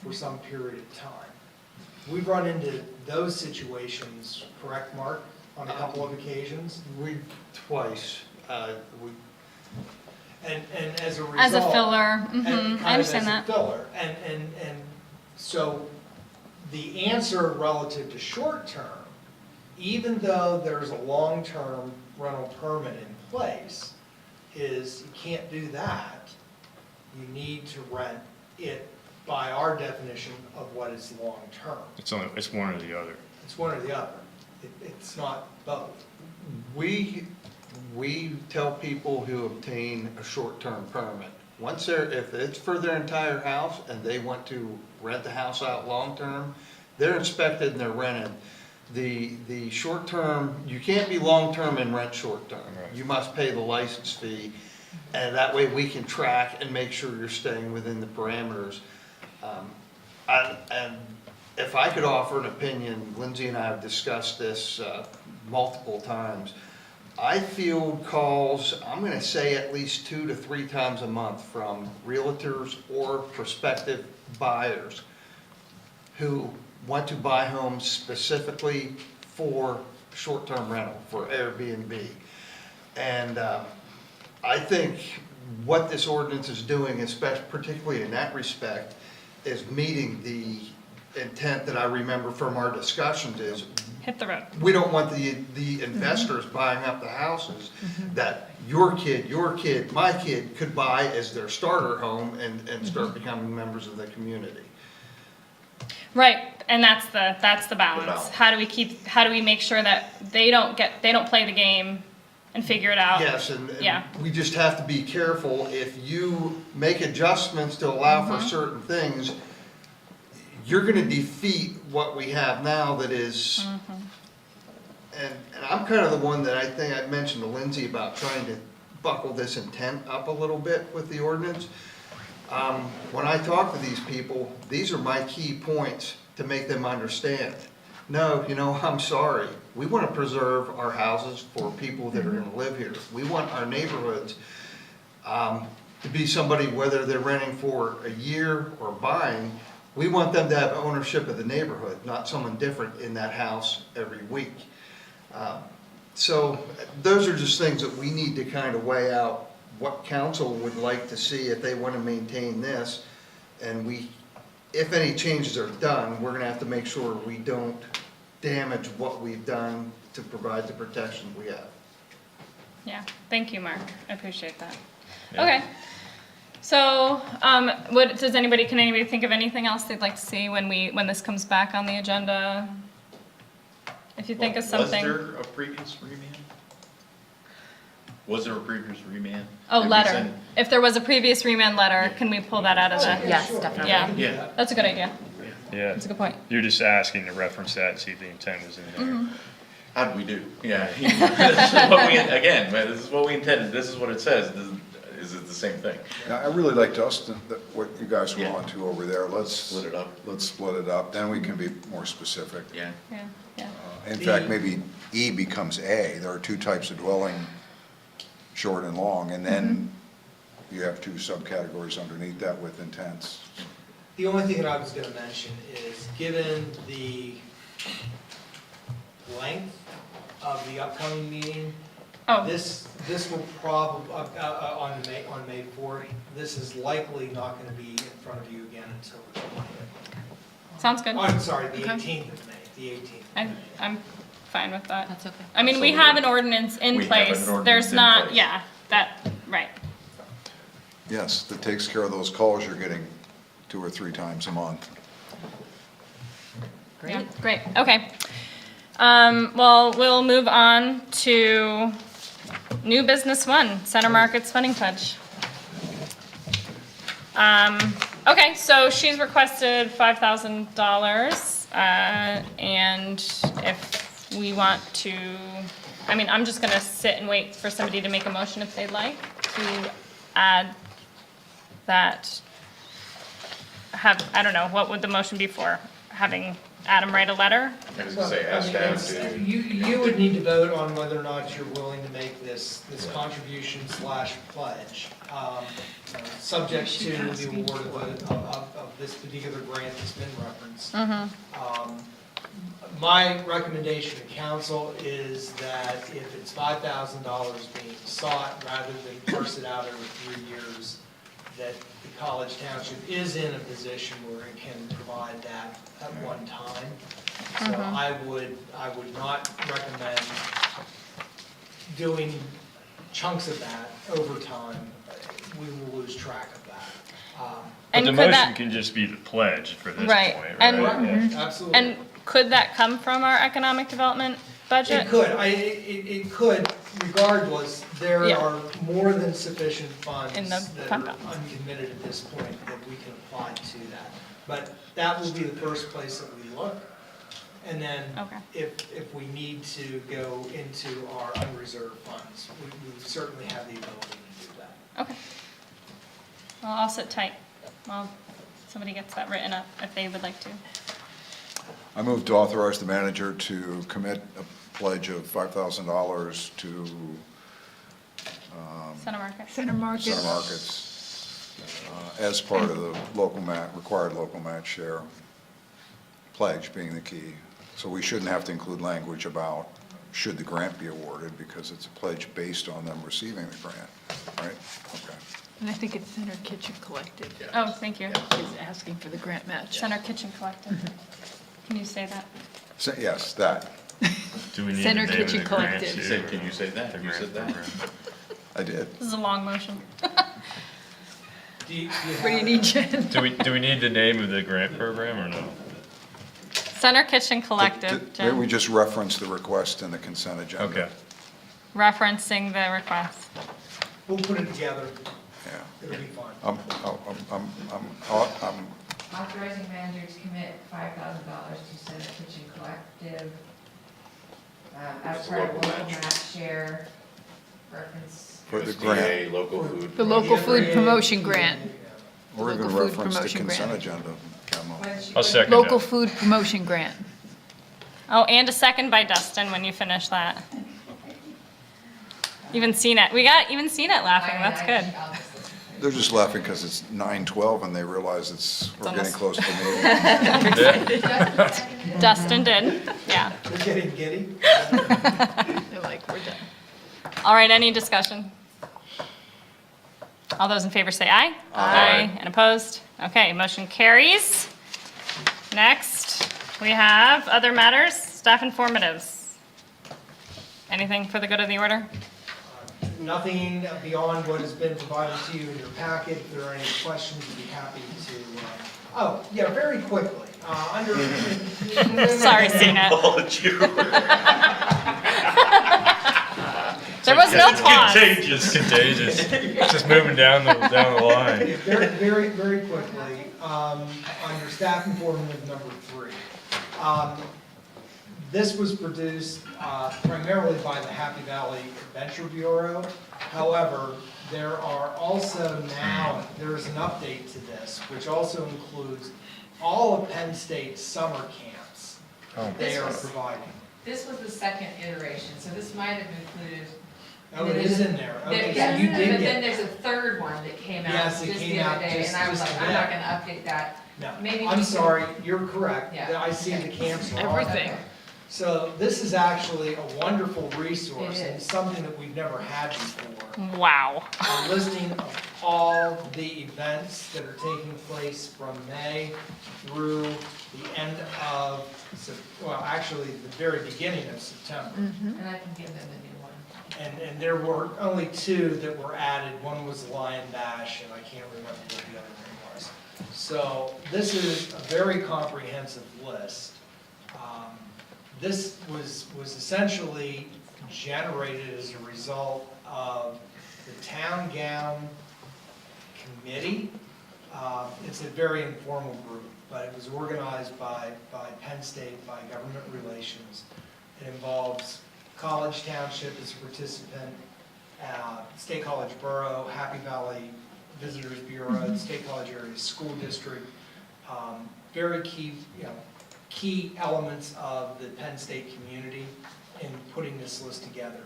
for some period of time. We've run into those situations, correct, Mark, on a couple of occasions? Twice, And as a result. As a filler, and kind of I understand as that. a filler, and so the answer relative to short-term, even though there's a long-term rental permit in place, is you can't do that. You need to rent it by our definition of what is long-term. It's one or the other. It's one or the other. It's not both. We tell people who obtain a short-term permit, if it's for their entire house and they want to rent the house out long-term, they're inspected and they're rented. The short-term, you can't be long-term and rent short-term. You must pay the license fee, and that way we can track and make sure you're staying within the parameters. And if I could offer an opinion, Lindsay and I have discussed this multiple times. I field calls, I'm gonna say at least 2 to 3 times a month from realtors or prospective buyers who want to buy homes specifically for short-term rental, for Airbnb. And I think what this ordinance is doing, especially, particularly in that respect, is meeting the intent that I remember from our discussions is, Hit the road. we don't want the investors buying up the houses that your kid, my kid could buy as their starter home and start becoming members of the community. Right, and that's the balance. How do we make sure that they don't play the game and figure it out? Yes, and Yeah. we just have to be careful. If you make adjustments to allow for certain things, you're gonna defeat what we have now that is, and I'm kind of the one that I think I mentioned to Lindsay about trying to buckle this intent up a little bit with the ordinance. When I talk to these people, these are my key points to make them understand. No, I'm sorry. We want to preserve our houses for people that are going to live here. We want our neighborhoods to be somebody, whether they're renting for a year or buying, we want them to have ownership of the neighborhood, not someone different in that house every week. So those are just things that we need to kind of weigh out what council would like to see if they want to maintain this. And if any changes are done, we're going to have to make sure we don't damage what we've done to provide the protection we have. Yeah, thank you, Mark. I appreciate that. Yeah. Okay. So, can anybody think of anything else they'd like to see when this comes back on the agenda? If you think of something. Was there a previous remand? Was there a previous remand? Oh, Did we letter. send- If there was a previous remand letter, can we pull that out of the? Yes, definitely. Yeah, Yeah. that's a good idea. Yeah. That's a good point. You're just asking to reference that and see if the intent was in there. How do we do? Yeah. This is what we, again, this is what we intended, this is what it says, is it the same thing? Now, I really liked what you guys were Yeah. on to over there. Let's Split it up. Let's split it up, then we can be more specific. Yeah. Yeah. In fact, maybe E becomes A. There are two types of dwelling, short and long, and then you have two subcategories underneath that with intents. The only thing that I was gonna mention is, given the length of the upcoming meeting, Oh. this will probably, on May 4th, this is likely not gonna be in front of you again until the 20th. Sounds good. Oh, I'm sorry, the Okay. 18th of May, the 18th of May. I'm fine with that. That's okay. I mean, we So have an ordinance in we have place. an ordinance There's in not, place. yeah, right. Yes, that takes care of those calls you're getting 2 or 3 times a month. Yeah, great, okay. Well, we'll move on to new business 1, Center Market's funding pledge. Okay, so she's requested $5,000, and if we want to, I mean, I'm just gonna sit and wait for somebody to make a motion if they'd like to add that. I don't know, what would the motion be for? Having Adam write a letter? I was gonna say, ask Adam to. You would need to vote on whether or not you're willing to make this contribution / pledge, subject to the award of this particular grant that's been referenced. My recommendation to council is that if it's $5,000 being sought, rather than parse it out over 3 years, that the College Township is in a position where it can provide that at one time. So I would not recommend doing chunks of that over time. We will lose track of that. But And the could motion that- can just be the pledge for this point, Right, right? and- Yeah. Absolutely. And could that come from our economic development budget? It could, it could, regardless, there Yeah. are more than sufficient funds In the that fund are balance. uncommitted at this point that we can apply to that. But that will be the first place that we look. And then Okay. if we need to go into our unreserved funds, we certainly have the ability to do that. Okay. Well, I'll sit tight while somebody gets that written up if they would like to. I move to authorize the manager to commit a pledge of $5,000 to Center Market. Center Market. Center Markets as part of the required local match share, pledge being the key. So we shouldn't have to include language about should the grant be awarded, because it's a pledge based on them receiving the grant, right? Okay. And I think it's Center Kitchen Collective Oh, thank you. is asking for the grant match. Center Kitchen Collective. Can you say that? Yes, that, Do we need Center the name of Kitchen the grant, Collective. too, Say, or can you say that? the You grant said that? program? I did. This is a long motion. Do you What do you have- need, Jen? Do we need the name of the grant program or no? Center Kitchen Collective, Maybe we Jen, just reference the request in the consent agenda. Okay. referencing the request. We'll put it together. Yeah. It'll be fine. I'm Authorizing manager to commit $5,000 to Center Kitchen Collective as part of local match share reference. for the USDA, grant. local food. The local food promotion grant. Or even Local food reference the promotion consent grant. agenda, Camel. I'll second Local that. food promotion grant. Oh, and a second by Dustin when you finish that. Even seen it. We got even seen it laughing. That's good. They're just laughing because it's 9:12 and they realize we're getting almost- close to the meeting. Dustin did. Yeah. We're getting giddy. They're like, we're done. All right, any discussion? All those in favor say aye. Aye. And opposed? Okay, motion carries. Next, we have other matters, staff informatives. Anything for the good of the order? Nothing beyond what has been provided to you in your packet. If there are any questions, we'd be happy to, oh, yeah, very quickly. Under. Sorry, Cena. Followed you. There was no pause. Contagious. Contagious. Just moving down the line. Very quickly, under staff informative number 3. This was produced primarily by the Happy Valley Adventure Bureau. However, there are also now, there is an update to this, which also includes all of Penn State's summer camps that they are providing. This was the second iteration, so this might have included. Oh, it is in there. Okay, so Yes, you did but then get, there's a third one that came out Yes, it just came the out other day, just- and I was just like, I'm not today. gonna update that. no, Maybe we I'm can- sorry, you're correct. Yeah. I see the camps are on Everything. there. So this is actually a wonderful resource It and is. something that we've never had before. Wow. A listing of all the events that are taking place from May through the end of, well, actually, the very beginning of September. And I can give them a new one. And there were only 2 that were added. One was the Lion Dash, and I can't remember what the other one was. So this is a very comprehensive list. This was essentially generated as a result of the Town Gown Committee. It's a very informal group, but it was organized by Penn State, by Government Relations. It involves College Township as a participant, State College Borough, Happy Valley Visitors Bureau, State College Area School District. Very key, key elements of the Penn State community in putting this list together.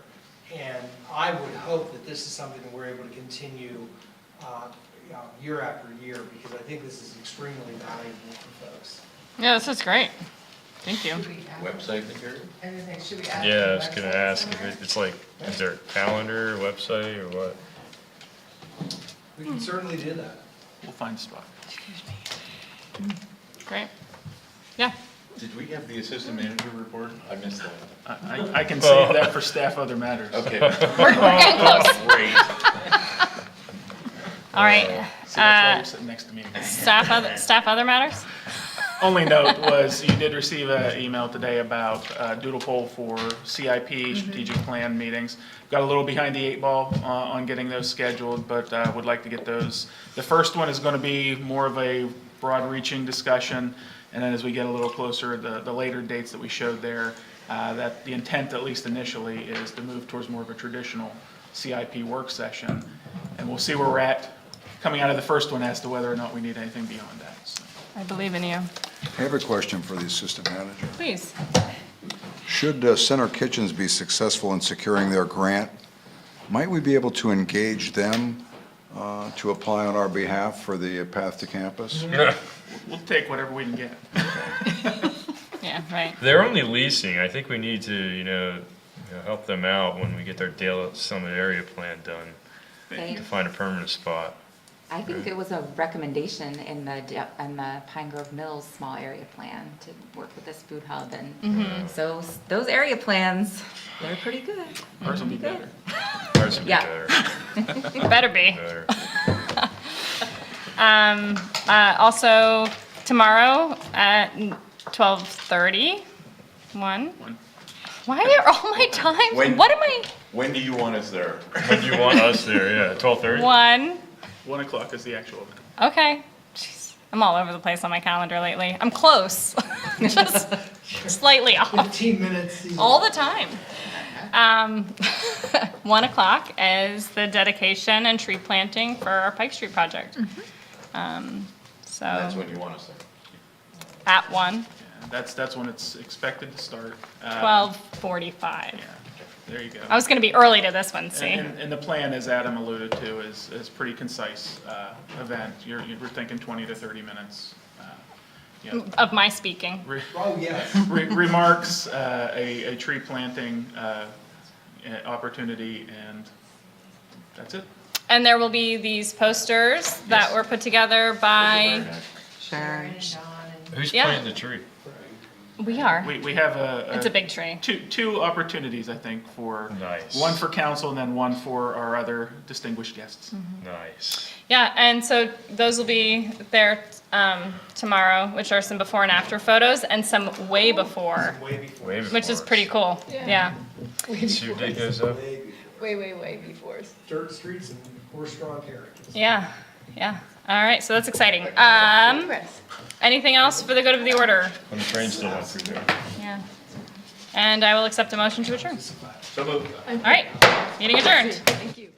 And I would hope that this is something that we're able to continue year after year, because I think this is extremely valuable for folks. Yeah, this is great. Thank you. Website, Gary? Everything, should we add? Yeah, I the was gonna website ask if somewhere? it's like, is there a calendar, website, or what? We can certainly do that. We'll find a spot. Great. Yeah. Did we have the assistant manager report? I missed that. I can save that for staff other matters. Okay. We're getting close. Great. All right. See, that's why you're sitting next to me. Staff other matters? Only note was, you did receive an email today about doodle poll for CIP, strategic plan meetings. Got a little behind the 8 ball on getting those scheduled, but would like to get those. The first one is going to be more of a broad-reaching discussion, and then as we get a little closer, the later dates that we showed there, that the intent, at least initially, is to move towards more of a traditional CIP work session. And we'll see where we're at coming out of the first one as to whether or not we need anything beyond that. So. I believe in you. I have a question for the assistant manager. Please. Should Center Kitchens be successful in securing their grant, might we be able to engage them to apply on our behalf for the Path to Campus? We'll take whatever we can get. Yeah, right. They're only leasing. I think we need to, help them out when we get their Dale Summit area plan done to find a permanent spot. I think it was a recommendation in the Pine Grove Mills small area plan to work with this food hub, and so those area plans, they're pretty good. Ours will be better. Ours would be Yeah. better. Better be. Better. Also, tomorrow at 12:30, 1. Why are all my times? When- What am I? When do you want us there? When do you want us there? Yeah, 12:30? 1. 1 o'clock is the actual. Okay. Jeez. I'm all over the place on my calendar lately. I'm close. Just slightly off. 15 minutes. All the time. 1 o'clock is the dedication and tree planting for our Pike Street project. So That's when you want us there. at 1, That's when it's expected to start. 12:45. Yeah, there you go. I was going to be early to this one, see? And the plan, as Adam alluded to, is pretty concise event. You're thinking 20 to 30 minutes. You know, Of my speaking. Oh, yes. remarks, a tree planting opportunity, and that's it. And there will be these posters that were put together by, Who's Yeah. planting the tree? we are. We have It's a big tree. two opportunities, I think, for Nice. one for council and then one for our other distinguished guests. Nice. Yeah, and so those will be there tomorrow, which are some before and after photos, and some way before, Way before. which is pretty cool. Yeah. See what day goes up? Way before. Dirt streets and horse-drawn carriages. Yeah. All right, so that's exciting. Anything else for the good of the order? When the train still went through there. Yeah. And I will accept a motion to adjourn. So moved. All right, meeting adjourned. Thank you.